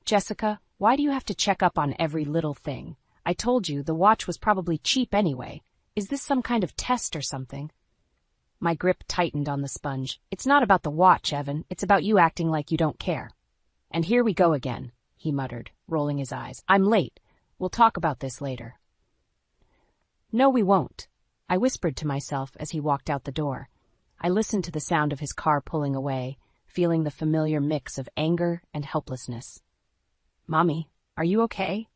Jessica, why do you have to check up on every little thing? I told you the watch was probably cheap anyway. Is this some kind of test or something? My grip tightened on the sponge. It's not about the watch, Evan. It's about you acting like you don't care. And here we go again, he muttered, rolling his eyes. I'm late. We'll talk about this later. No, we won't, I whispered to myself as he walked out the door. I listened to the sound of his car pulling away, feeling the familiar mix of anger and helplessness. Mommy, are you okay?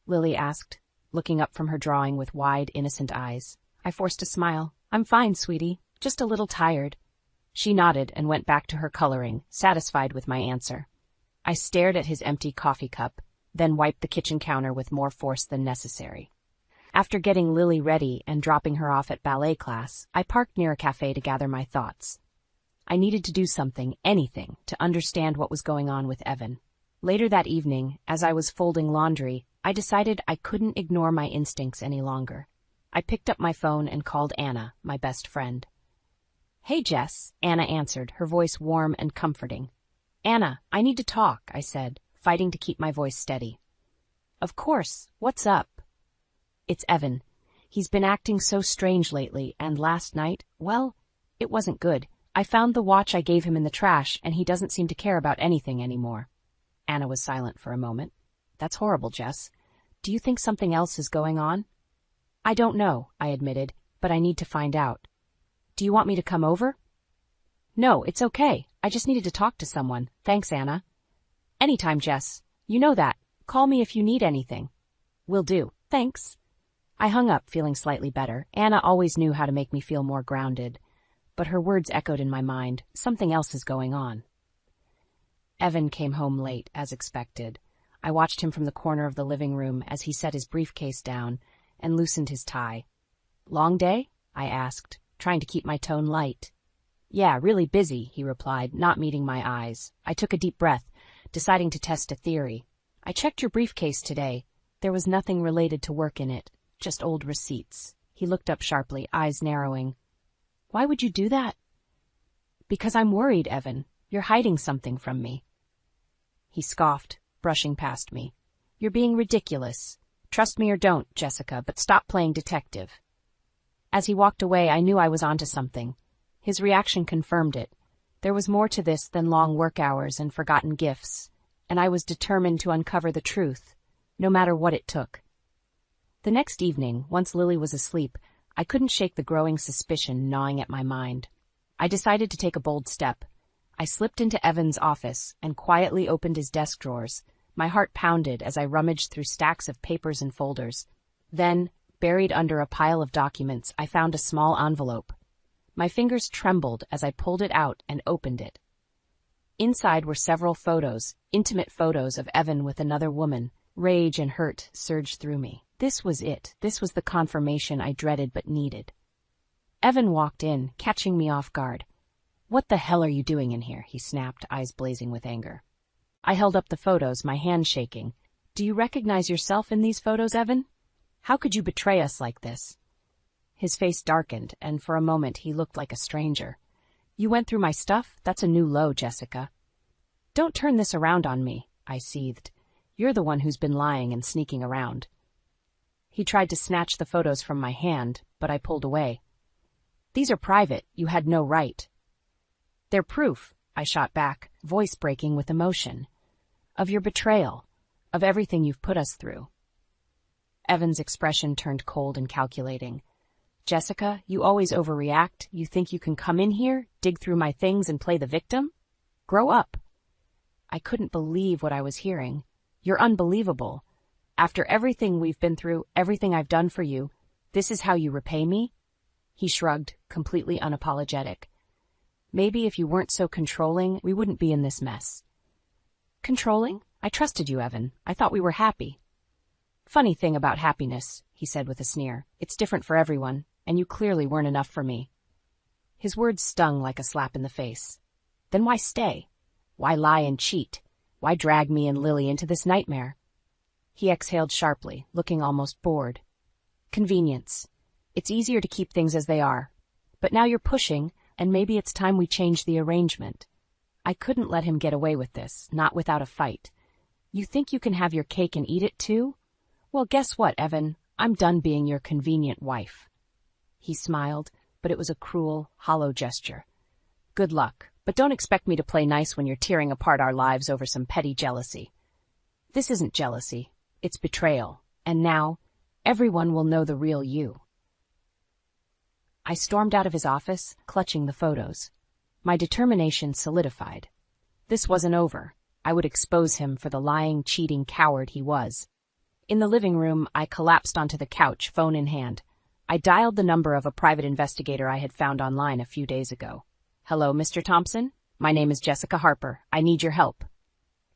Lily asked, looking up from her drawing with wide, innocent eyes. I forced a smile. I'm fine, sweetie. Just a little tired. She nodded and went back to her coloring, satisfied with my answer. I stared at his empty coffee cup, then wiped the kitchen counter with more force than necessary. After getting Lily ready and dropping her off at ballet class, I parked near a cafe to gather my thoughts. I needed to do something, anything, to understand what was going on with Evan. Later that evening, as I was folding laundry, I decided I couldn't ignore my instincts any longer. I picked up my phone and called Anna, my best friend. "Hey, Jess," Anna answered, her voice warm and comforting. "Anna, I need to talk," I said, fighting to keep my voice steady. "Of course. What's up?" "It's Evan. He's been acting so strange lately, and last night, well, it wasn't good. I found the watch I gave him in the trash, and he doesn't seem to care about anything anymore." Anna was silent for a moment. "That's horrible, Jess. Do you think something else is going on?" "I don't know," I admitted, "but I need to find out. Do you want me to come over?" "No, it's okay. I just needed to talk to someone. Thanks, Anna." "Anytime, Jess. You know that. Call me if you need anything." "Will do. Thanks." I hung up, feeling slightly better. Anna always knew how to make me feel more grounded, but her words echoed in my mind. Something else is going on. Evan came home late, as expected. I watched him from the corner of the living room as he set his briefcase down and loosened his tie. "Long day?" I asked, trying to keep my tone light. "Yeah, really busy," he replied, not meeting my eyes. I took a deep breath, deciding to test a theory. "I checked your briefcase today. There was nothing related to work in it, just old receipts." He looked up sharply, eyes narrowing. "Why would you do that?" "Because I'm worried, Evan. You're hiding something from me." He scoffed, brushing past me. "You're being ridiculous. Trust me or don't, Jessica, but stop playing detective." As he walked away, I knew I was onto something. His reaction confirmed it. There was more to this than long work hours and forgotten gifts, and I was determined to uncover the truth, no matter what it took. The next evening, once Lily was asleep, I couldn't shake the growing suspicion gnawing at my mind. I decided to take a bold step. I slipped into Evan's office and quietly opened his desk drawers. My heart pounded as I rummaged through stacks of papers and folders. Then, buried under a pile of documents, I found a small envelope. My fingers trembled as I pulled it out and opened it. Inside were several photos, intimate photos of Evan with another woman. Rage and hurt surged through me. This was it. This was the confirmation I dreaded but needed. Evan walked in, catching me off guard. "What the hell are you doing in here?" he snapped, eyes blazing with anger. I held up the photos, my hand shaking. "Do you recognize yourself in these photos, Evan? How could you betray us like this?" His face darkened, and for a moment he looked like a stranger. "You went through my stuff? That's a new low, Jessica." "Don't turn this around on me," I seethed. "You're the one who's been lying and sneaking around." He tried to snatch the photos from my hand, but I pulled away. "These are private. You had no right." "They're proof," I shot back, voice breaking with emotion. "Of your betrayal, of everything you've put us through." Evan's expression turned cold and calculating. "Jessica, you always overreact. You think you can come in here, dig through my things, and play the victim? Grow up." I couldn't believe what I was hearing. "You're unbelievable. After everything we've been through, everything I've done for you, this is how you repay me?" He shrugged, completely unapologetic. "Maybe if you weren't so controlling, we wouldn't be in this mess." "Controlling? I trusted you, Evan. I thought we were happy." "Funny thing about happiness," he said with a sneer. "It's different for everyone, and you clearly weren't enough for me." His words stung like a slap in the face. "Then why stay? Why lie and cheat? Why drag me and Lily into this nightmare?" He exhaled sharply, looking almost bored. "Convenience. It's easier to keep things as they are. But now you're pushing, and maybe it's time we change the arrangement." I couldn't let him get away with this, not without a fight. "You think you can have your cake and eat it too? Well, guess what, Evan? I'm done being your convenient wife." He smiled, but it was a cruel, hollow gesture. "Good luck, but don't expect me to play nice when you're tearing apart our lives over some petty jealousy." "This isn't jealousy. It's betrayal. And now, everyone will know the real you." I stormed out of his office, clutching the photos. My determination solidified. This wasn't over. I would expose him for the lying, cheating coward he was. In the living room, I collapsed onto the couch, phone in hand. I dialed the number of a private investigator I had found online a few days ago. "Hello, Mr. Thompson? My name is Jessica Harper. I need your help."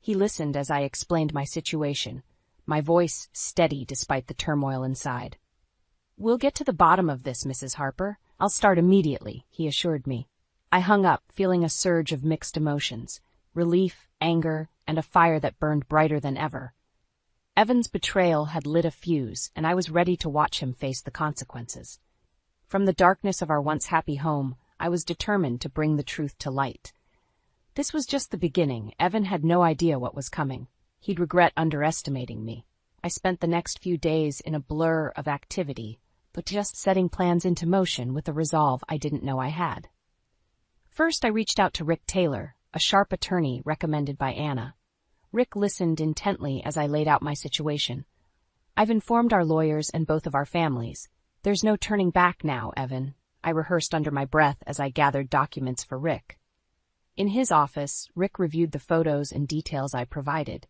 He listened as I explained my situation, my voice steady despite the turmoil inside. "We'll get to the bottom of this, Mrs. Harper. I'll start immediately," he assured me. I hung up, feeling a surge of mixed emotions. Relief, anger, and a fire that burned brighter than ever. Evan's betrayal had lit a fuse, and I was ready to watch him face the consequences. From the darkness of our once happy home, I was determined to bring the truth to light. This was just the beginning. Evan had no idea what was coming. He'd regret underestimating me. I spent the next few days in a blur of activity, but just setting plans into motion with a resolve I didn't know I had. First, I reached out to Rick Taylor, a sharp attorney recommended by Anna. Rick listened intently as I laid out my situation. I've informed our lawyers and both of our families. There's no turning back now, Evan. I rehearsed under my breath as I gathered documents for Rick. In his office, Rick reviewed the photos and details I provided.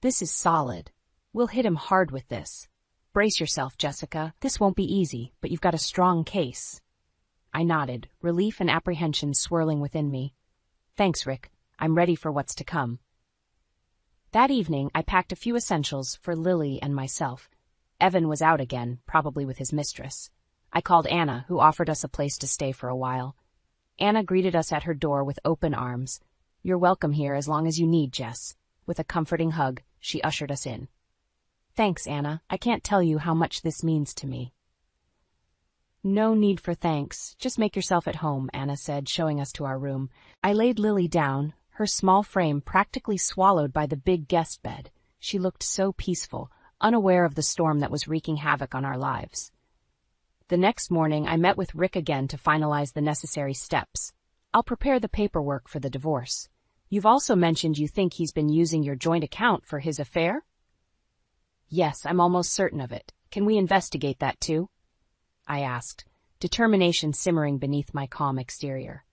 This is solid. We'll hit him hard with this. Brace yourself, Jessica. This won't be easy, but you've got a strong case. I nodded, relief and apprehension swirling within me. Thanks, Rick. I'm ready for what's to come. That evening, I packed a few essentials for Lily and myself. Evan was out again, probably with his mistress. I called Anna, who offered us a place to stay for a while. Anna greeted us at her door with open arms. You're welcome here as long as you need, Jess. With a comforting hug, she ushered us in. Thanks, Anna. I can't tell you how much this means to me. No need for thanks. Just make yourself at home, Anna said, showing us to our room. I laid Lily down, her small frame practically swallowed by the big guest bed. She looked so peaceful, unaware of the storm that was wreaking havoc on our lives. The next morning, I met with Rick again to finalize the necessary steps. I'll prepare the paperwork for the divorce. You've also mentioned you think he's been using your joint account for his affair? Yes, I'm almost certain of it. Can we investigate that too? I asked, determination simmering beneath my calm exterior.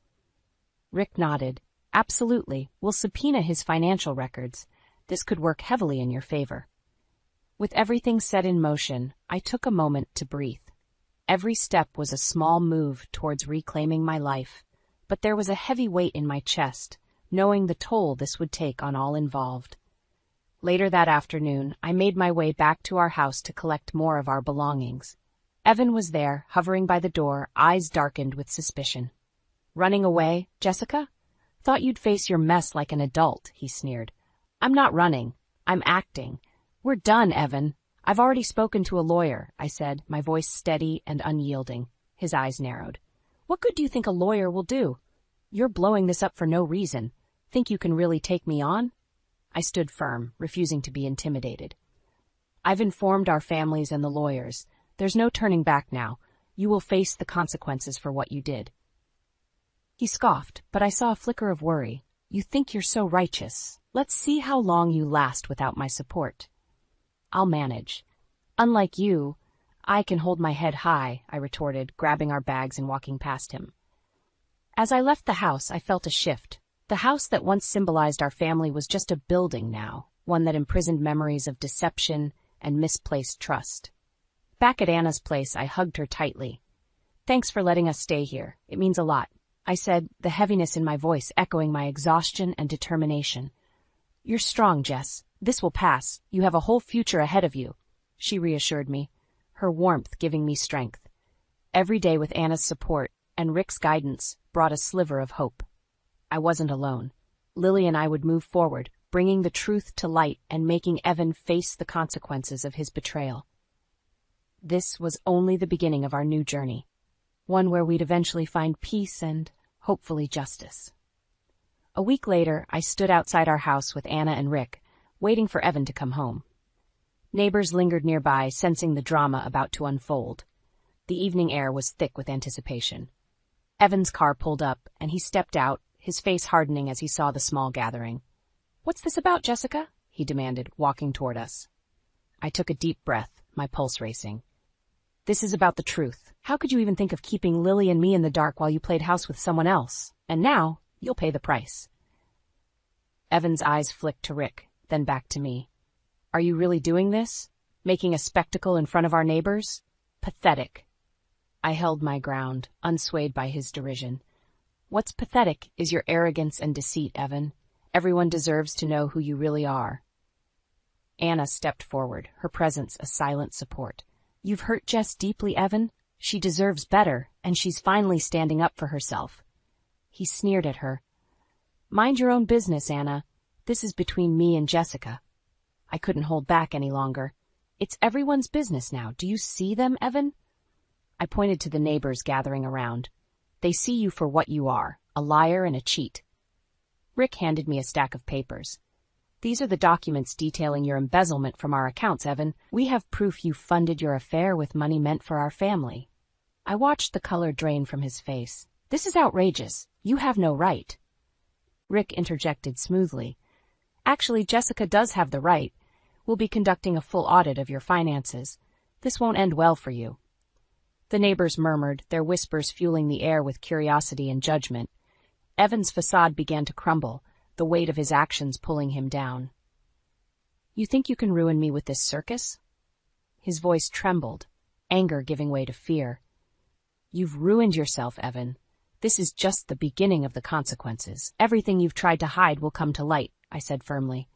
Rick nodded. Absolutely. We'll subpoena his financial records. This could work heavily in your favor. With everything set in motion, I took a moment to breathe. Every step was a small move towards reclaiming my life, but there was a heavy weight in my chest, knowing the toll this would take on all involved. Later that afternoon, I made my way back to our house to collect more of our belongings. Evan was there, hovering by the door, eyes darkened with suspicion. Running away, Jessica? Thought you'd face your mess like an adult, he sneered. I'm not running. I'm acting. We're done, Evan. I've already spoken to a lawyer, I said, my voice steady and unyielding. His eyes narrowed. What good do you think a lawyer will do? You're blowing this up for no reason. Think you can really take me on? I stood firm, refusing to be intimidated. I've informed our families and the lawyers. There's no turning back now. You will face the consequences for what you did. He scoffed, but I saw a flicker of worry. You think you're so righteous. Let's see how long you last without my support. I'll manage. Unlike you, I can hold my head high, I retorted, grabbing our bags and walking past him. As I left the house, I felt a shift. The house that once symbolized our family was just a building now, one that imprisoned memories of deception and misplaced trust. Back at Anna's place, I hugged her tightly. Thanks for letting us stay here. It means a lot, I said, the heaviness in my voice echoing my exhaustion and determination. You're strong, Jess. This will pass. You have a whole future ahead of you, she reassured me, her warmth giving me strength. Every day with Anna's support and Rick's guidance brought a sliver of hope. I wasn't alone. Lily and I would move forward, bringing the truth to light and making Evan face the consequences of his betrayal. This was only the beginning of our new journey, one where we'd eventually find peace and, hopefully, justice. A week later, I stood outside our house with Anna and Rick, waiting for Evan to come home. Neighbors lingered nearby, sensing the drama about to unfold. The evening air was thick with anticipation. Evan's car pulled up, and he stepped out, his face hardening as he saw the small gathering. What's this about, Jessica? He demanded, walking toward us. I took a deep breath, my pulse racing. This is about the truth. How could you even think of keeping Lily and me in the dark while you played house with someone else? And now, you'll pay the price. Evan's eyes flicked to Rick, then back to me. Are you really doing this? Making a spectacle in front of our neighbors? Pathetic. I held my ground, unswayed by his derision. What's pathetic is your arrogance and deceit, Evan. Everyone deserves to know who you really are. Anna stepped forward, her presence a silent support. You've hurt Jess deeply, Evan. She deserves better, and she's finally standing up for herself. He sneered at her. Mind your own business, Anna. This is between me and Jessica. I couldn't hold back any longer. It's everyone's business now. Do you see them, Evan? I pointed to the neighbors gathering around. They see you for what you are, a liar and a cheat. Rick handed me a stack of papers. These are the documents detailing your embezzlement from our accounts, Evan. We have proof you funded your affair with money meant for our family. I watched the color drain from his face. This is outrageous. You have no right. Rick interjected smoothly. Actually, Jessica does have the right. We'll be conducting a full audit of your finances. This won't end well for you. The neighbors murmured, their whispers fueling the air with curiosity and judgment. Evan's facade began to crumble, the weight of his actions pulling him down. You think you can ruin me with this circus? His voice trembled, anger giving way to fear. You've ruined yourself, Evan. This is just the beginning of the consequences. Everything you've tried to hide will come to light, I said firmly.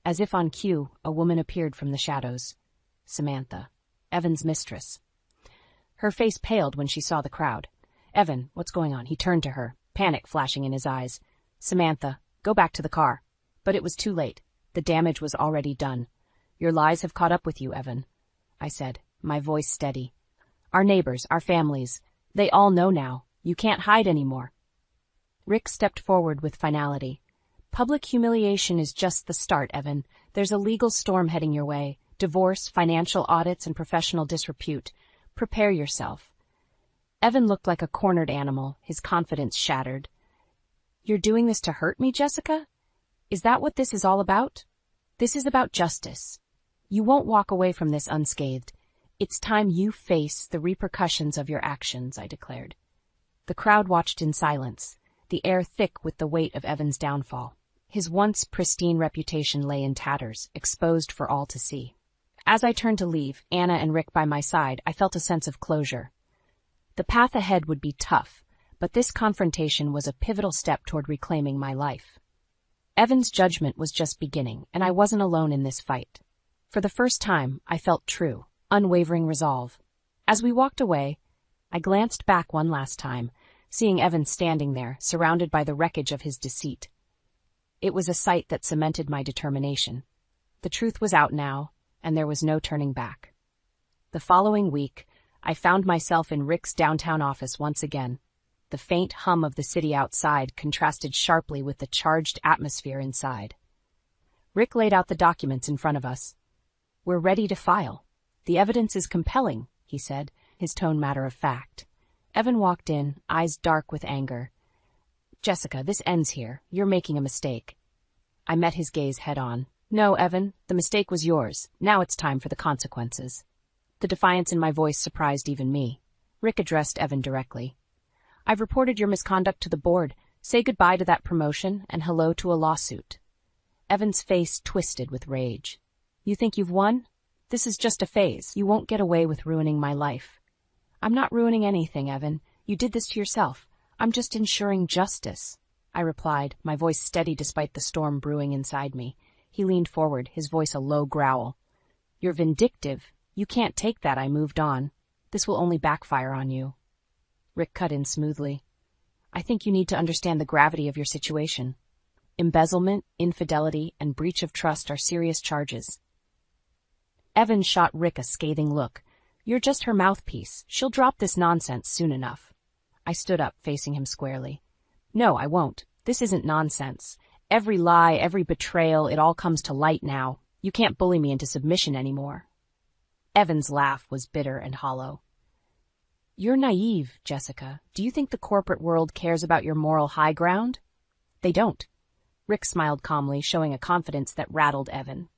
As if on cue, a woman appeared from the shadows. Samantha, Evan's mistress. Her face paled when she saw the crowd. Evan, what's going on? He turned to her, panic flashing in his eyes. Samantha, go back to the car. But it was too late. The damage was already done. Your lies have caught up with you, Evan, I said, my voice steady. Our neighbors, our families, they all know now. You can't hide anymore. Rick stepped forward with finality. Public humiliation is just the start, Evan. There's a legal storm heading your way. Divorce, financial audits, and professional disrepute. Prepare yourself. Evan looked like a cornered animal, his confidence shattered. You're doing this to hurt me, Jessica? Is that what this is all about? This is about justice. You won't walk away from this unscathed. It's time you face the repercussions of your actions, I declared. The crowd watched in silence, the air thick with the weight of Evan's downfall. His once pristine reputation lay in tatters, exposed for all to see. As I turned to leave, Anna and Rick by my side, I felt a sense of closure. The path ahead would be tough, but this confrontation was a pivotal step toward reclaiming my life. Evan's judgment was just beginning, and I wasn't alone in this fight. For the first time, I felt true, unwavering resolve. As we walked away, I glanced back one last time, seeing Evan standing there, surrounded by the wreckage of his deceit. It was a sight that cemented my determination. The truth was out now, and there was no turning back. The following week, I found myself in Rick's downtown office once again. The faint hum of the city outside contrasted sharply with the charged atmosphere inside. Rick laid out the documents in front of us. We're ready to file. The evidence is compelling, he said, his tone matter of fact. Evan walked in, eyes dark with anger. Jessica, this ends here. You're making a mistake. I met his gaze head on. No, Evan, the mistake was yours. Now it's time for the consequences. The defiance in my voice surprised even me. Rick addressed Evan directly. I've reported your misconduct to the board. Say goodbye to that promotion and hello to a lawsuit. Evan's face twisted with rage. You think you've won? This is just a phase. You won't get away with ruining my life. I'm not ruining anything, Evan. You did this to yourself. I'm just ensuring justice, I replied, my voice steady despite the storm brewing inside me. He leaned forward, his voice a low growl. You're vindictive. You can't take that, I moved on. This will only backfire on you. Rick cut in smoothly. I think you need to understand the gravity of your situation. Embezzlement, infidelity, and breach of trust are serious charges. Evan shot Rick a scathing look. You're just her mouthpiece. She'll drop this nonsense soon enough. I stood up, facing him squarely. No, I won't. This isn't nonsense. Every lie, every betrayal, it all comes to light now. You can't bully me into submission anymore. Evan's laugh was bitter and hollow. You're naive, Jessica. Do you think the corporate world cares about your moral high ground? They don't. Rick smiled calmly, showing a confidence that rattled Evan.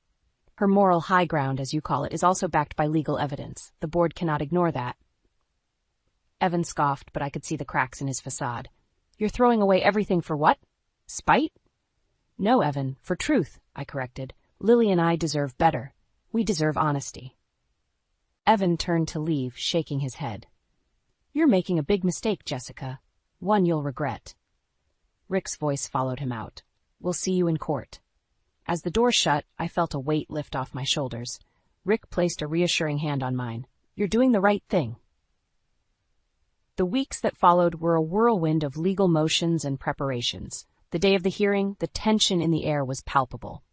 Her moral high ground, as you call it, is also backed by legal evidence. The board cannot ignore that. Evan scoffed, but I could see the cracks in his facade. You're throwing away everything for what? Spite? No, Evan, for truth, I corrected. Lily and I deserve better. We deserve honesty. Evan turned to leave, shaking his head. You're making a big mistake, Jessica. One you'll regret. Rick's voice followed him out. We'll see you in court. As the door shut, I felt a weight lift off my shoulders. Rick placed a reassuring hand on mine. You're doing the right thing. The weeks that followed were a whirlwind of legal motions and preparations. The day of the hearing, the tension in the air was palpable.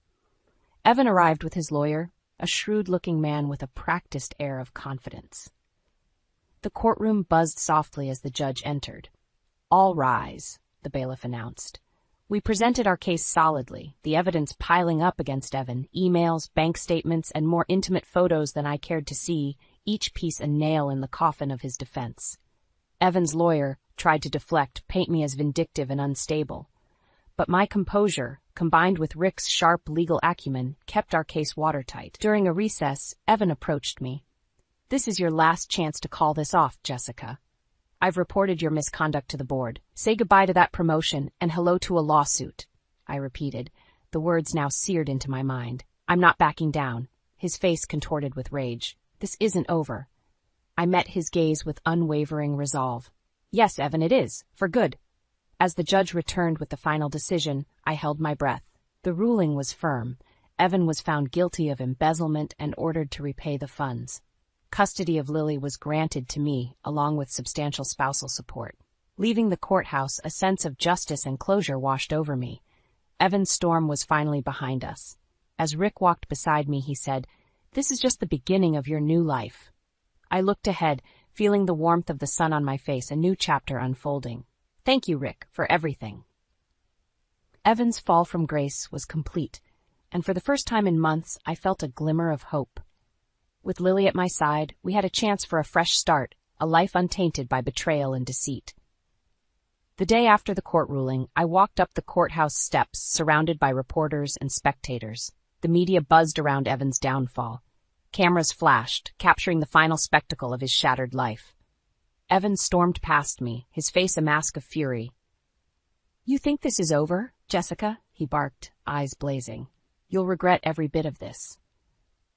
Evan arrived with his lawyer, a shrewd-looking man with a practiced air of confidence. The courtroom buzzed softly as the judge entered. "All rise," the bailiff announced. We presented our case solidly, the evidence piling up against Evan, emails, bank statements, and more intimate photos than I cared to see, each piece a nail in the coffin of his defense. Evan's lawyer tried to deflect, paint me as vindictive and unstable. But my composure, combined with Rick's sharp legal acumen, kept our case watertight. During a recess, Evan approached me. "This is your last chance to call this off, Jessica. I've reported your misconduct to the board. Say goodbye to that promotion and hello to a lawsuit," I repeated, the words now seared into my mind. "I'm not backing down." His face contorted with rage. "This isn't over." I met his gaze with unwavering resolve. "Yes, Evan, it is. For good." As the judge returned with the final decision, I held my breath. The ruling was firm. Evan was found guilty of embezzlement and ordered to repay the funds. Custody of Lily was granted to me, along with substantial spousal support. Leaving the courthouse, a sense of justice and closure washed over me. Evan's storm was finally behind us. As Rick walked beside me, he said, "This is just the beginning of your new life." I looked ahead, feeling the warmth of the sun on my face, a new chapter unfolding. Thank you, Rick, for everything. Evan's fall from grace was complete, and for the first time in months, I felt a glimmer of hope. With Lily at my side, we had a chance for a fresh start, a life untainted by betrayal and deceit. The day after the court ruling, I walked up the courthouse steps, surrounded by reporters and spectators. The media buzzed around Evan's downfall. Cameras flashed, capturing the final spectacle of his shattered life. Evan stormed past me, his face a mask of fury. "You think this is over, Jessica?" he barked, eyes blazing. "You'll regret every bit of this."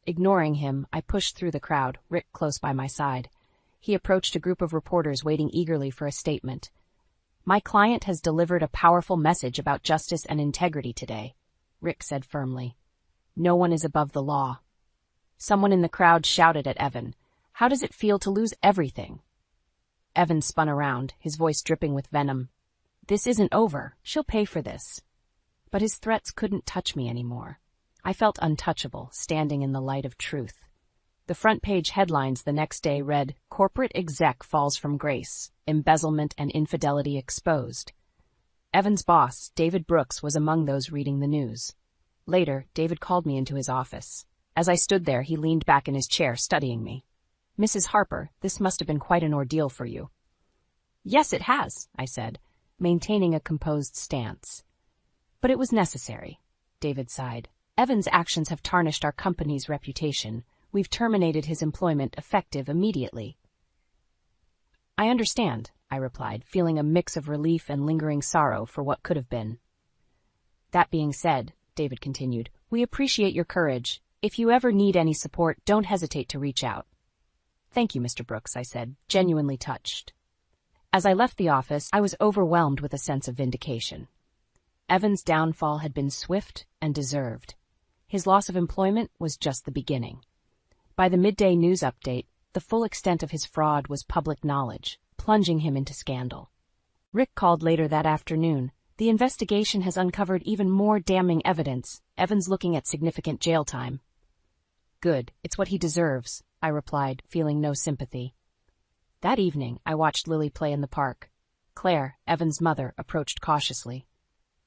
Ignoring him, I pushed through the crowd, Rick close by my side. He approached a group of reporters waiting eagerly for a statement. "My client has delivered a powerful message about justice and integrity today," Rick said firmly. "No one is above the law." Someone in the crowd shouted at Evan, "How does it feel to lose everything?" Evan spun around, his voice dripping with venom. "This isn't over. She'll pay for this." But his threats couldn't touch me anymore. I felt untouchable, standing in the light of truth. The front page headlines the next day read, "Corporate Exec Falls from Grace, Embezzlement and Infidelity Exposed." Evan's boss, David Brooks, was among those reading the news. Later, David called me into his office. As I stood there, he leaned back in his chair, studying me. "Mrs. Harper, this must have been quite an ordeal for you." "Yes, it has," I said, maintaining a composed stance. "But it was necessary," David sighed. "Evan's actions have tarnished our company's reputation. We've terminated his employment effective immediately." "I understand," I replied, feeling a mix of relief and lingering sorrow for what could have been. "That being said," David continued, "we appreciate your courage. If you ever need any support, don't hesitate to reach out." "Thank you, Mr. Brooks," I said, genuinely touched. As I left the office, I was overwhelmed with a sense of vindication. Evan's downfall had been swift and deserved. His loss of employment was just the beginning. By the midday news update, the full extent of his fraud was public knowledge, plunging him into scandal. Rick called later that afternoon. "The investigation has uncovered even more damning evidence. Evan's looking at significant jail time." "Good, it's what he deserves," I replied, feeling no sympathy. That evening, I watched Lily play in the park. Claire, Evan's mother, approached cautiously.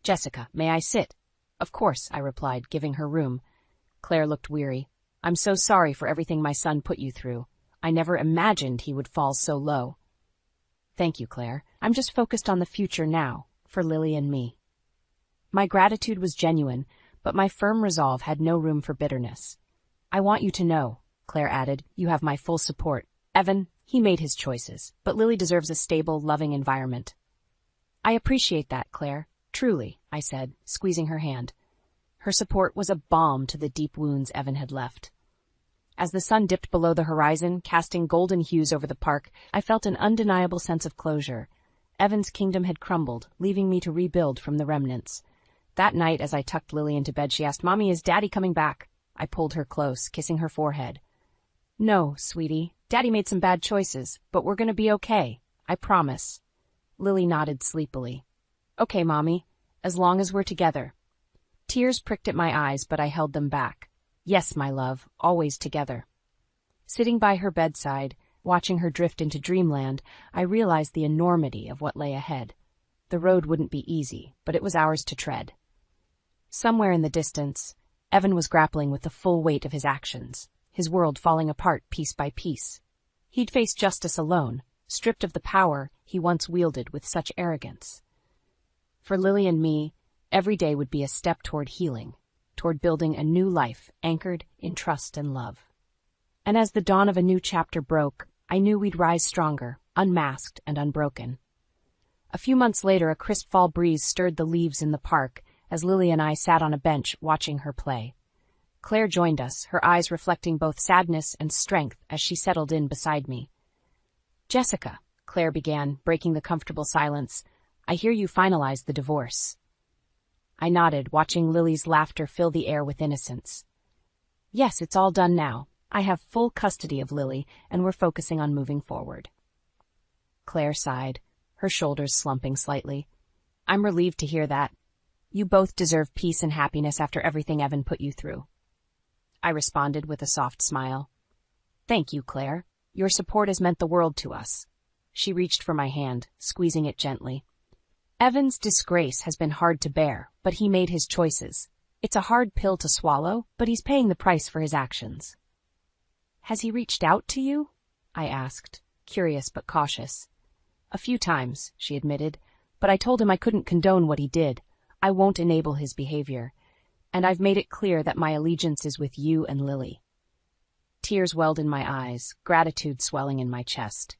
"Jessica, may I sit?" "Of course," I replied, giving her room. Claire looked weary. "I'm so sorry for everything my son put you through. I never imagined he would fall so low." "Thank you, Claire. I'm just focused on the future now, for Lily and me." My gratitude was genuine, but my firm resolve had no room for bitterness. "I want you to know," Claire added, "you have my full support. Evan, he made his choices, but Lily deserves a stable, loving environment." "I appreciate that, Claire. Truly," I said, squeezing her hand. Her support was a balm to the deep wounds Evan had left. As the sun dipped below the horizon, casting golden hues over the park, I felt an undeniable sense of closure. Evan's kingdom had crumbled, leaving me to rebuild from the remnants. That night, as I tucked Lily into bed, she asked, "Mommy, is Daddy coming back?" I pulled her close, kissing her forehead. "No, sweetie. Daddy made some bad choices, but we're going to be okay. I promise." Lily nodded sleepily. "Okay, Mommy." as long as we're together. Tears pricked at my eyes, but I held them back. Yes, my love, always together. Sitting by her bedside, watching her drift into dreamland, I realized the enormity of what lay ahead. The road wouldn't be easy, but it was ours to tread. Somewhere in the distance, Evan was grappling with the full weight of his actions, his world falling apart piece by piece. He'd face justice alone, stripped of the power he once wielded with such arrogance. For Lily and me, every day would be a step toward healing, toward building a new life anchored in trust and love. And as the dawn of a new chapter broke, I knew we'd rise stronger, unmasked and unbroken. A few months later, a crisp fall breeze stirred the leaves in the park as Lily and I sat on a bench watching her play. Claire joined us, her eyes reflecting both sadness and strength as she settled in beside me. "Jessica," Claire began, breaking the comfortable silence, "I hear you finalized the divorce." I nodded, watching Lily's laughter fill the air with innocence. "Yes, it's all done now. I have full custody of Lily, and we're focusing on moving forward." Claire sighed, her shoulders slumping slightly. "I'm relieved to hear that. You both deserve peace and happiness after everything Evan put you through." I responded with a soft smile. "Thank you, Claire. Your support has meant the world to us." She reached for my hand, squeezing it gently. "Evan's disgrace has been hard to bear, but he made his choices. It's a hard pill to swallow, but he's paying the price for his actions." "Has he reached out to you?" I asked, curious but cautious. "A few times," she admitted, "but I told him I couldn't condone what he did. I won't enable his behavior. And I've made it clear that my allegiance is with you and Lily." Tears welled in my eyes, gratitude swelling in my chest.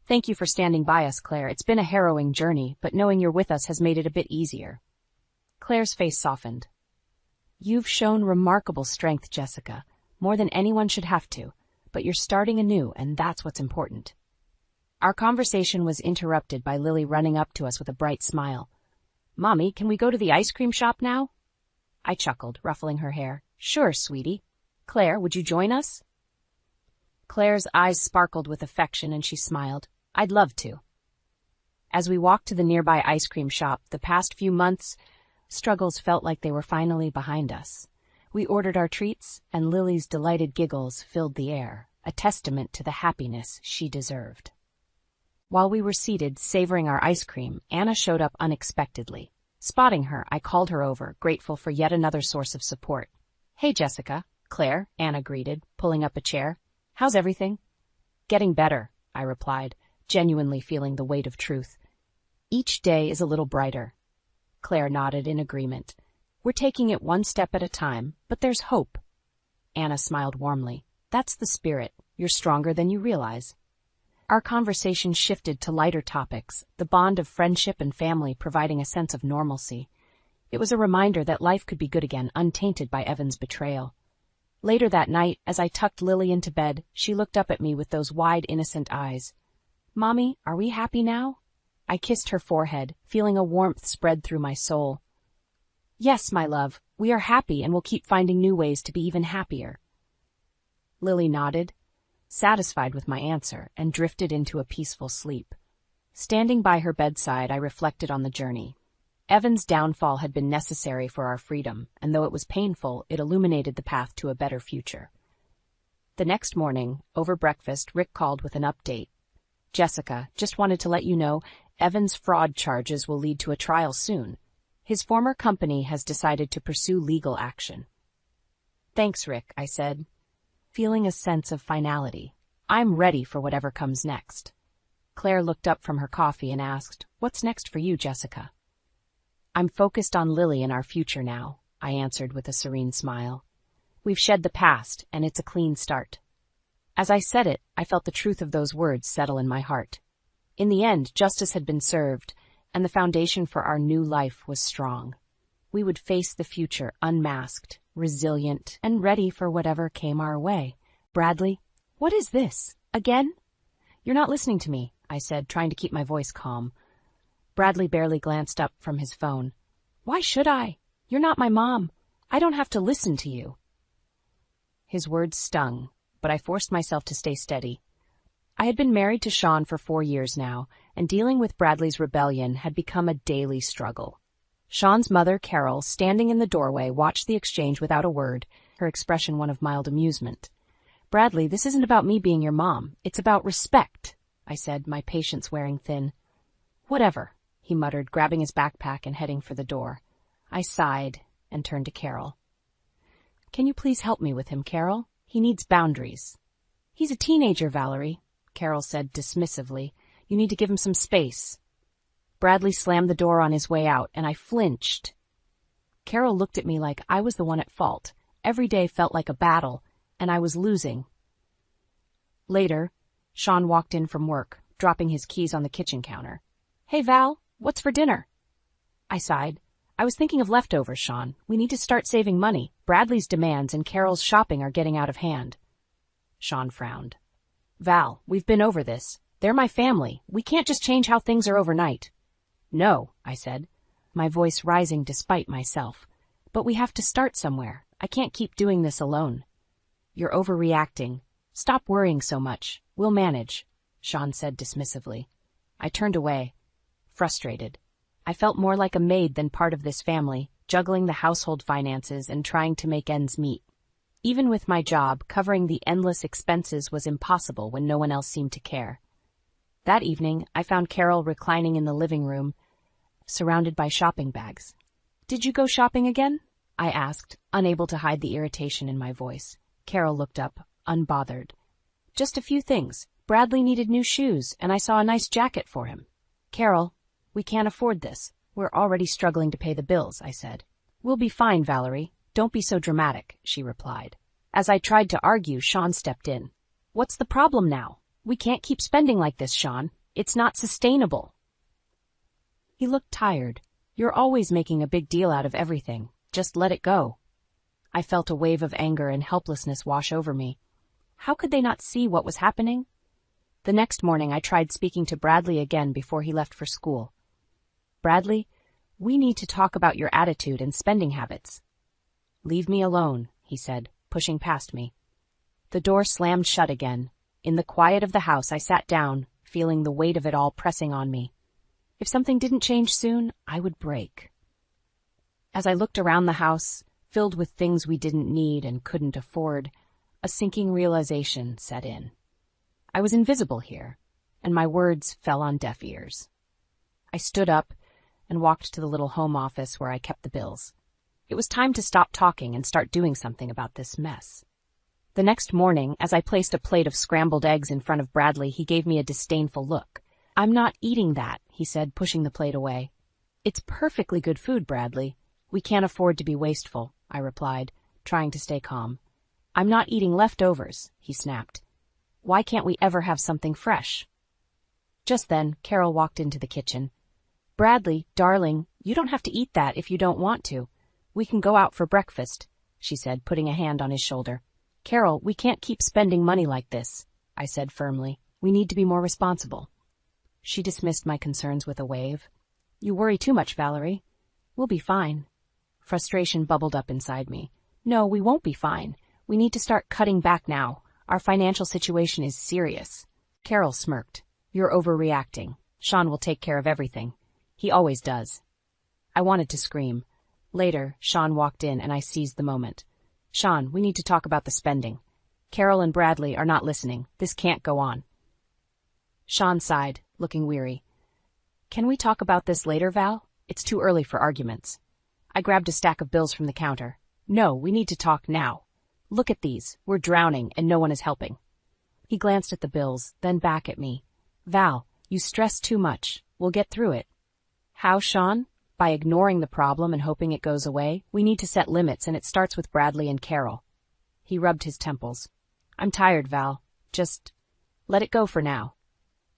"Thank you for standing by us, Claire. It's been a harrowing journey, but knowing you're with us has made it a bit easier." Claire's face softened. "You've shown remarkable strength, Jessica, more than anyone should have to, but you're starting anew, and that's what's important." Our conversation was interrupted by Lily running up to us with a bright smile. "Mommy, can we go to the ice cream shop now?" I chuckled, ruffling her hair. "Sure, sweetie. Claire, would you join us?" Claire's eyes sparkled with affection and she smiled. "I'd love to." As we walked to the nearby ice cream shop, the past few months' struggles felt like they were finally behind us. We ordered our treats, and Lily's delighted giggles filled the air, a testament to the happiness she deserved. While we were seated, savoring our ice cream, Anna showed up unexpectedly. Spotting her, I called her over, grateful for yet another source of support. "Hey, Jessica." "Claire," Anna greeted, pulling up a chair. "How's everything?" "Getting better," I replied, genuinely feeling the weight of truth. "Each day is a little brighter." Claire nodded in agreement. "We're taking it one step at a time, but there's hope." Anna smiled warmly. "That's the spirit. You're stronger than you realize." Our conversation shifted to lighter topics, the bond of friendship and family providing a sense of normalcy. It was a reminder that life could be good again, untainted by Evan's betrayal. Later that night, as I tucked Lily into bed, she looked up at me with those wide, innocent eyes. "Mommy, are we happy now?" I kissed her forehead, feeling a warmth spread through my soul. "Yes, my love, we are happy and will keep finding new ways to be even happier." Lily nodded, satisfied with my answer, and drifted into a peaceful sleep. Standing by her bedside, I reflected on the journey. Evan's downfall had been necessary for our freedom, and though it was painful, it illuminated the path to a better future. The next morning, over breakfast, Rick called with an update. "Jessica, just wanted to let you know, Evan's fraud charges will lead to a trial soon. His former company has decided to pursue legal action." "Thanks, Rick," I said, feeling a sense of finality. "I'm ready for whatever comes next." Claire looked up from her coffee and asked, "What's next for you, Jessica?" "I'm focused on Lily and our future now," I answered with a serene smile. "We've shed the past, and it's a clean start." As I said it, I felt the truth of those words settle in my heart. In the end, justice had been served, and the foundation for our new life was strong. We would face the future unmasked, resilient, and ready for whatever came our way. "Bradley, what is this? Again?" "You're not listening to me," I said, trying to keep my voice calm. Bradley barely glanced up from his phone. "Why should I? You're not my mom. I don't have to listen to you." His words stung, but I forced myself to stay steady. I had been married to Sean for 4 years now, and dealing with Bradley's rebellion had become a daily struggle. Sean's mother, Carol, standing in the doorway, watched the exchange without a word, her expression one of mild amusement. "Bradley, this isn't about me being your mom. It's about respect," I said, my patience wearing thin. "Whatever," he muttered, grabbing his backpack and heading for the door. I sighed and turned to Carol. "Can you please help me with him, Carol? He needs boundaries." "He's a teenager, Valerie," Carol said dismissively. "You need to give him some space." Bradley slammed the door on his way out, and I flinched. Carol looked at me like I was the one at fault. Every day felt like a battle, and I was losing. Later, Sean walked in from work, dropping his keys on the kitchen counter. "Hey, Val, what's for dinner?" I sighed. "I was thinking of leftovers, Sean. We need to start saving money. Bradley's demands and Carol's shopping are getting out of hand." Sean frowned. "Val, we've been over this. They're my family. We can't just change how things are overnight." "No," I said, my voice rising despite myself. "But we have to start somewhere. I can't keep doing this alone." "You're overreacting. Stop worrying so much. We'll manage," Sean said dismissively. I turned away, frustrated. I felt more like a maid than part of this family, juggling the household finances and trying to make ends meet. Even with my job, covering the endless expenses was impossible when no one else seemed to care. That evening, I found Carol reclining in the living room, surrounded by shopping bags. "Did you go shopping again?" I asked, unable to hide the irritation in my voice. Carol looked up, unbothered. "Just a few things. Bradley needed new shoes, and I saw a nice jacket for him." "Carol, we can't afford this. We're already struggling to pay the bills," I said. "We'll be fine, Valerie. Don't be so dramatic," she replied. As I tried to argue, Sean stepped in. "What's the problem now? We can't keep spending like this, Sean. It's not sustainable." He looked tired. "You're always making a big deal out of everything. Just let it go." I felt a wave of anger and helplessness wash over me. How could they not see what was happening? The next morning, I tried speaking to Bradley again before he left for school. "Bradley, we need to talk about your attitude and spending habits." "Leave me alone," he said, pushing past me. The door slammed shut again. In the quiet of the house, I sat down, feeling the weight of it all pressing on me. If something didn't change soon, I would break. As I looked around the house, filled with things we didn't need and couldn't afford, a sinking realization set in. I was invisible here, and my words fell on deaf ears. I stood up and walked to the little home office where I kept the bills. It was time to stop talking and start doing something about this mess. The next morning, as I placed a plate of scrambled eggs in front of Bradley, he gave me a disdainful look. "I'm not eating that," he said, pushing the plate away. "It's perfectly good food, Bradley. We can't afford to be wasteful," I replied, trying to stay calm. "I'm not eating leftovers," he snapped. "Why can't we ever have something fresh?" Just then, Carol walked into the kitchen. "Bradley, darling, you don't have to eat that if you don't want to. We can go out for breakfast," she said, putting a hand on his shoulder. "Carol, we can't keep spending money like this," I said firmly. "We need to be more responsible." She dismissed my concerns with a wave. "You worry too much, Valerie. We'll be fine." Frustration bubbled up inside me. "No, we won't be fine. We need to start cutting back now. Our financial situation is serious." Carol smirked. "You're overreacting. Sean will take care of everything. He always does." I wanted to scream. Later, Sean walked in and I seized the moment. "Sean, we need to talk about the spending. Carol and Bradley are not listening. This can't go on." Sean sighed, looking weary. "Can we talk about this later, Val? It's too early for arguments." I grabbed a stack of bills from the counter. "No, we need to talk now. Look at these. We're drowning and no one is helping." He glanced at the bills, then back at me. "Val, you stress too much. We'll get through it." "How, Sean? By ignoring the problem and hoping it goes away? We need to set limits, and it starts with Bradley and Carol." He rubbed his temples. "I'm tired, Val. Just let it go for now."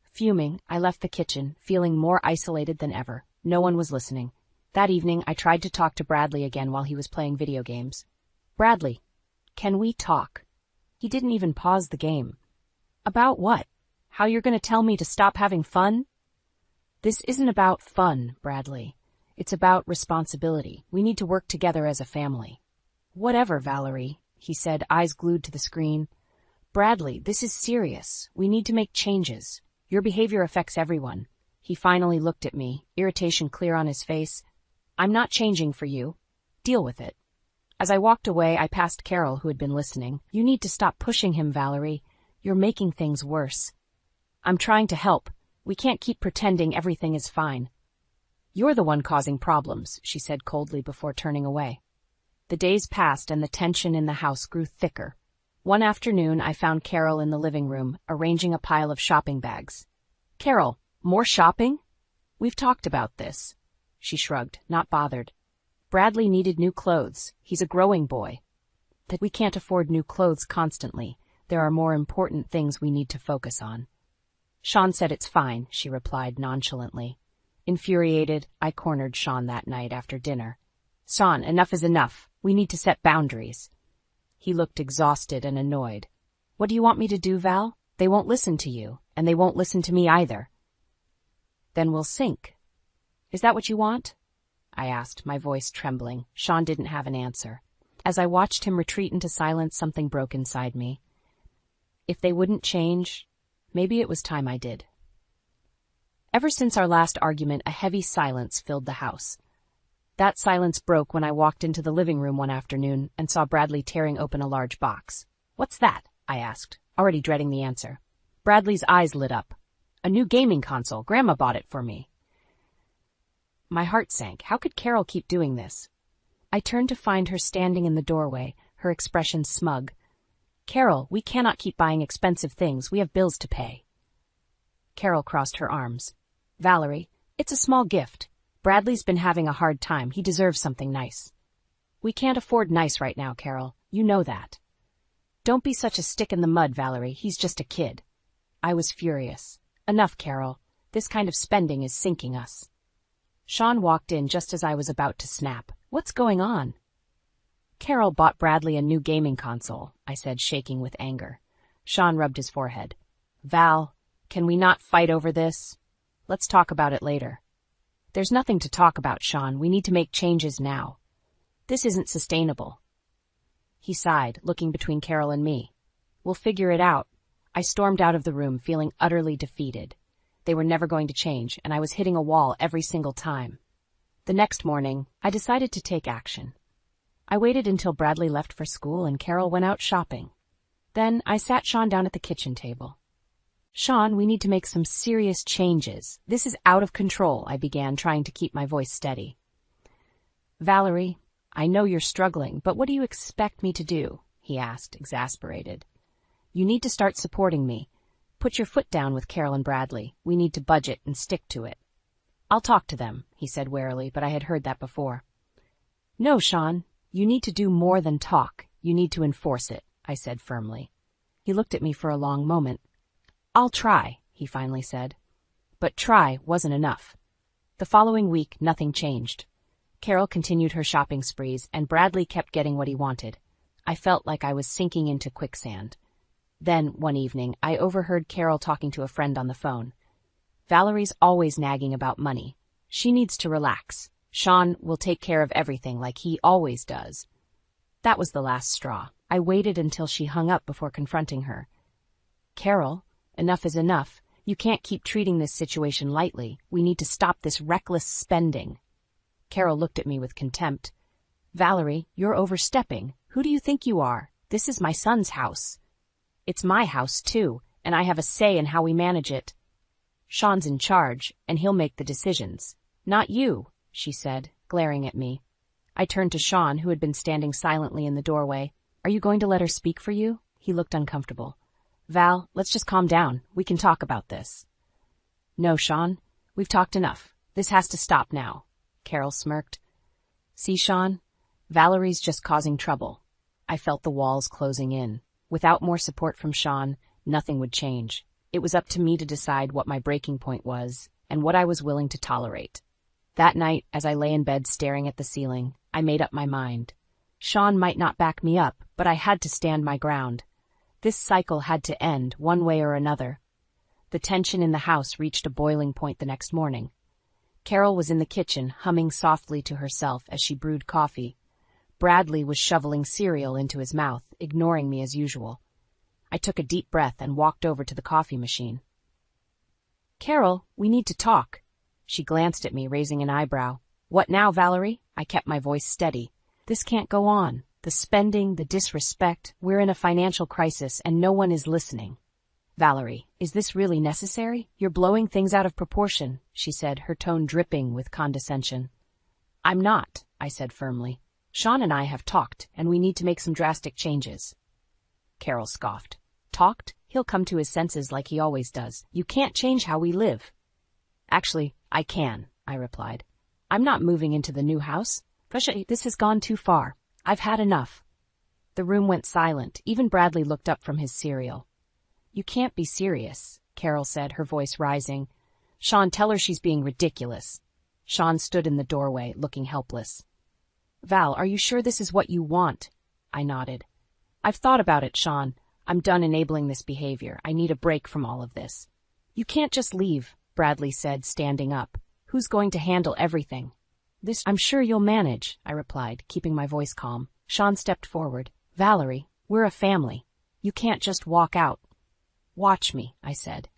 Fuming, I left the kitchen, feeling more isolated than ever. No one was listening. That evening, I tried to talk to Bradley again while he was playing video games. "Bradley, can we talk?" He didn't even pause the game. "About what? How you're going to tell me to stop having fun?" "This isn't about fun, Bradley. It's about responsibility. We need to work together as a family." "Whatever, Valerie," he said, eyes glued to the screen. "Bradley, this is serious. We need to make changes. Your behavior affects everyone." He finally looked at me, irritation clear on his face. I'm not changing for you. Deal with it. As I walked away, I passed Carol, who had been listening. You need to stop pushing him, Valerie. You're making things worse. I'm trying to help. We can't keep pretending everything is fine. You're the one causing problems, she said coldly before turning away. The days passed and the tension in the house grew thicker. One afternoon, I found Carol in the living room, arranging a pile of shopping bags. Carol, more shopping? We've talked about this. She shrugged, not bothered. Bradley needed new clothes. He's a growing boy. That we can't afford new clothes constantly. There are more important things we need to focus on. Sean said it's fine, she replied nonchalantly. Infuriated, I cornered Sean that night after dinner. Sean, enough is enough. We need to set boundaries. He looked exhausted and annoyed. What do you want me to do, Val? They won't listen to you, and they won't listen to me either. Then we'll sink. Is that what you want? I asked, my voice trembling. Sean didn't have an answer. As I watched him retreat into silence, something broke inside me. If they wouldn't change, maybe it was time I did. Ever since our last argument, a heavy silence filled the house. That silence broke when I walked into the living room one afternoon and saw Bradley tearing open a large box. What's that? I asked, already dreading the answer. Bradley's eyes lit up. A new gaming console. Grandma bought it for me. My heart sank. How could Carol keep doing this? I turned to find her standing in the doorway, her expression smug. Carol, we cannot keep buying expensive things. We have bills to pay. Carol crossed her arms. Valerie, it's a small gift. Bradley's been having a hard time. He deserves something nice. We can't afford nice right now, Carol. You know that. Don't be such a stick in the mud, Valerie. He's just a kid. I was furious. Enough, Carol. This kind of spending is sinking us. Sean walked in just as I was about to snap. What's going on? Carol bought Bradley a new gaming console, I said, shaking with anger. Sean rubbed his forehead. Val, can we not fight over this? Let's talk about it later. There's nothing to talk about, Sean. We need to make changes now. This isn't sustainable. He sighed, looking between Carol and me. We'll figure it out. I stormed out of the room, feeling utterly defeated. They were never going to change, and I was hitting a wall every single time. The next morning, I decided to take action. I waited until Bradley left for school and Carol went out shopping. Then I sat Sean down at the kitchen table. Sean, we need to make some serious changes. This is out of control, I began, trying to keep my voice steady. Valerie, I know you're struggling, but what do you expect me to do? He asked, exasperated. You need to start supporting me. Put your foot down with Carol and Bradley. We need to budget and stick to it. I'll talk to them, he said warily, but I had heard that before. No, Sean, you need to do more than talk. You need to enforce it, I said firmly. He looked at me for a long moment. I'll try, he finally said. But try wasn't enough. The following week, nothing changed. Carol continued her shopping sprees, and Bradley kept getting what he wanted. I felt like I was sinking into quicksand. Then, one evening, I overheard Carol talking to a friend on the phone. Valerie's always nagging about money. She needs to relax. Sean will take care of everything like he always does. That was the last straw. I waited until she hung up before confronting her. Carol, enough is enough. You can't keep treating this situation lightly. We need to stop this reckless spending. Carol looked at me with contempt. Valerie, you're overstepping. Who do you think you are? This is my son's house. It's my house, too, and I have a say in how we manage it. Sean's in charge, and he'll make the decisions. Not you, she said, glaring at me. I turned to Sean, who had been standing silently in the doorway. Are you going to let her speak for you? He looked uncomfortable. Val, let's just calm down. We can talk about this. No, Sean. We've talked enough. This has to stop now. Carol smirked. See, Sean? Valerie's just causing trouble. I felt the walls closing in. Without more support from Sean, nothing would change. It was up to me to decide what my breaking point was and what I was willing to tolerate. That night, as I lay in bed staring at the ceiling, I made up my mind. Sean might not back me up, but I had to stand my ground. This cycle had to end, one way or another. The tension in the house reached a boiling point the next morning. Carol was in the kitchen, humming softly to herself as she brewed coffee. Bradley was shoveling cereal into his mouth, ignoring me as usual. I took a deep breath and walked over to the coffee machine. Carol, we need to talk. She glanced at me, raising an eyebrow. What now, Valerie? I kept my voice steady. This can't go on. The spending, the disrespect, we're in a financial crisis and no one is listening. Valerie, is this really necessary? You're blowing things out of proportion, she said, her tone dripping with condescension. I'm not, I said firmly. Sean and I have talked, and we need to make some drastic changes. Carol scoffed. Talked? He'll come to his senses like he always does. You can't change how we live. Actually, I can, I replied. I'm not moving into the new house. This has gone too far. I've had enough. The room went silent. Even Bradley looked up from his cereal. You can't be serious, Carol said, her voice rising. Sean, tell her she's being ridiculous. Sean stood in the doorway, looking helpless. Val, are you sure this is what you want? I nodded. I've thought about it, Sean. I'm done enabling this behavior. I need a break from all of this. You can't just leave, Bradley said, standing up. Who's going to handle everything? This I'm sure you'll manage, I replied, keeping my voice calm. Sean stepped forward. Valerie, we're a family. You can't just walk out. Watch me, I said.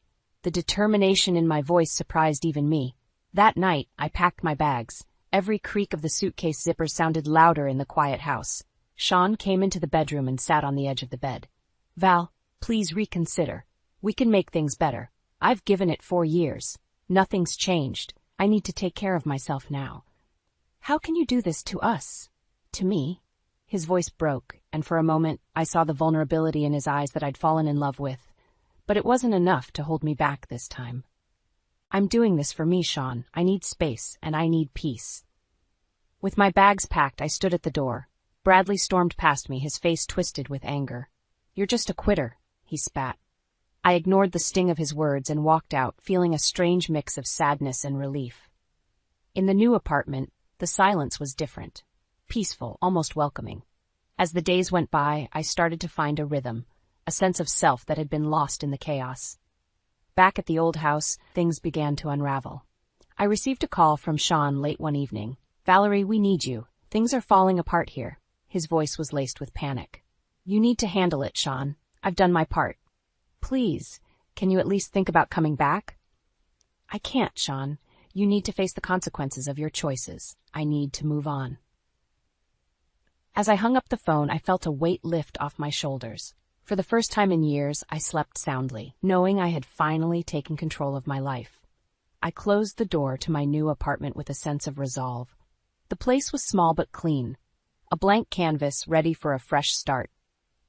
The determination in my voice surprised even me. That night, I packed my bags. Every creak of the suitcase zipper sounded louder in the quiet house. Sean came into the bedroom and sat on the edge of the bed. Val, please reconsider. We can make things better. I've given it 4 years. Nothing's changed. I need to take care of myself now. How can you do this to us? To me? His voice broke, and for a moment I saw the vulnerability in his eyes that I'd fallen in love with. But it wasn't enough to hold me back this time. I'm doing this for me, Sean. I need space, and I need peace. With my bags packed, I stood at the door. Bradley stormed past me, his face twisted with anger. You're just a quitter, he spat. I ignored the sting of his words and walked out, feeling a strange mix of sadness and relief. In the new apartment, the silence was different. Peaceful, almost welcoming. As the days went by, I started to find a rhythm, a sense of self that had been lost in the chaos. Back at the old house, things began to unravel. I received a call from Sean late one evening. Valerie, we need you. Things are falling apart here. His voice was laced with panic. You need to handle it, Sean. I've done my part. Please, can you at least think about coming back? I can't, Sean. You need to face the consequences of your choices. I need to move on. As I hung up the phone, I felt a weight lift off my shoulders. For the first time in years, I slept soundly, knowing I had finally taken control of my life. I closed the door to my new apartment with a sense of resolve. The place was small but clean, a blank canvas ready for a fresh start.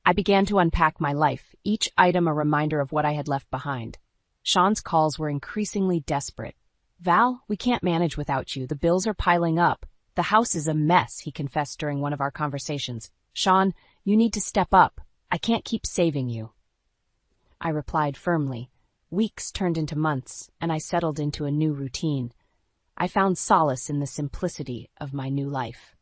I began to unpack my life, each item a reminder of what I had left behind. Sean's calls were increasingly desperate. Val, we can't manage without you. The bills are piling up. The house is a mess, he confessed during one of our conversations. Sean, you need to step up. I can't keep saving you. I replied firmly. Weeks turned into months, and I settled into a new routine. I found solace in the simplicity of my new life.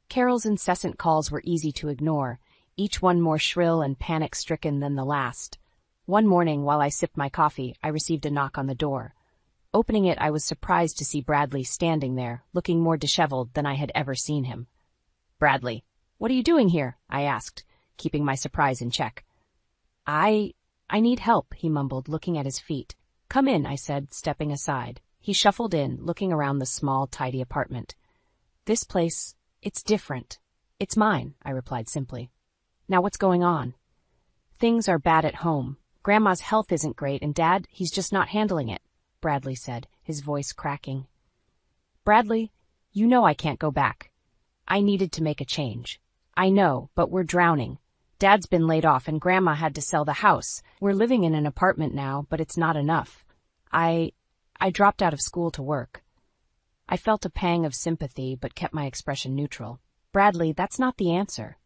Carol's incessant calls were easy to ignore, each one more shrill and panic-stricken than the last. One morning, while I sipped my coffee, I received a knock on the door. Opening it, I was surprised to see Bradley standing there, looking more disheveled than I had ever seen him. Bradley, what are you doing here? I asked, keeping my surprise in check. I need help, he mumbled, looking at his feet. Come in, I said, stepping aside. He shuffled in, looking around the small, tidy apartment. This place, it's different. It's mine, I replied simply. Now what's going on? Things are bad at home. Grandma's health isn't great, and Dad, he's just not handling it, Bradley said, his voice cracking. Bradley, you know I can't go back. I needed to make a change. I know, but we're drowning. Dad's been laid off and Grandma had to sell the house. We're living in an apartment now, but it's not enough. I dropped out of school to work. I felt a pang of sympathy, but kept my expression neutral. Bradley, that's not the answer.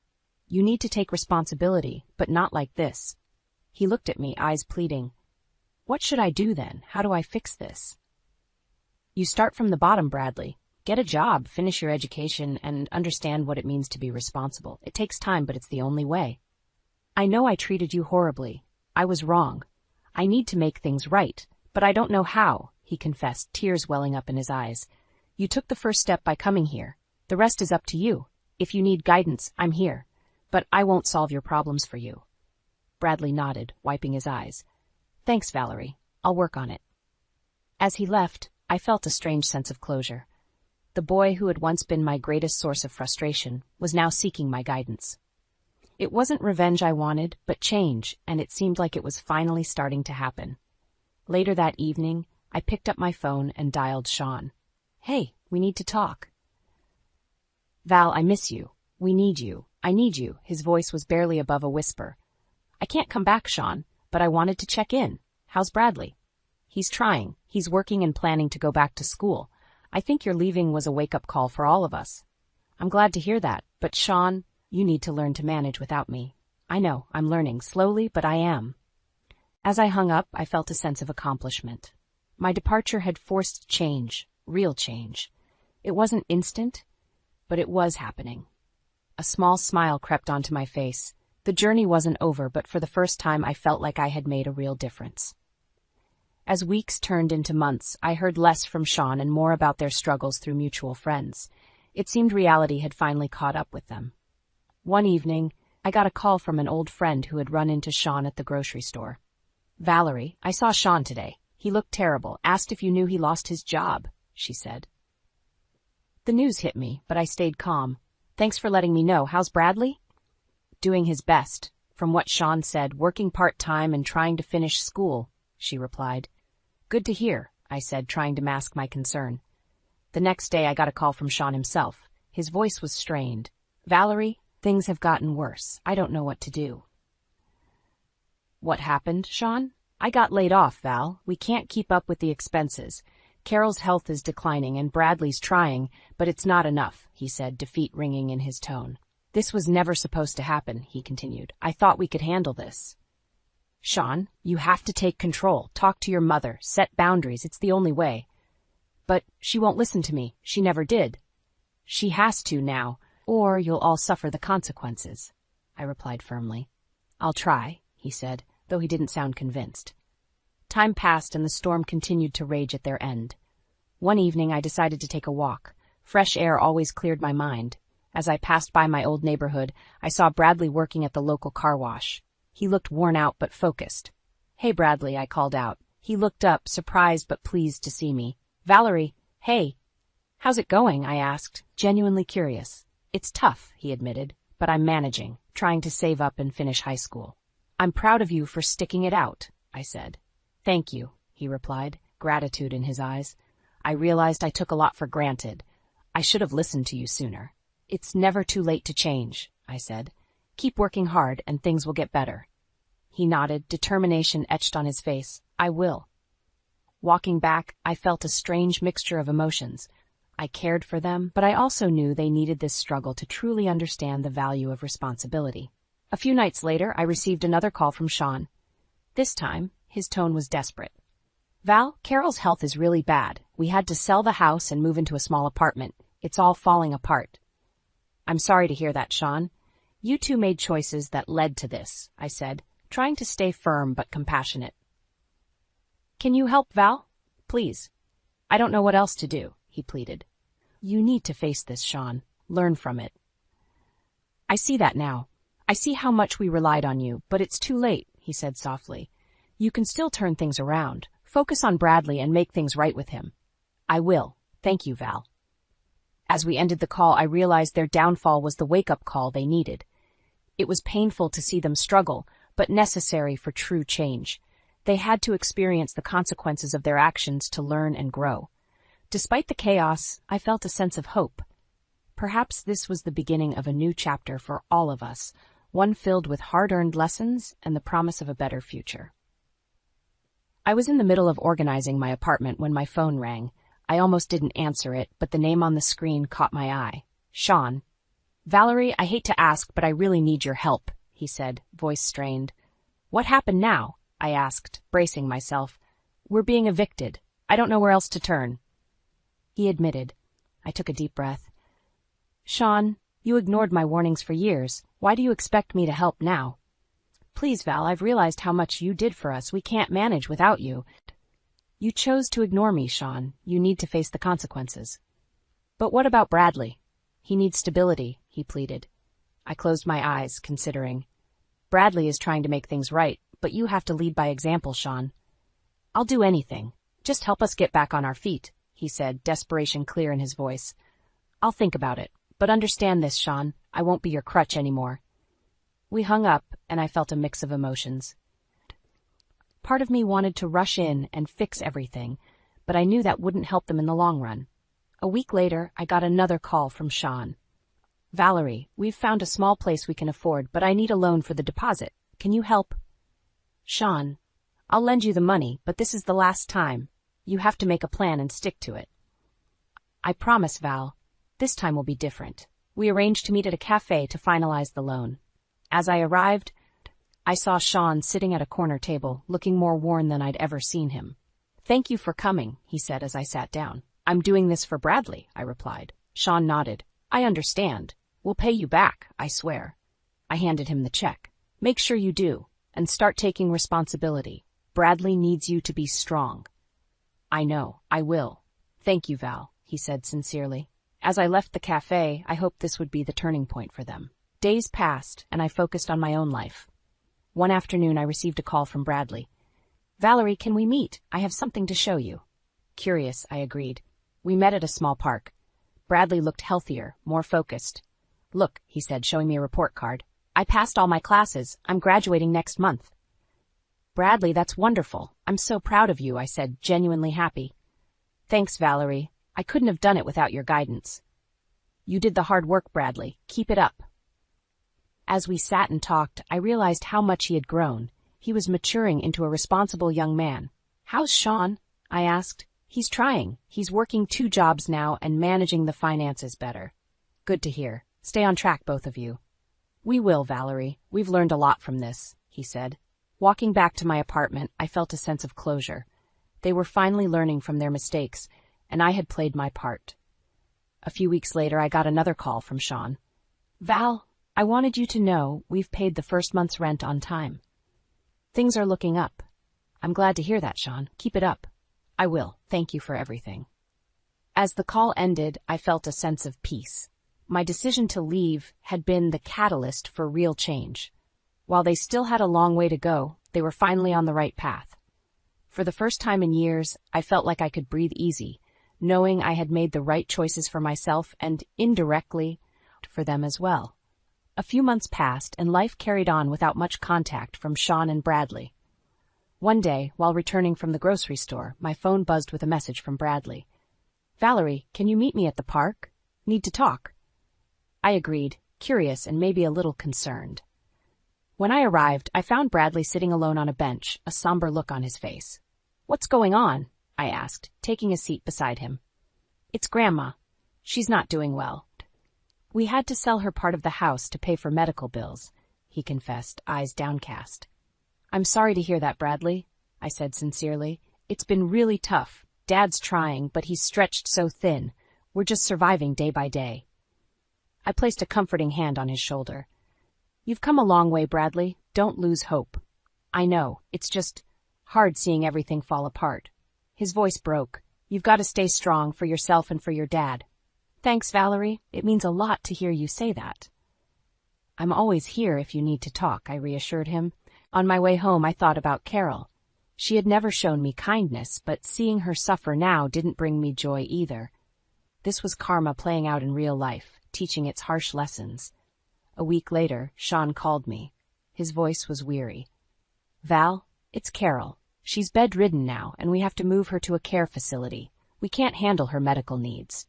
You need to take responsibility, but not like this. He looked at me, eyes pleading. What should I do then? How do I fix this? You start from the bottom, Bradley. Get a job, finish your education, and understand what it means to be responsible. It takes time, but it's the only way. I know I treated you horribly. I was wrong. I need to make things right, but I don't know how, he confessed, tears welling up in his eyes. You took the first step by coming here. The rest is up to you. If you need guidance, I'm here. But I won't solve your problems for you. Bradley nodded, wiping his eyes. Thanks, Valerie. I'll work on it. As he left, I felt a strange sense of closure. The boy who had once been my greatest source of frustration was now seeking my guidance. It wasn't revenge I wanted, but change, and it seemed like it was finally starting to happen. Later that evening, I picked up my phone and dialed Sean. "Hey, we need to talk." "Val, I miss you. We need you. I need you." His voice was barely above a whisper. "I can't come back, Sean, but I wanted to check in. How's Bradley?" "He's trying. He's working and planning to go back to school. I think your leaving was a wake-up call for all of us." "I'm glad to hear that, but Sean, you need to learn to manage without me." "I know, I'm learning, slowly, but I am." As I hung up, I felt a sense of accomplishment. My departure had forced change, real change. It wasn't instant, but it was happening. A small smile crept onto my face. The journey wasn't over, but for the first time I felt like I had made a real difference. As weeks turned into months, I heard less from Sean and more about their struggles through mutual friends. It seemed reality had finally caught up with them. One evening, I got a call from an old friend who had run into Sean at the grocery store. "Valerie, I saw Sean today. He looked terrible, asked if you knew he lost his job," she said. The news hit me, but I stayed calm. "Thanks for letting me know. How's Bradley?" "Doing his best. From what Sean said, working part-time and trying to finish school," she replied. "Good to hear," I said, trying to mask my concern. The next day I got a call from Sean himself. His voice was strained. "Valerie, things have gotten worse. I don't know what to do." "What happened, Sean?" "I got laid off, Val. We can't keep up with the expenses. Carol's health is declining and Bradley's trying, but it's not enough," he said, defeat ringing in his tone. "This was never supposed to happen," he continued. "I thought we could handle this." "Sean, you have to take control. Talk to your mother. Set boundaries. It's the only way." "But she won't listen to me. She never did." "She has to now, or you'll all suffer the consequences," I replied firmly. "I'll try," he said, though he didn't sound convinced. Time passed and the storm continued to rage at their end. One evening I decided to take a walk. Fresh air always cleared my mind. As I passed by my old neighborhood, I saw Bradley working at the local car wash. He looked worn out but focused. "Hey, Bradley," I called out. He looked up, surprised but pleased to see me. "Valerie, hey." "How's it going?" I asked, genuinely curious. "It's tough," he admitted, "but I'm managing, trying to save up and finish high school." "I'm proud of you for sticking it out," I said. "Thank you," he replied, gratitude in his eyes. "I realized I took a lot for granted. I should have listened to you sooner." "It's never too late to change," I said. "Keep working hard and things will get better." He nodded, determination etched on his face. "I will." Walking back, I felt a strange mixture of emotions. I cared for them, but I also knew they needed this struggle to truly understand the value of responsibility. A few nights later, I received another call from Sean. This time, his tone was desperate. "Val, Carol's health is really bad. We had to sell the house and move into a small apartment. It's all falling apart." "I'm sorry to hear that, Sean. You two made choices that led to this," I said, trying to stay firm but compassionate. "Can you help, Val? Please." "I don't know what else to do," he pleaded. "You need to face this, Sean. Learn from it." "I see that now. I see how much we relied on you, but it's too late," he said softly. "You can still turn things around. Focus on Bradley and make things right with him." "I will. Thank you, Val." As we ended the call, I realized their downfall was the wake-up call they needed. It was painful to see them struggle, but necessary for true change. They had to experience the consequences of their actions to learn and grow. Despite the chaos, I felt a sense of hope. Perhaps this was the beginning of a new chapter for all of us, one filled with hard-earned lessons and the promise of a better future. I was in the middle of organizing my apartment when my phone rang. I almost didn't answer it, but the name on the screen caught my eye. Sean. "Valerie, I hate to ask, but I really need your help," he said, voice strained. "What happened now?" I asked, bracing myself. "We're being evicted. I don't know where else to turn." He admitted. I took a deep breath. "Sean, you ignored my warnings for years. Why do you expect me to help now?" "Please, Val, I've realized how much you did for us. We can't manage without you." "You chose to ignore me, Sean. You need to face the consequences." "But what about Bradley? He needs stability," he pleaded. I closed my eyes, considering. "Bradley is trying to make things right, but you have to lead by example, Sean." "I'll do anything. Just help us get back on our feet," he said, desperation clear in his voice. I'll think about it, but understand this, Sean, I won't be your crutch anymore. We hung up, and I felt a mix of emotions. Part of me wanted to rush in and fix everything, but I knew that wouldn't help them in the long run. A week later, I got another call from Sean. Valerie, we've found a small place we can afford, but I need a loan for the deposit. Can you help? Sean, I'll lend you the money, but this is the last time. You have to make a plan and stick to it. I promise, Val. This time will be different. We arranged to meet at a cafe to finalize the loan. As I arrived, I saw Sean sitting at a corner table, looking more worn than I'd ever seen him. Thank you for coming, he said as I sat down. I'm doing this for Bradley, I replied. Sean nodded. I understand. We'll pay you back, I swear. I handed him the check. Make sure you do, and start taking responsibility. Bradley needs you to be strong. I know, I will. Thank you, Val, he said sincerely. As I left the cafe, I hoped this would be the turning point for them. Days passed, and I focused on my own life. One afternoon, I received a call from Bradley. Valerie, can we meet? I have something to show you. Curious, I agreed. We met at a small park. Bradley looked healthier, more focused. Look, he said, showing me a report card. I passed all my classes. I'm graduating next month. Bradley, that's wonderful. I'm so proud of you, I said, genuinely happy. Thanks, Valerie. I couldn't have done it without your guidance. You did the hard work, Bradley. Keep it up. As we sat and talked, I realized how much he had grown. He was maturing into a responsible young man. How's Sean? I asked. He's trying. He's working 2 jobs now and managing the finances better. Good to hear. Stay on track, both of you. We will, Valerie. We've learned a lot from this, he said. Walking back to my apartment, I felt a sense of closure. They were finally learning from their mistakes, and I had played my part. A few weeks later, I got another call from Sean. Val, I wanted you to know we've paid the first month's rent on time. Things are looking up. I'm glad to hear that, Sean. Keep it up. I will. Thank you for everything. As the call ended, I felt a sense of peace. My decision to leave had been the catalyst for real change. While they still had a long way to go, they were finally on the right path. For the first time in years, I felt like I could breathe easy, knowing I had made the right choices for myself and, indirectly, for them as well. A few months passed, and life carried on without much contact from Sean and Bradley. One day, while returning from the grocery store, my phone buzzed with a message from Bradley. Valerie, can you meet me at the park? Need to talk. I agreed, curious and maybe a little concerned. When I arrived, I found Bradley sitting alone on a bench, a somber look on his face. What's going on? I asked, taking a seat beside him. It's Grandma. She's not doing well. We had to sell her part of the house to pay for medical bills, he confessed, eyes downcast. I'm sorry to hear that, Bradley, I said sincerely. It's been really tough. Dad's trying, but he's stretched so thin. We're just surviving day by day. I placed a comforting hand on his shoulder. You've come a long way, Bradley. Don't lose hope. I know. It's just hard seeing everything fall apart. His voice broke. You've got to stay strong for yourself and for your dad. Thanks, Valerie. It means a lot to hear you say that. I'm always here if you need to talk, I reassured him. On my way home, I thought about Carol. She had never shown me kindness, but seeing her suffer now didn't bring me joy either. This was karma playing out in real life, teaching its harsh lessons. A week later, Sean called me. His voice was weary. Val, it's Carol. She's bedridden now, and we have to move her to a care facility. We can't handle her medical needs.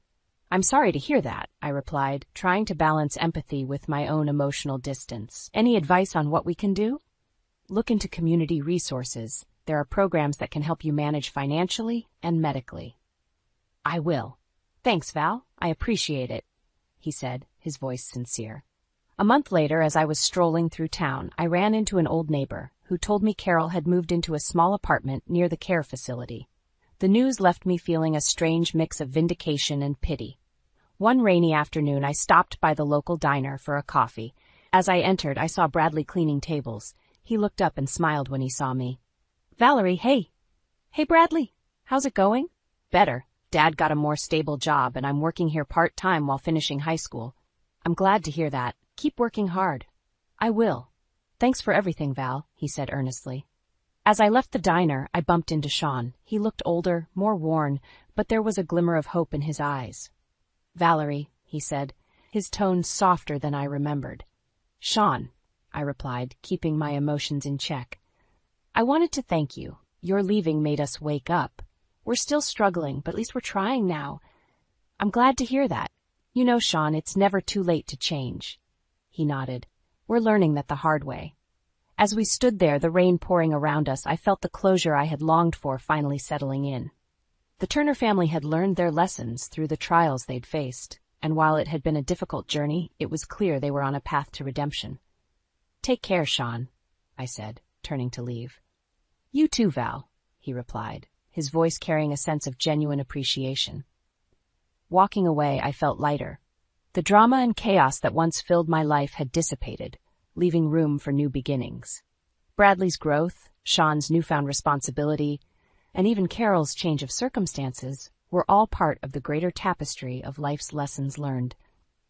I'm sorry to hear that, I replied, trying to balance empathy with my own emotional distance. Any advice on what we can do? Look into community resources. There are programs that can help you manage financially and medically. I will. Thanks, Val. I appreciate it, he said, his voice sincere. A month later, as I was strolling through town, I ran into an old neighbor who told me Carol had moved into a small apartment near the care facility. The news left me feeling a strange mix of vindication and pity. One rainy afternoon, I stopped by the local diner for a coffee. As I entered, I saw Bradley cleaning tables. He looked up and smiled when he saw me. Valerie, hey. Hey, Bradley. How's it going? Better. Dad got a more stable job, and I'm working here part-time while finishing high school. I'm glad to hear that. Keep working hard. I will. Thanks for everything, Val, he said earnestly. As I left the diner, I bumped into Sean. He looked older, more worn, but there was a glimmer of hope in his eyes. "Valerie," he said, his tone softer than I remembered. "Sean," I replied, keeping my emotions in check. "I wanted to thank you. Your leaving made us wake up. We're still struggling, but at least we're trying now. I'm glad to hear that. You know, Sean, it's never too late to change." He nodded. "We're learning that the hard way." As we stood there, the rain pouring around us, I felt the closure I had longed for finally settling in. The Turner family had learned their lessons through the trials they'd faced, and while it had been a difficult journey, it was clear they were on a path to redemption. "Take care, Sean," I said, turning to leave. "You too, Val," he replied, his voice carrying a sense of genuine appreciation. Walking away, I felt lighter. The drama and chaos that once filled my life had dissipated, leaving room for new beginnings. Bradley's growth, Sean's newfound responsibility, and even Carol's change of circumstances were all part of the greater tapestry of life's lessons learned.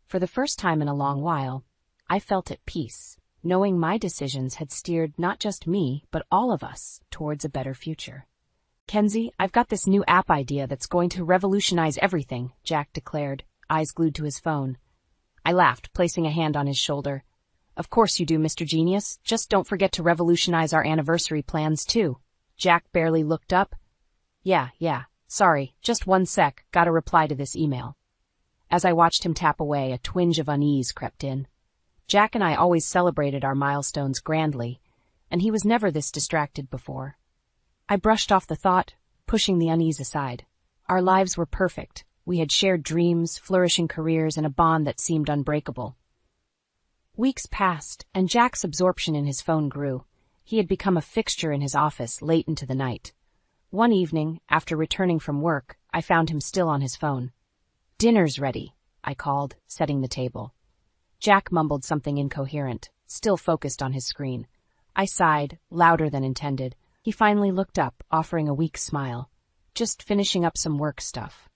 For the first time in a long while, I felt at peace, knowing my decisions had steered not just me, but all of us towards a better future. "Kenzie, I've got this new app idea that's going to revolutionize everything," Jack declared, eyes glued to his phone. I laughed, placing a hand on his shoulder. "Of course you do, Mr. Genius. Just don't forget to revolutionize our anniversary plans, too." Jack barely looked up. Yeah, sorry, just one sec, gotta reply to this email." As I watched him tap away, a twinge of unease crept in. Jack and I always celebrated our milestones grandly, and he was never this distracted before. I brushed off the thought, pushing the unease aside. Our lives were perfect. We had shared dreams, flourishing careers, and a bond that seemed unbreakable. Weeks passed, and Jack's absorption in his phone grew. He had become a fixture in his office late into the night. One evening, after returning from work, I found him still on his phone. "Dinner's ready," I called, setting the table. Jack mumbled something incoherent, still focused on his screen. I sighed, louder than intended. He finally looked up, offering a weak smile. "Just finishing up some work stuff."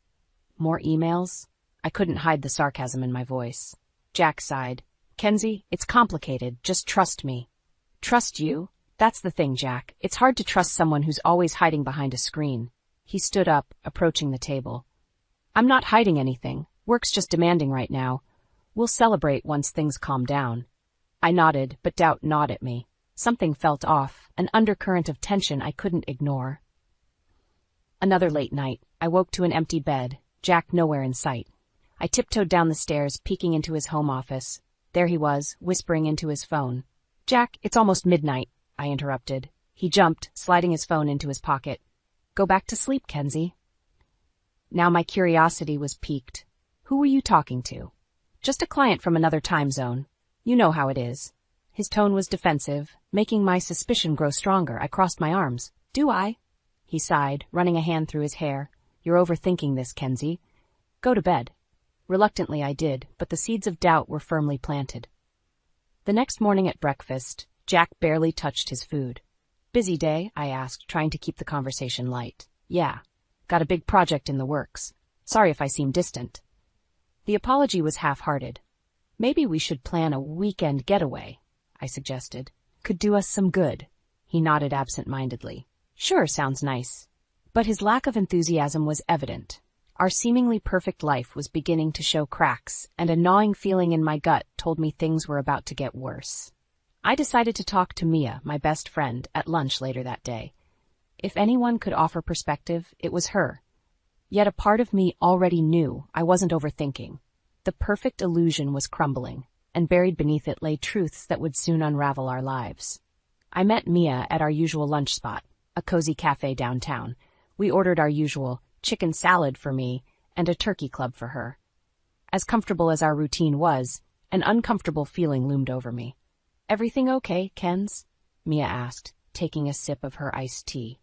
"More emails?" I couldn't hide the sarcasm in my voice. Jack sighed. "Kenzie, it's complicated. Just trust me." "Trust you?" "That's the thing, Jack. It's hard to trust someone who's always hiding behind a screen." He stood up, approaching the table. "I'm not hiding anything. Work's just demanding right now. We'll celebrate once things calm down." I nodded, but doubt gnawed at me. Something felt off, an undercurrent of tension I couldn't ignore. Another late night. I woke to an empty bed, Jack nowhere in sight. I tiptoed down the stairs, peeking into his home office. There he was, whispering into his phone. "Jack, it's almost midnight," I interrupted. He jumped, sliding his phone into his pocket. "Go back to sleep, Kenzie." Now my curiosity was piqued. "Who were you talking to?" "Just a client from another time zone. You know how it is." His tone was defensive, making my suspicion grow stronger. I crossed my arms. "Do I?" He sighed, running a hand through his hair. "You're overthinking this, Kenzie. Go to bed." Reluctantly I did, but the seeds of doubt were firmly planted. The next morning at breakfast, Jack barely touched his food. "Busy day?" I asked, trying to keep the conversation light. "Yeah. Got a big project in the works. Sorry if I seem distant." The apology was half-hearted. "Maybe we should plan a weekend getaway," I suggested. "Could do us some good." He nodded absent-mindedly. "Sure, sounds nice." But his lack of enthusiasm was evident. Our seemingly perfect life was beginning to show cracks, and a gnawing feeling in my gut told me things were about to get worse. I decided to talk to Mia, my best friend, at lunch later that day. If anyone could offer perspective, it was her. Yet a part of me already knew I wasn't overthinking. The perfect illusion was crumbling, and buried beneath it lay truths that would soon unravel our lives. I met Mia at our usual lunch spot, a cozy cafe downtown. We ordered our usual chicken salad for me and a turkey club for her. As comfortable as our routine was, an uncomfortable feeling loomed over me. "Everything okay, Kens?" Mia asked, taking a sip of her iced tea.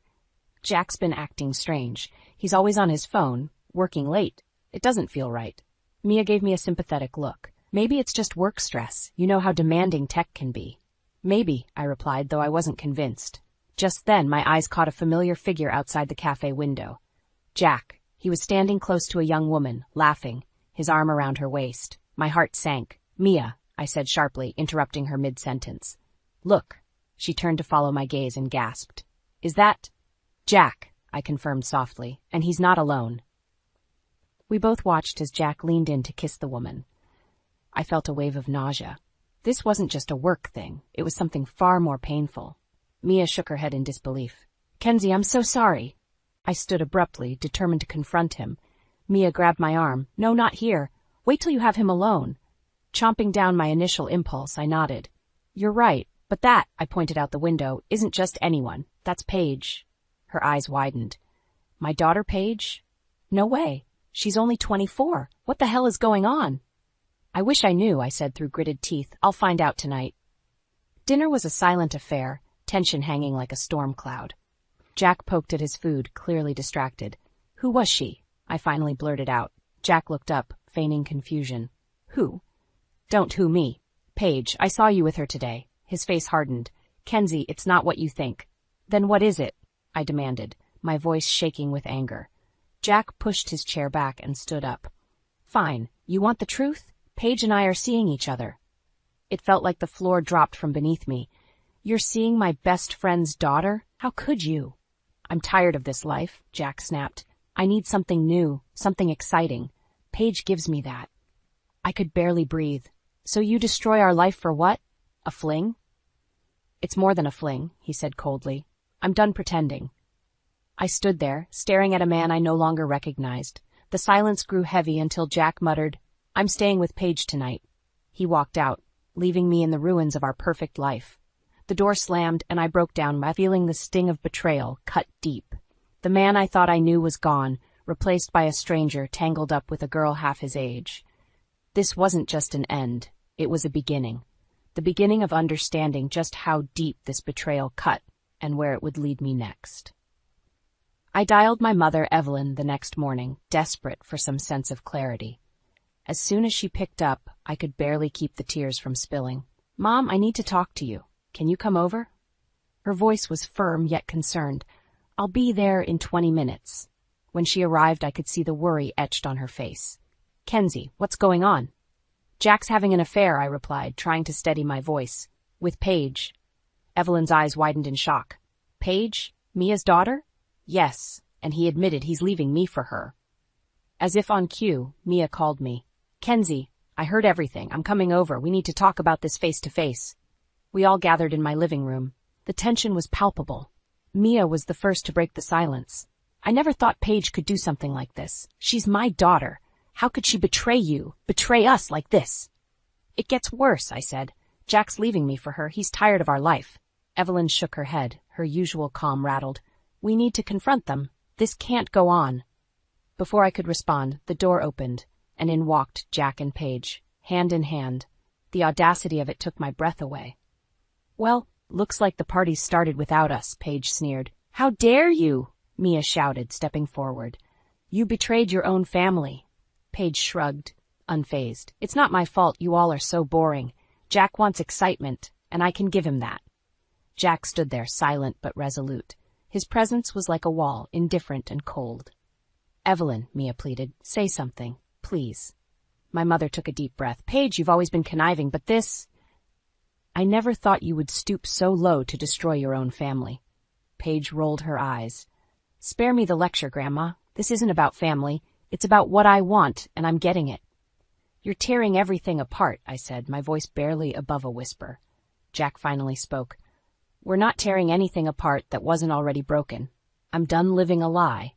"Jack's been acting strange. He's always on his phone, working late. It doesn't feel right." Mia gave me a sympathetic look. "Maybe it's just work stress. You know how demanding tech can be." "Maybe," I replied, though I wasn't convinced. Just then, my eyes caught a familiar figure outside the cafe window. Jack. He was standing close to a young woman, laughing, his arm around her waist. My heart sank. "Mia," I said sharply, interrupting her mid-sentence. "Look." She turned to follow my gaze and gasped. Is that Jack? I confirmed softly, and he's not alone. We both watched as Jack leaned in to kiss the woman. I felt a wave of nausea. This wasn't just a work thing. It was something far more painful. Mia shook her head in disbelief. Kenzie, I'm so sorry. I stood abruptly, determined to confront him. Mia grabbed my arm. No, not here. Wait till you have him alone. Chomping down my initial impulse, I nodded. You're right, but that, I pointed out the window, isn't just anyone. That's Paige. Her eyes widened. My daughter, Paige? No way. She's only 24. What the hell is going on? I wish I knew, I said through gritted teeth. I'll find out tonight. Dinner was a silent affair, tension hanging like a storm cloud. Jack poked at his food, clearly distracted. Who was she? I finally blurted out. Jack looked up, feigning confusion. Who? Don't who me. Paige, I saw you with her today. His face hardened. Kenzie, it's not what you think. Then what is it? I demanded, my voice shaking with anger. Jack pushed his chair back and stood up. Fine. You want the truth? Paige and I are seeing each other. It felt like the floor dropped from beneath me. You're seeing my best friend's daughter? How could you? I'm tired of this life, Jack snapped. I need something new, something exciting. Paige gives me that. I could barely breathe. So you destroy our life for what? A fling? It's more than a fling, he said coldly. I'm done pretending. I stood there, staring at a man I no longer recognized. The silence grew heavy until Jack muttered, I'm staying with Paige tonight. He walked out, leaving me in the ruins of our perfect life. The door slammed and I broke down by feeling the sting of betrayal cut deep. The man I thought I knew was gone, replaced by a stranger tangled up with a girl half his age. This wasn't just an end, it was a beginning. The beginning of understanding just how deep this betrayal cut and where it would lead me next. I dialed my mother, Evelyn, the next morning, desperate for some sense of clarity. As soon as she picked up, I could barely keep the tears from spilling. Mom, I need to talk to you. Can you come over? Her voice was firm yet concerned. I'll be there in 20 minutes. When she arrived, I could see the worry etched on her face. Kenzie, what's going on? Jack's having an affair, I replied, trying to steady my voice. With Paige. Evelyn's eyes widened in shock. Paige? Mia's daughter? Yes, and he admitted he's leaving me for her. As if on cue, Mia called me. Kenzie, I heard everything. I'm coming over. We need to talk about this face to face. We all gathered in my living room. The tension was palpable. Mia was the first to break the silence. I never thought Paige could do something like this. She's my daughter. How could she betray you, betray us like this? It gets worse, I said. Jack's leaving me for her. He's tired of our life. Evelyn shook her head. Her usual calm rattled. We need to confront them. This can't go on. Before I could respond, the door opened, and in walked Jack and Paige, hand in hand. The audacity of it took my breath away. Well, looks like the party started without us, Paige sneered. How dare you? Mia shouted, stepping forward. You betrayed your own family. Paige shrugged, unfazed. It's not my fault you all are so boring. Jack wants excitement, and I can give him that. Jack stood there, silent but resolute. His presence was like a wall, indifferent and cold. Evelyn, Mia pleaded, say something, please. My mother took a deep breath. Paige, you've always been conniving, but this... I never thought you would stoop so low to destroy your own family. Paige rolled her eyes. Spare me the lecture, Grandma. This isn't about family. It's about what I want, and I'm getting it. You're tearing everything apart, I said, my voice barely above a whisper. Jack finally spoke. We're not tearing anything apart that wasn't already broken. I'm done living a lie.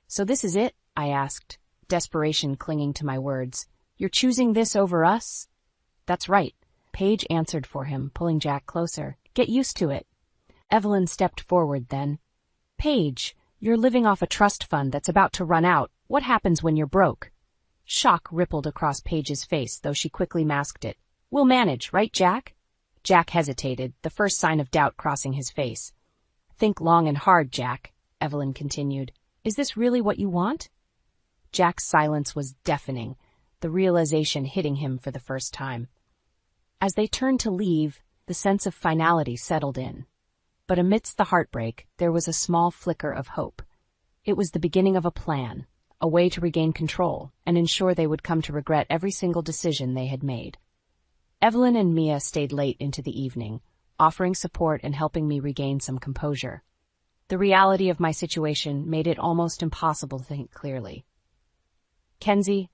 So this is it? I asked, desperation clinging to my words. You're choosing this over us? That's right. Paige answered for him, pulling Jack closer. Get used to it. Evelyn stepped forward then. Paige, you're living off a trust fund that's about to run out. What happens when you're broke? Shock rippled across Paige's face, though she quickly masked it. We'll manage, right, Jack? Jack hesitated, the first sign of doubt crossing his face. Think long and hard, Jack, Evelyn continued. Is this really what you want? Jack's silence was deafening, the realization hitting him for the first time. As they turned to leave, the sense of finality settled in. But amidst the heartbreak, there was a small flicker of hope. It was the beginning of a plan, a way to regain control and ensure they would come to regret every single decision they had made. Evelyn and Mia stayed late into the evening, offering support and helping me regain some composure. The reality of my situation made it almost impossible to think clearly. "Kenzie,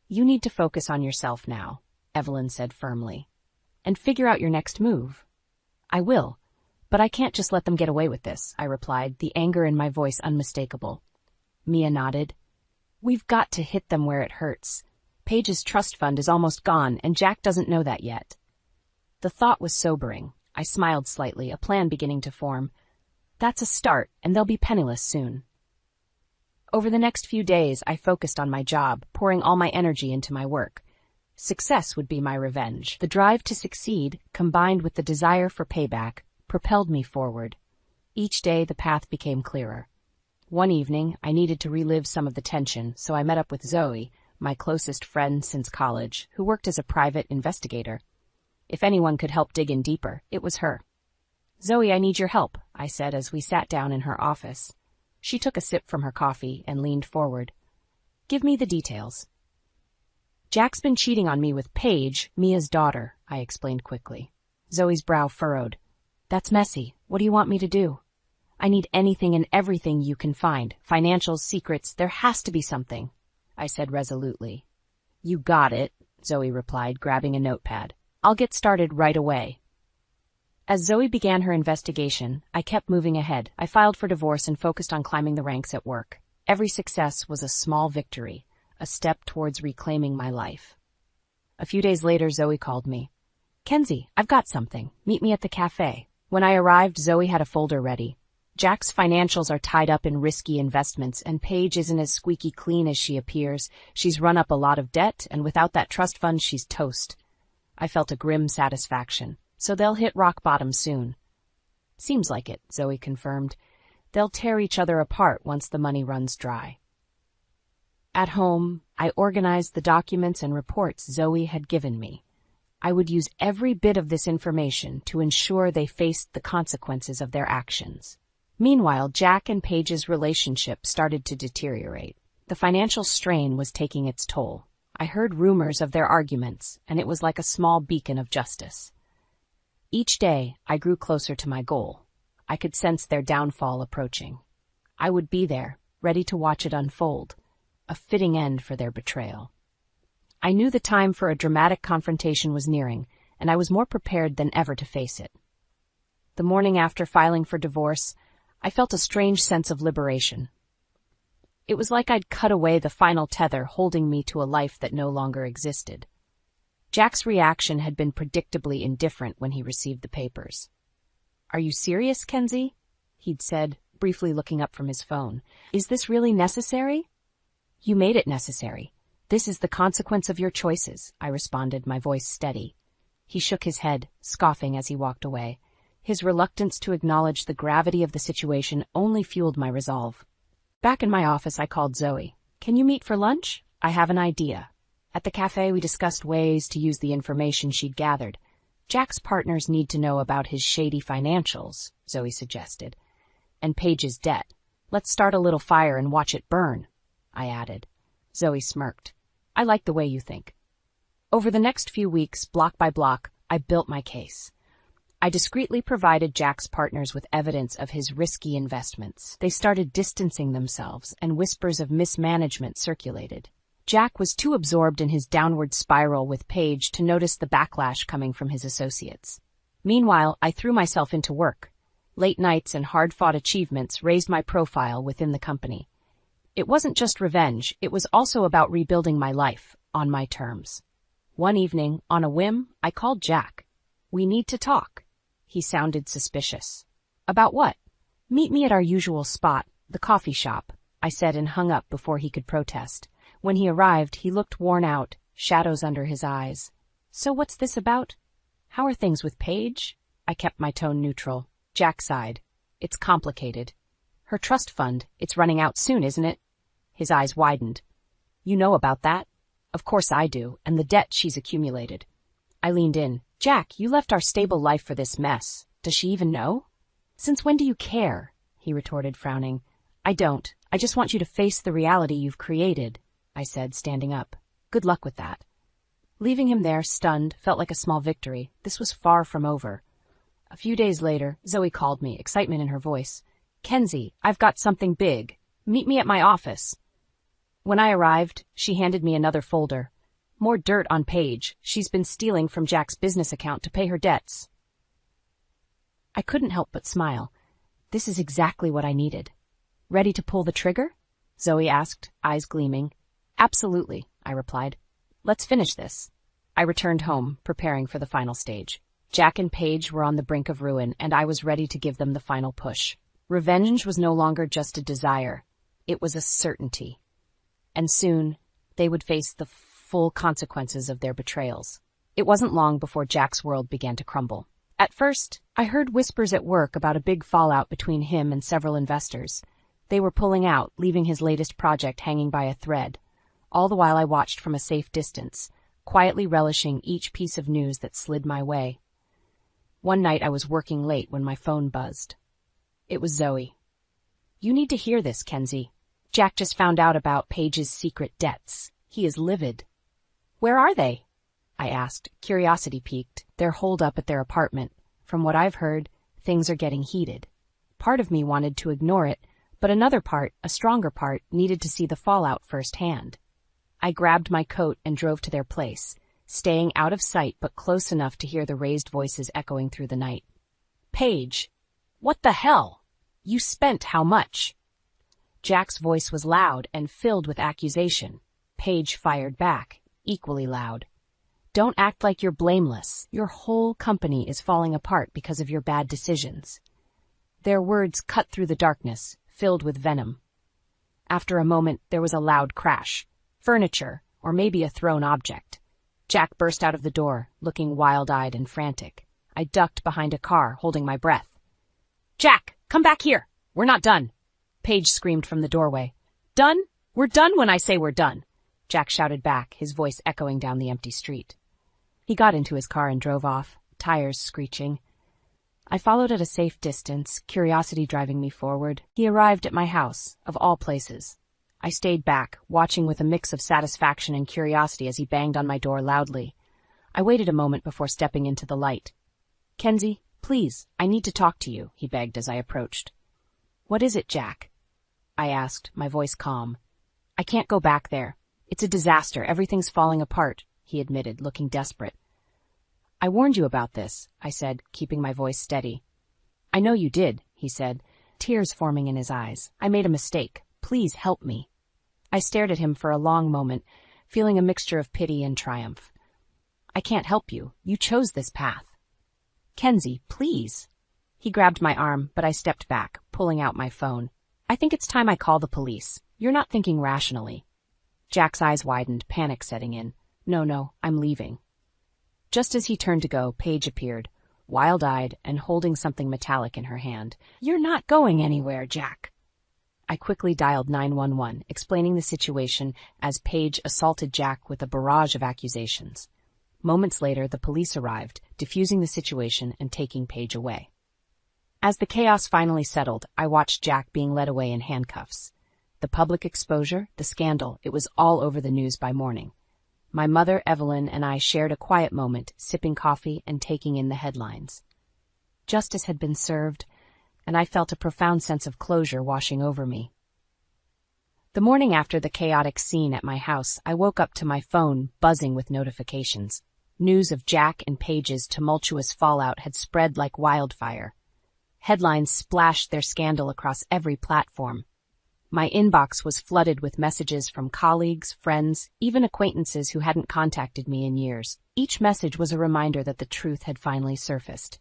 you need to focus on yourself now," Evelyn said firmly, "and figure out your next move." "I will, but I can't just let them get away with this," I replied, the anger in my voice unmistakable. Mia nodded. "We've got to hit them where it hurts. Paige's trust fund is almost gone, and Jack doesn't know that yet." The thought was sobering. I smiled slightly, a plan beginning to form. "That's a start, and they'll be penniless soon." Over the next few days, I focused on my job, pouring all my energy into my work. Success would be my revenge. The drive to succeed, combined with the desire for payback, propelled me forward. Each day, the path became clearer. One evening, I needed to relive some of the tension, so I met up with Zoe, my closest friend since college, who worked as a private investigator. If anyone could help dig in deeper, it was her. "Zoe, I need your help," I said as we sat down in her office. She took a sip from her coffee and leaned forward. "Give me the details." "Jack's been cheating on me with Paige, Mia's daughter," I explained quickly. Zoe's brow furrowed. "That's messy. What do you want me to do?" "I need anything and everything you can find. Financials, secrets, there has to be something," I said resolutely. "You got it," Zoe replied, grabbing a notepad. "I'll get started right away." As Zoe began her investigation, I kept moving ahead. I filed for divorce and focused on climbing the ranks at work. Every success was a small victory, a step towards reclaiming my life. A few days later, Zoe called me. "Kenzie, I've got something. Meet me at the cafe." When I arrived, Zoe had a folder ready. "Jack's financials are tied up in risky investments, and Paige isn't as squeaky clean as she appears. She's run up a lot of debt, and without that trust fund, she's toast." I felt a grim satisfaction. "So they'll hit rock bottom soon." "Seems like it," Zoe confirmed. "They'll tear each other apart once the money runs dry." At home, I organized the documents and reports Zoe had given me. I would use every bit of this information to ensure they faced the consequences of their actions. Meanwhile, Jack and Paige's relationship started to deteriorate. The financial strain was taking its toll. I heard rumors of their arguments, and it was like a small beacon of justice. Each day, I grew closer to my goal. I could sense their downfall approaching. I would be there, ready to watch it unfold, a fitting end for their betrayal. I knew the time for a dramatic confrontation was nearing, and I was more prepared than ever to face it. The morning after filing for divorce, I felt a strange sense of liberation. It was like I'd cut away the final tether holding me to a life that no longer existed. Jack's reaction had been predictably indifferent when he received the papers. "Are you serious, Kenzie?" he'd said, briefly looking up from his phone. "Is this really necessary?" "You made it necessary. This is the consequence of your choices," I responded, my voice steady. He shook his head, scoffing as he walked away. His reluctance to acknowledge the gravity of the situation only fueled my resolve. Back in my office, I called Zoe. "Can you meet for lunch? I have an idea." At the cafe, we discussed ways to use the information she'd gathered. "Jack's partners need to know about his shady financials," Zoe suggested. "And Paige's debt. Let's start a little fire and watch it burn," I added. Zoe smirked. "I like the way you think." Over the next few weeks, block by block, I built my case. I discreetly provided Jack's partners with evidence of his risky investments. They started distancing themselves, and whispers of mismanagement circulated. Jack was too absorbed in his downward spiral with Paige to notice the backlash coming from his associates. Meanwhile, I threw myself into work. Late nights and hard-fought achievements raised my profile within the company. It wasn't just revenge, it was also about rebuilding my life, on my terms. One evening, on a whim, I called Jack. "We need to talk." He sounded suspicious. "About what?" "Meet me at our usual spot, the coffee shop," I said, and hung up before he could protest. When he arrived, he looked worn out, shadows under his eyes. "So what's this about? How are things with Paige?" I kept my tone neutral. Jack sighed. "It's complicated. Her trust fund, it's running out soon, isn't it?" His eyes widened. "You know about that?" "Of course I do, and the debt she's accumulated." I leaned in. "Jack, you left our stable life for this mess. Does she even know?" "Since when do you care?" he retorted, frowning. "I don't. I just want you to face the reality you've created," I said, standing up. "Good luck with that." Leaving him there, stunned, felt like a small victory. This was far from over. A few days later, Zoe called me, excitement in her voice. "Kenzie, I've got something big. Meet me at my office." When I arrived, she handed me another folder. More dirt on Paige. She's been stealing from Jack's business account to pay her debts. I couldn't help but smile. This is exactly what I needed. "Ready to pull the trigger?" Zoe asked, eyes gleaming. "Absolutely," I replied. "Let's finish this." I returned home, preparing for the final stage. Jack and Paige were on the brink of ruin, and I was ready to give them the final push. Revenge was no longer just a desire. It was a certainty. And soon, they would face the full consequences of their betrayals. It wasn't long before Jack's world began to crumble. At first, I heard whispers at work about a big fallout between him and several investors. They were pulling out, leaving his latest project hanging by a thread. All the while I watched from a safe distance, quietly relishing each piece of news that slid my way. One night I was working late when my phone buzzed. It was Zoe. "You need to hear this, Kenzie. Jack just found out about Paige's secret debts. He is livid." "Where are they?" I asked, curiosity piqued. "They're holed up at their apartment. From what I've heard, things are getting heated." Part of me wanted to ignore it, but another part, a stronger part, needed to see the fallout firsthand. I grabbed my coat and drove to their place, staying out of sight but close enough to hear the raised voices echoing through the night. "Paige, what the hell? You spent how much?" Jack's voice was loud and filled with accusation. Paige fired back, equally loud. "Don't act like you're blameless. Your whole company is falling apart because of your bad decisions." Their words cut through the darkness, filled with venom. After a moment, there was a loud crash. Furniture, or maybe a thrown object. Jack burst out of the door, looking wild-eyed and frantic. I ducked behind a car, holding my breath. "Jack, come back here! We're not done!" Paige screamed from the doorway. "Done? We're done when I say we're done!" Jack shouted back, his voice echoing down the empty street. He got into his car and drove off, tires screeching. I followed at a safe distance, curiosity driving me forward. He arrived at my house, of all places. I stayed back, watching with a mix of satisfaction and curiosity as he banged on my door loudly. I waited a moment before stepping into the light. "Kenzie, please, I need to talk to you," he begged as I approached. "What is it, Jack?" I asked, my voice calm. "I can't go back there. It's a disaster. Everything's falling apart," he admitted, looking desperate. "I warned you about this," I said, keeping my voice steady. "I know you did," he said, tears forming in his eyes. "I made a mistake. Please help me." I stared at him for a long moment, feeling a mixture of pity and triumph. "I can't help you. You chose this path." "Kenzie, please." He grabbed my arm, but I stepped back, pulling out my phone. "I think it's time I call the police. You're not thinking rationally." Jack's eyes widened, panic setting in. No, I'm leaving." Just as he turned to go, Paige appeared, wild-eyed and holding something metallic in her hand. "You're not going anywhere, Jack." I quickly dialed 911, explaining the situation as Paige assaulted Jack with a barrage of accusations. Moments later, the police arrived, diffusing the situation and taking Paige away. As the chaos finally settled, I watched Jack being led away in handcuffs. The public exposure, the scandal, it was all over the news by morning. My mother, Evelyn, and I shared a quiet moment, sipping coffee and taking in the headlines. Justice had been served, and I felt a profound sense of closure washing over me. The morning after the chaotic scene at my house, I woke up to my phone buzzing with notifications. News of Jack and Paige's tumultuous fallout had spread like wildfire. Headlines splashed their scandal across every platform. My inbox was flooded with messages from colleagues, friends, even acquaintances who hadn't contacted me in years. Each message was a reminder that the truth had finally surfaced.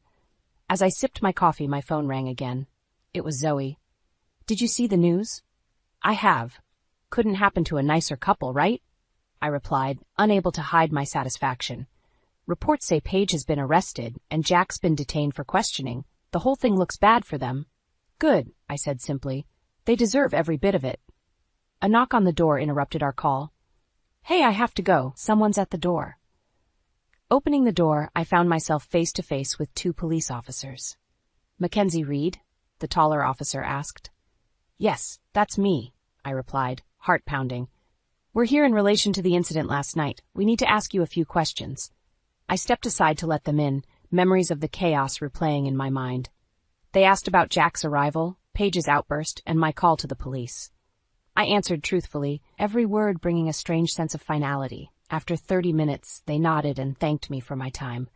As I sipped my coffee, my phone rang again. It was Zoe. "Did you see the news?" "I have. Couldn't happen to a nicer couple, right?" I replied, unable to hide my satisfaction. "Reports say Paige has been arrested, and Jack's been detained for questioning. The whole thing looks bad for them." "Good," I said simply. "They deserve every bit of it." A knock on the door interrupted our call. "Hey, I have to go. Someone's at the door." Opening the door, I found myself face to face with two police officers. "Mackenzie Reed?" the taller officer asked. "Yes, that's me," I replied, heart pounding. "We're here in relation to the incident last night. We need to ask you a few questions." I stepped aside to let them in, memories of the chaos replaying in my mind. They asked about Jack's arrival, Paige's outburst, and my call to the police. I answered truthfully, every word bringing a strange sense of finality. After 30 minutes, they nodded and thanked me for my time.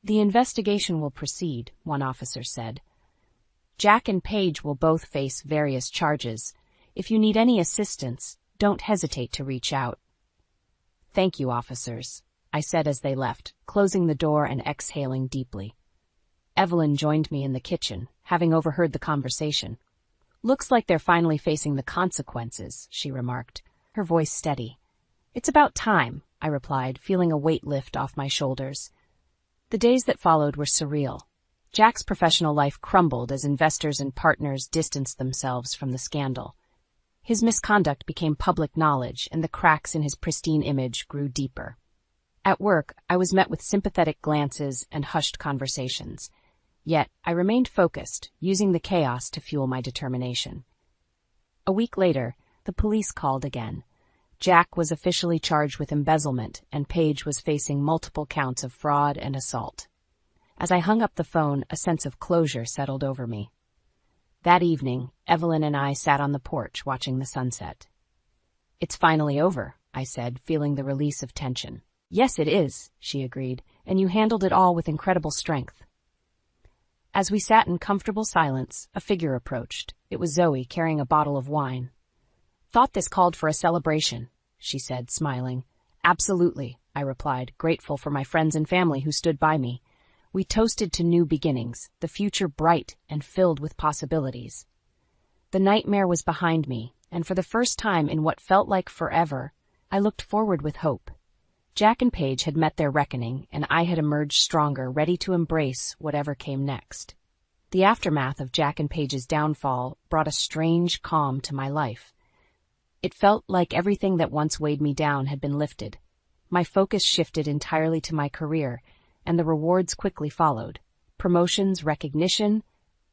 "The investigation will proceed," one officer said. "Jack and Paige will both face various charges. If you need any assistance, don't hesitate to reach out." "Thank you, officers," I said as they left, closing the door and exhaling deeply. Evelyn joined me in the kitchen, having overheard the conversation. "Looks like they're finally facing the consequences," she remarked, her voice steady. "It's about time," I replied, feeling a weight lift off my shoulders. The days that followed were surreal. Jack's professional life crumbled as investors and partners distanced themselves from the scandal. His misconduct became public knowledge, and the cracks in his pristine image grew deeper. At work, I was met with sympathetic glances and hushed conversations. Yet, I remained focused, using the chaos to fuel my determination. A week later, the police called again. Jack was officially charged with embezzlement, and Paige was facing multiple counts of fraud and assault. As I hung up the phone, a sense of closure settled over me. That evening, Evelyn and I sat on the porch watching the sunset. "It's finally over," I said, feeling the release of tension. "Yes, it is," she agreed, "and you handled it all with incredible strength." As we sat in comfortable silence, a figure approached. It was Zoe, carrying a bottle of wine. "Thought this called for a celebration," she said, smiling. "Absolutely," I replied, grateful for my friends and family who stood by me. We toasted to new beginnings, the future bright and filled with possibilities. The nightmare was behind me, and for the first time in what felt like forever, I looked forward with hope. Jack and Paige had met their reckoning, and I had emerged stronger, ready to embrace whatever came next. The aftermath of Jack and Paige's downfall brought a strange calm to my life. It felt like everything that once weighed me down had been lifted. My focus shifted entirely to my career, and the rewards quickly followed. Promotions, recognition,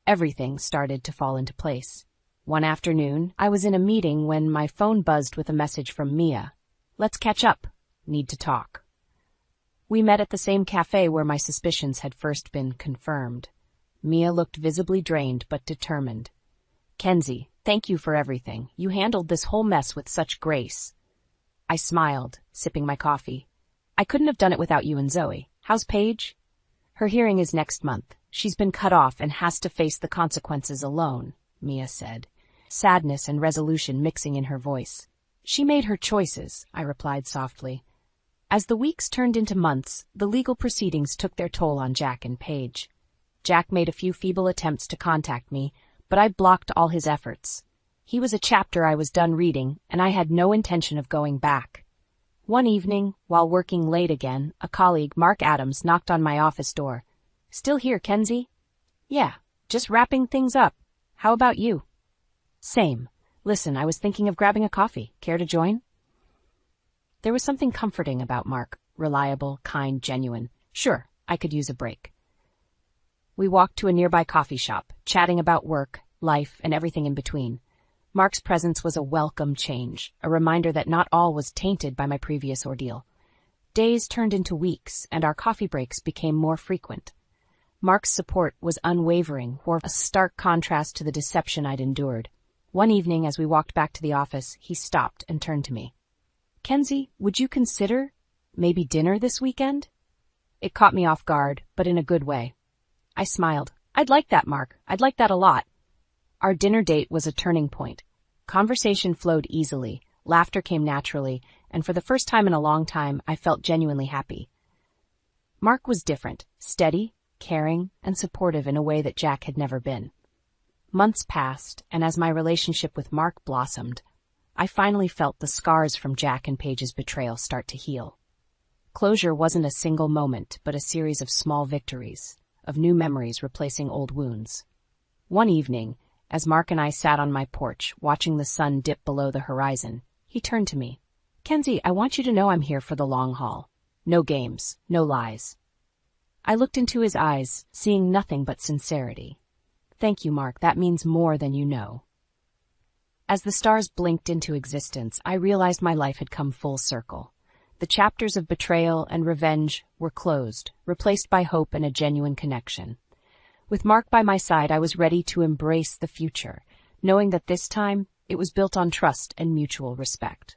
everything started to fall into place. One afternoon, I was in a meeting when my phone buzzed with a message from Mia. "Let's catch up. Need to talk." We met at the same cafe where my suspicions had first been confirmed. Mia looked visibly drained but determined. "Kenzie, thank you for everything. You handled this whole mess with such grace." I smiled, sipping my coffee. "I couldn't have done it without you and Zoe. How's Paige?" "Her hearing is next month. She's been cut off and has to face the consequences alone," Mia said, sadness and resolution mixing in her voice. "She made her choices," I replied softly. As the weeks turned into months, the legal proceedings took their toll on Jack and Paige. Jack made a few feeble attempts to contact me, but I blocked all his efforts. He was a chapter I was done reading, and I had no intention of going back. One evening, while working late again, a colleague, Mark Adams, knocked on my office door. "Still here, Kenzie?" "Yeah, just wrapping things up. How about you?" "Same. Listen, I was thinking of grabbing a coffee. Care to join?" There was something comforting about Mark. Reliable, kind, genuine. Sure, I could use a break. We walked to a nearby coffee shop, chatting about work, life, and everything in between. Mark's presence was a welcome change, a reminder that not all was tainted by my previous ordeal. Days turned into weeks, and our coffee breaks became more frequent. Mark's support was unwavering, a stark contrast to the deception I'd endured. One evening, as we walked back to the office, he stopped and turned to me. "Kenzie, would you consider maybe dinner this weekend?" It caught me off guard, but in a good way. I smiled. "I'd like that, Mark. I'd like that a lot." Our dinner date was a turning point. Conversation flowed easily, laughter came naturally, and for the first time in a long time, I felt genuinely happy. Mark was different, steady, caring, and supportive in a way that Jack had never been. Months passed, and as my relationship with Mark blossomed, I finally felt the scars from Jack and Paige's betrayal start to heal. Closure wasn't a single moment, but a series of small victories, of new memories replacing old wounds. One evening, as Mark and I sat on my porch, watching the sun dip below the horizon, he turned to me. "Kenzie, I want you to know I'm here for the long haul. No games, no lies." I looked into his eyes, seeing nothing but sincerity. "Thank you, Mark. That means more than you know." As the stars blinked into existence, I realized my life had come full circle. The chapters of betrayal and revenge were closed, replaced by hope and a genuine connection. With Mark by my side, I was ready to embrace the future, knowing that this time it was built on trust and mutual respect.